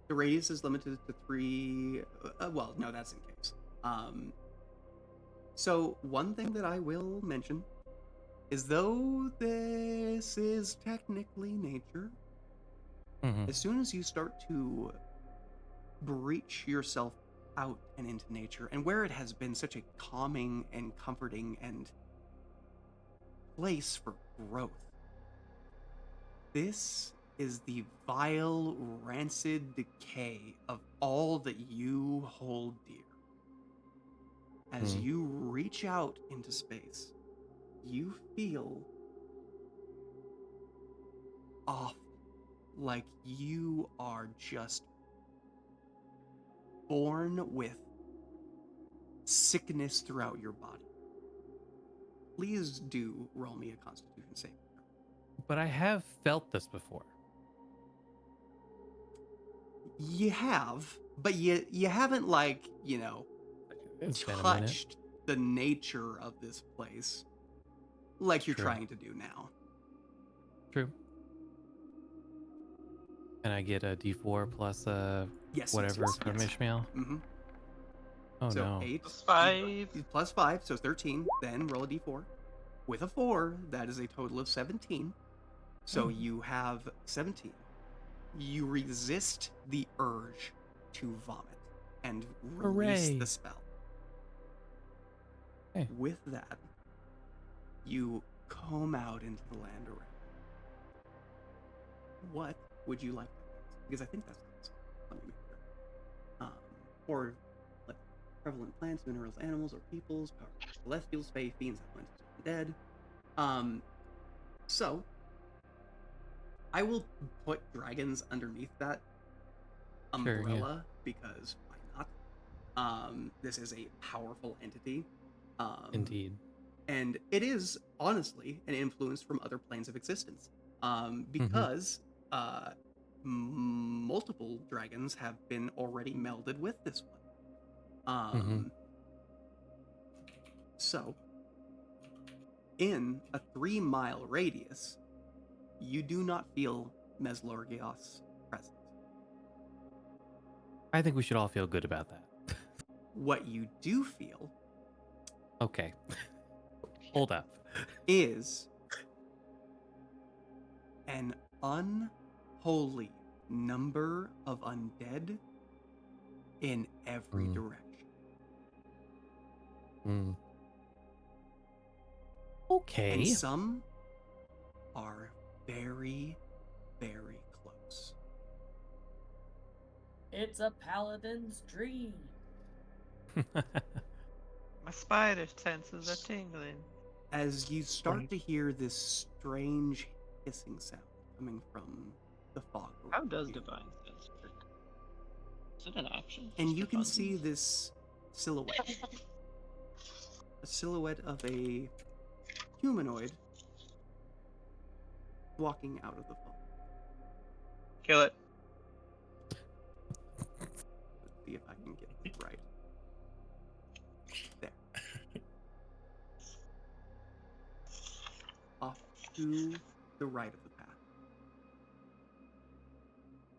The radius is limited to 3. Well, no, that's in case. So one thing that I will mention is, though this is technically nature, Mhm. as soon as you start to breach yourself out and into nature, and where it has been such a calming and comforting and place for growth, this is the vile, rancid decay of all that you hold dear. As Hmm. you reach out into space, you feel awful, like you are just born with sickness throughout your body. Please do roll me a Constitution save. But I have felt this before. You have, but you haven't, like, you know, It's been a minute. touched the nature of this place like you're True. trying to do now. True. And I get a D4 plus Yes. whatever from Ishmael. Mm-hmm. Oh So no. 8 +5. plus 5, so 13. Then roll a d4. With a 4, that is a total of 17. So you have 17. You resist the urge to vomit and release Hooray. the spell. Hey. With that, you comb out into the land around. What would you like to do? Because I think that's the answer. Let me make sure. Or like prevalent plants, minerals, animals, or peoples, powerful celestials, fae, fiends, elementals, and dead. So I will put dragons underneath that Sure, yeah. umbrella because why not? This is a powerful entity. Indeed. And it is honestly an influence from other planes of existence. Because multiple dragons have been already melded with this one. So within a 3-mile radius, you do not feel Meslorgios' presence. I think we should all feel good about that. What you do feel Okay. Hold up. is an unholy number of undead in every direction. Hmm. Okay. And some are very, very close. It's a paladin's dream. My spider senses are tingling. As you start to hear this strange hissing sound coming from the fog. How around does you. divine sense work? Is it an option? And Just you for can fun? see this silhouette. A silhouette of a humanoid walking out of the fog. Kill it. Let's see if I can get it right. There. Off to the right of the path.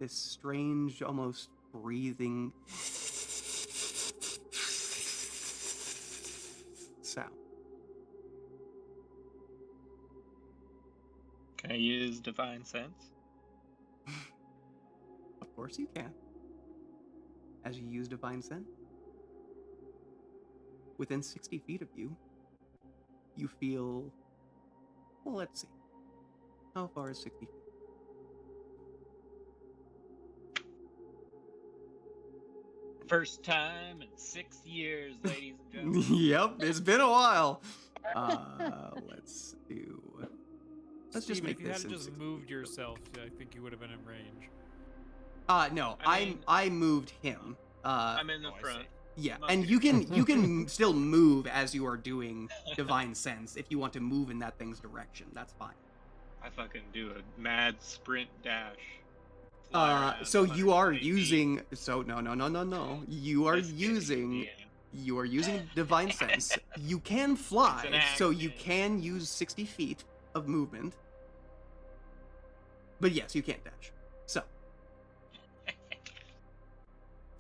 This strange, almost breathing sound. Can I use divine sense? Of course you can. As you use Divine Sense, within 60 feet of you, you feel... Well, let's see. How far is 60 feet? First time in 6 years, ladies and gentlemen. Yep, it's been a while. Let's do... Let's just Steven, make if you this hadn't in just 60. moved yourself, I think you would have been in range. No, I mean- I moved him. I'm in the Oh, I front. see. Yeah, I'm up and here. you can still move as you are doing Divine Sense if you want to move in that thing's direction. That's fine. I fucking do a mad sprint dash. Fly around So you are 120 feet. using. So no. You are Just kidding, using. DM. You are using Divine Sense. You can fly, It's an so you action. can use 60 feet of movement. But yes, you can't dash.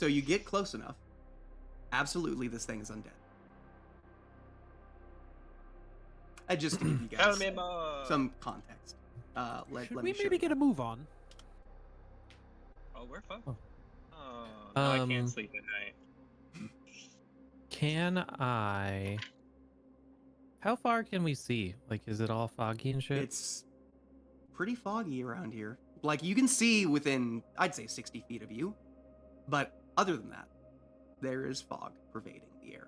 So you get close enough. Absolutely, this thing is undead. I just to give you Tell guys me more. some context. Let Should me we show maybe you. get a move on? Oh, we're fine. Oh. Oh, no, I Um, can't sleep at night. Can I... How far can we see? Like, is it all foggy and shit? It's pretty foggy around here. Like, you can see within, I'd say, 60 feet of you. But other than that, there is fog pervading the area.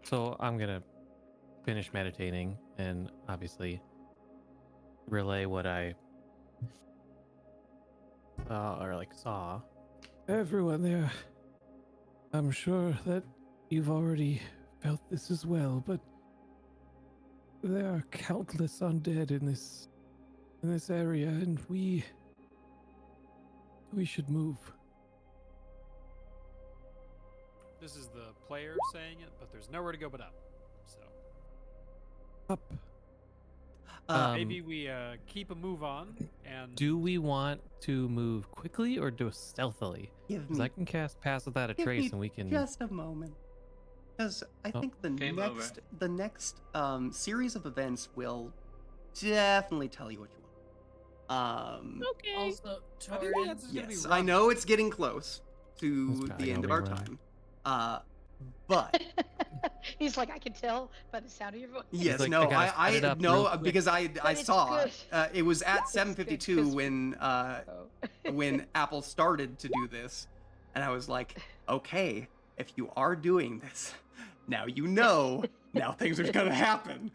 So I'm gonna finish meditating and obviously relay what I saw. Everyone there, I'm sure that you've already felt this as well, but there are countless undead in this area, and we should move. This is the player saying it, but there's nowhere to go but up. So Up. maybe we keep a move on and Do we want to move quickly or do it stealthily? Give Because me, I can cast Pass Without a give Trace me and we can... just a moment. Because I Oh. think the Game over. next series of events will definitely tell you what you want. okay. Also, I think Torin, that's gonna be Yes, rough. I know it's getting close It's to probably the end of gonna our be rough. time. But He's like, I can tell by the sound of your voice. yes, like, no, I gotta set it up no, real quick. because I it's saw good. it was at It's good 7:52 'cause- when Oh. when Apple started to do this, and I was like, okay, if you are doing this, now you know, now things are gonna happen.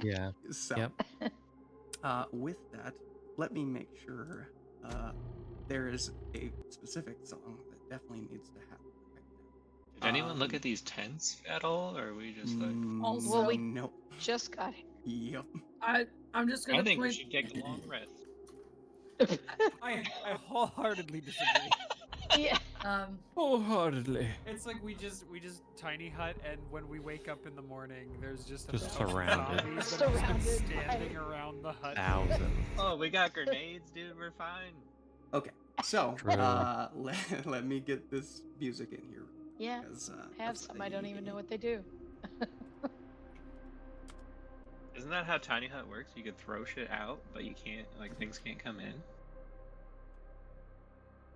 Yeah. So, Yep. with that, let me make sure there is a specific song that definitely needs to happen right now. Did anyone look at these tents at all, or are we just like? Also- Well, we- nope. Just got Yep. I'm just gonna I think we point. should take a long rest. it. I wholeheartedly disagree. Yeah. Wholeheartedly. It's like we just tiny hut, and when we wake up in the morning, there's just a Just bunch of surrounded. zombies that have been Surrounded by- standing around the hut. Thousands. Oh, we got grenades, dude. We're fine. Okay, so True. let me get this music in here. Yeah, Because, I have some. I don't even know what they do. Isn't that how Tiny Hut works? You could throw shit out, but you can't, like, things can't come in.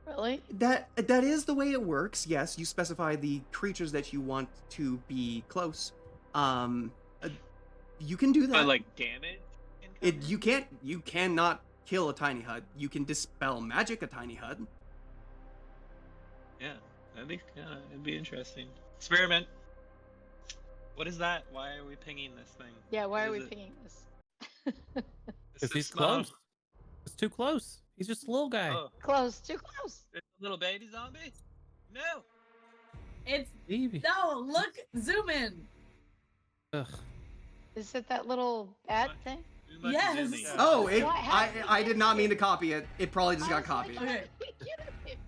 Really? That is the way it works. Yes, you specify the creatures that you want to be close. You can do that. But, like, damage can come in? You cannot kill a tiny hut. You can dispel magic a tiny hut. Yeah, it'd be interesting. Experiment. What is that? Why are we pinging this thing? Yeah, why What are we is it? pinging this? Because he's small. close. It's too close. He's just a little guy. Oh, Close, too close. it's a little baby zombie? No! It's Baby. no. Look, zoom in. Ugh. Is it that little bat What? thing? Too much Yes. zooming. Oh, I did not mean to to. copy it. It probably just got I was like, copied. Okay.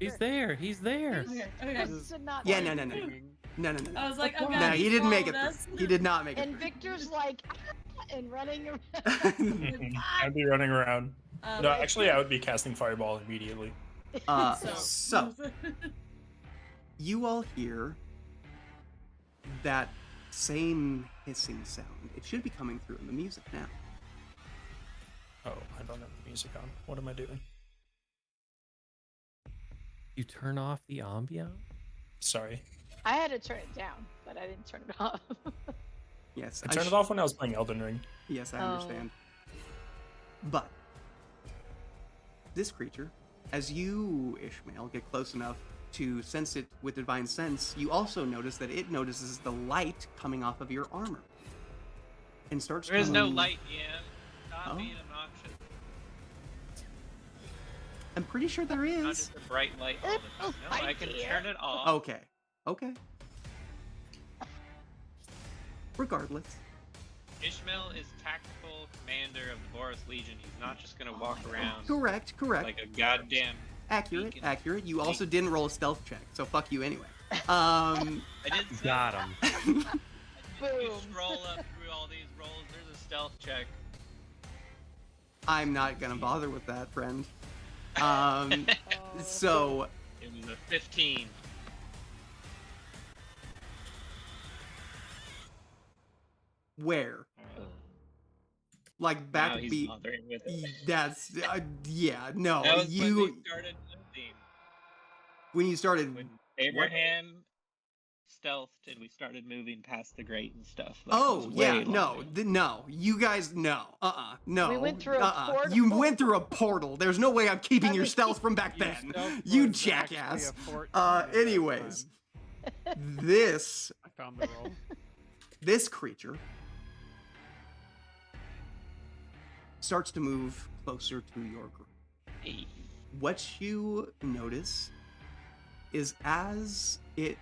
He's there. He's there. Okay, okay. This did not Yeah, work. no. No. I was like, oh No, god. No, he didn't make it. followed Through. us. He did not make it. And through. Victor's like, "Ah," and running around. I'd be running around. No, Right. actually, I would be casting Fireball immediately. So you all hear that same hissing sound. It should be coming through in the music now. Oh, I don't have the music on. What am I doing? You turn off the ambiance? Sorry. I had to turn it down, but I didn't turn it off. Yes, I turned it off when I was playing Elden Ring. Yes, I Oh. understand. But this creature, as you, Ishmael, get close enough to sense it with divine sense, you also notice that it notices the light coming off of your armor and starts. There is no to- light, yeah. Stop Oh. being obnoxious. I'm pretty sure there Not is. just a bright light all the time. No, I can turn it off. Okay. Regardless. Ishmael is tactical commander of the Boris Legion. He's not just gonna walk around Correct. like a goddamn. Accurate. beacon. Accurate. You also didn't roll a stealth check, so fuck you anyway. I did say Got him. If you Boom. scroll up through all these rolls, there's a stealth check. I'm not gonna bother with that, friend. Oh. So It was a 15. where? Alright. Like back Now he's beat. bothering with it. That's yeah. No, That was when you we started moving. when you started. When Abraham stealthed and we started moving past the grate and stuff. Like, it Oh was yeah, way no, longer. no. You guys, no, no. We went through a portal. You went through a portal. There's no way I'm keeping I your mean, stealth from back Your then. stealth You was actually jackass. a 14 at that Anyways, time. this I found the roll. this creature starts to move closer to your group. Hey. What you notice is as it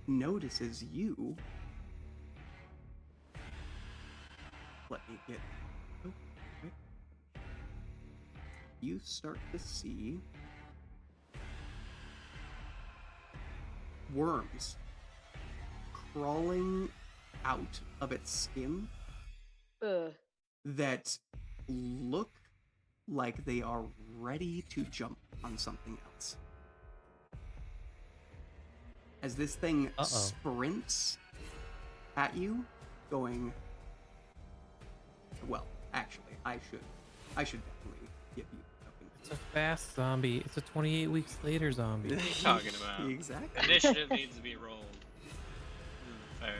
notices you, let me get quick. You start to see worms crawling out of its skin Ugh. that look like they are ready to jump on something else. As this thing Uh-oh. sprints at you, going, well, actually, I should definitely give you It's a fast zombie. It's a 28 weeks later zombie. What are you talking about? Exactly. Initiative needs to be rolled. Fair.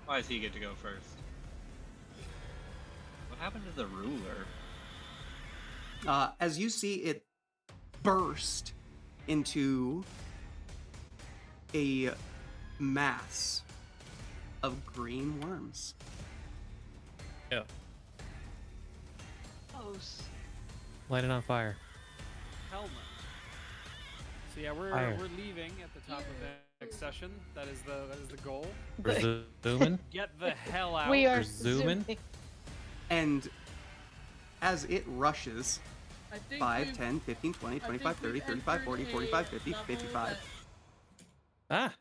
Why does he get to go first? What happened to the ruler? As you see it burst into a mass of green worms. Yeah. Close. Light it on fire. Hell no. So yeah, we're Fire. leaving at the top of the next session. That is the goal. We're zooming. Get the hell out. We are We're zooming. zooming. And as it rushes, I think 5, we've- 10, 15, 20, I think 25, 30, we've 35, entered 40, a 45, 50, level 55. that- Ah,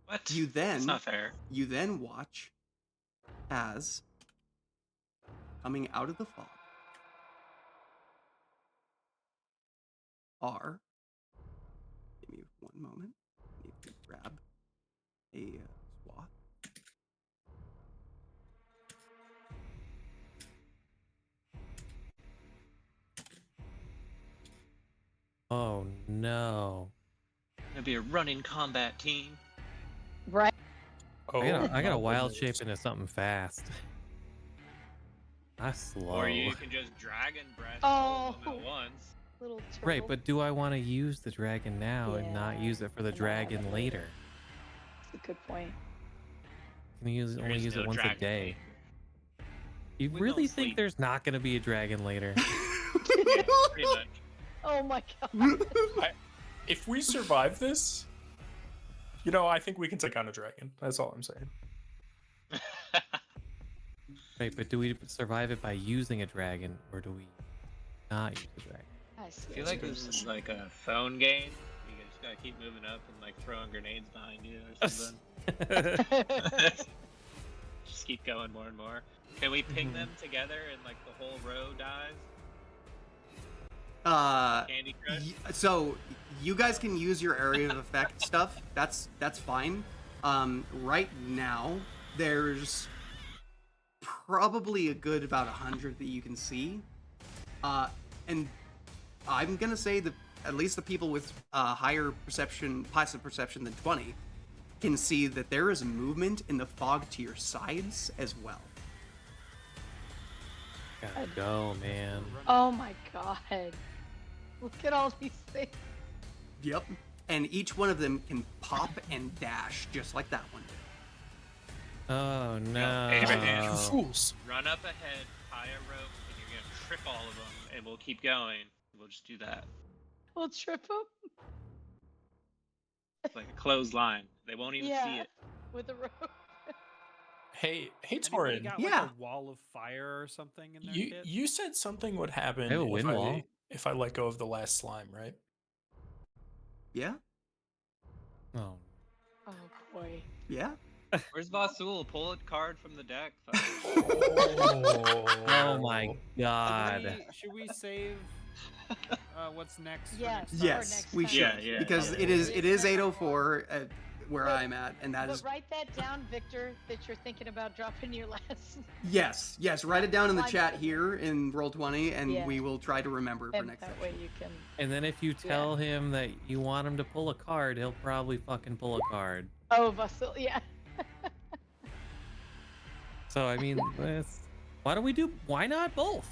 What? You That's then not fair. you then watch as coming out of the fog are, give me one moment, need to grab a swath. oh no. Gonna be a running combat team. Right. Oh, I got my a wild goodness. shape into something fast. Not slow. Or you can just dragon breath all of them Oh. at once. Little turtle. Right, but do I want to use the dragon now and not Yeah, use it for the and not have dragon it later? That's a good point. Can you There only is use no it once a dragon day? later. You We really don't think sleep. there's not going to be a dragon later? Yeah, pretty much. Oh my god. If we survive this, you know, I think we can take on a dragon. That's all I'm saying. Right, but do we survive it by using a dragon, or do we not use a dragon? I see I feel what like you're this is saying. like a phone game. You just gotta keep moving up and like throwing grenades behind you or something. Just keep going more and more. Can we ping them together and like the whole row dies? Candy Crush? So you guys can use your area of effect stuff. That's fine. Right now there's probably a good about 100 that you can see, and I'm gonna say that at least the people with higher perception, passive perception than 20, can see that there is movement in the fog to your sides as well. Gotta go, man. Oh my god. Look at all these things. Yep. And each one of them can pop and dash just like that one did. Oh no. Abraham. Fools. Run up ahead, tie a rope, and you're gonna trip all of them, and we'll keep going. We'll just do that. We'll trip them. It's like a clothesline. They won't even see Yeah. it. With a rope. Hey, Anybody Torin. got Yeah. like a wall of fire or something in their You kit? you said something would happen I have a wind wall. if I let go of the last slime, right? Yeah? Oh. Oh boy. Yeah? Where's Vasul? Pull a card from the deck. Oh my god. Should we save what's next? for Yes. next time? Yes, next we time. should. Yeah, because yeah. it is 8:04 at where But- I'm at, and that But is write that down, Victor, that you're thinking about dropping your last. yes. Write it down in the Slime chat set. here in Roll20, and Yeah. we will try to remember for And next that way session. you can. And then if you tell him that you want him to pull a card, he'll probably fucking pull a card. Oh, Vasil, yeah. So I mean, why not both?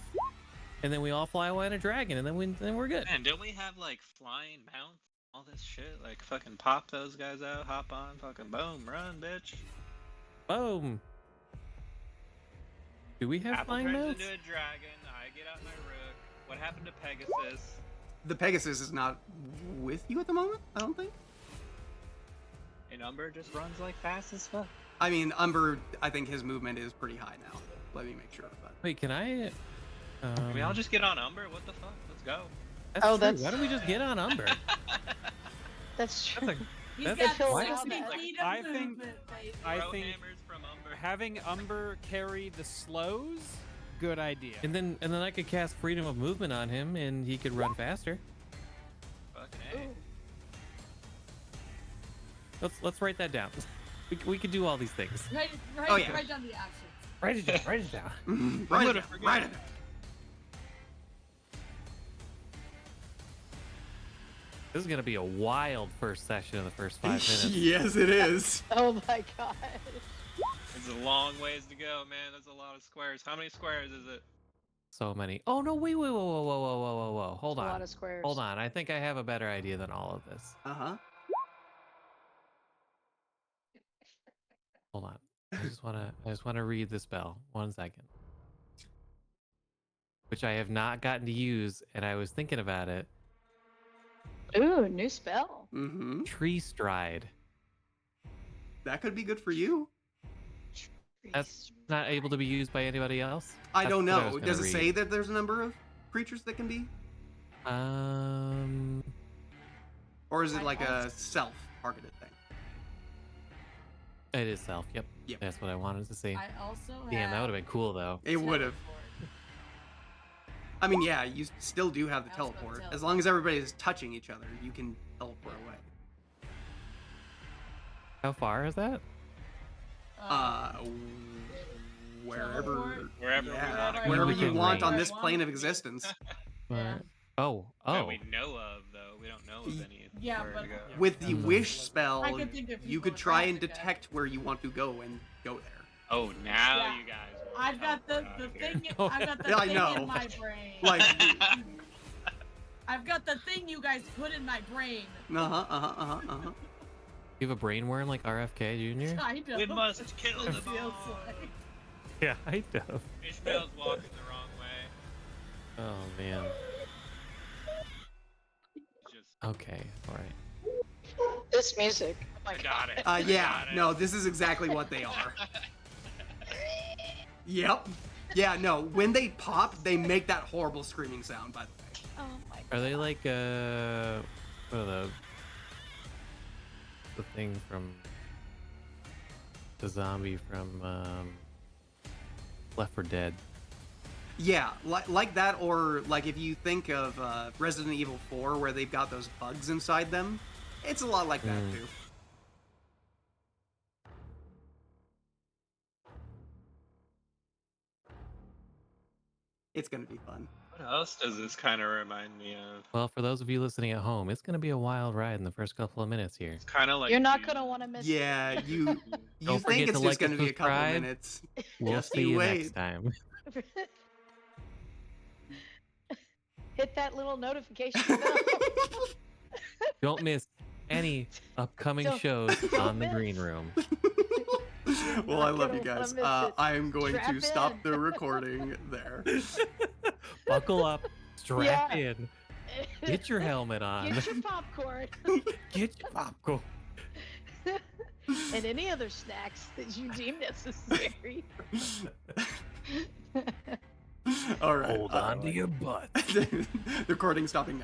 And then we all fly away on a dragon, and then we're good. Man, don't we have like flying mounts? All this shit? Like fucking pop those guys out, hop on, fucking boom, run, bitch. Boom. Do we have Apple flying turns mounts? into a dragon, I get out my rook. What happened to Pegasus? The Pegasus is not with you at the moment, I don't think. And Umber just runs like fast as fuck. I mean, Umber, I think his movement is pretty high now. Let me make sure. But Wait, can I? Can we all just get on Umber? What the fuck? Let's go. That's Oh, true. that's- Why don't we just get on Umber? That's true. He's That's got a- why 60 does- feet of I think- movement, baby. I Throw think hammers from Umber. having Umber carry the slows, good idea. And then I could cast freedom of movement on him, and he could run faster. Fucking A. Let's write that down. We could do all these things. Write Oh, yeah. write down the options. Write it down. Write it down. Write it gonna down, forget. write it down. This is gonna be a wild first session in the first 5 minutes. Yes, it is. Oh my god. It's a long ways to go, man. That's a lot of squares. How many squares is it? So many. Oh no! Wait! Whoa! Hold A on. lot of squares. Hold on. I think I have a better idea than all of this. Uh-huh. Hold on. I just wanna read the spell. 1 second. Which I have not gotten to use, and I was thinking about it. Ooh, new spell. Mm-hmm. Tree stride. That could be good for you. That's not able to be used by anybody else. I That's don't what I know. was gonna Does it read. say that there's a number of creatures that can be? Um, Or is it I like a also- self-targeted thing? it is self. Yep. Yep. That's what I wanted to say. I also Damn, that have would have been cool though. It would have. teleport. I mean, yeah, you still do have the I also have teleport. As teleport. long as everybody is touching each other, you can teleport away. How far is that? Wherever, Teleport? Wherever we yeah, wanna go. wherever We you can want on range. this plane of existence. Yeah. Oh, That oh. we know of, though. We don't know of any. Yeah, where but- to go. With the Mm. wish spell, I could think of you people could in try and Ravnica. detect where you want to go and go there. Oh, now Yeah. you guys. will I've got the teleport out of thing. here. I've got the Yeah, I thing know. in my brain. Like, I've got the thing you guys put in my brain. uh-huh. You have a brain worm like RFK Jr.? I know. We must kill It them feels all. like- Yeah, I know. Ishmael's walking the wrong way. Oh man. Just Okay, all right. This music. Oh my I got it. Yeah, Got it. no, this is exactly what they are. Yep. Yeah, no, when they pop, they make that horrible screaming sound, by the way. Oh my Are they like what are the thing from the zombie from Left 4 Dead? Yeah, like that, or like if you think of Resident Evil 4, where they've got those bugs inside them, it's a lot like that Mm. too. It's gonna be fun. What else does this kind of remind me of? Well, for those of you listening at home, it's gonna be a wild ride in the first couple of minutes here. It's kind of like You're not Dune. gonna want to miss. Yeah, you Don't think forget it's to just like and gonna be a couple subscribe. minutes. We'll Just see you you wait. next time. Hit that little notification bell. Don't miss any upcoming Don't- shows don't on the miss. green room. Well, I not love gonna you guys. wanna miss it. I am going to Strap stop in. the recording there. Buckle up, strap Yeah. in, get your helmet on, Get your popcorn get your popcorn. and any other snacks that you deem necessary. All right. Hold on to your butt. The recording stopping now.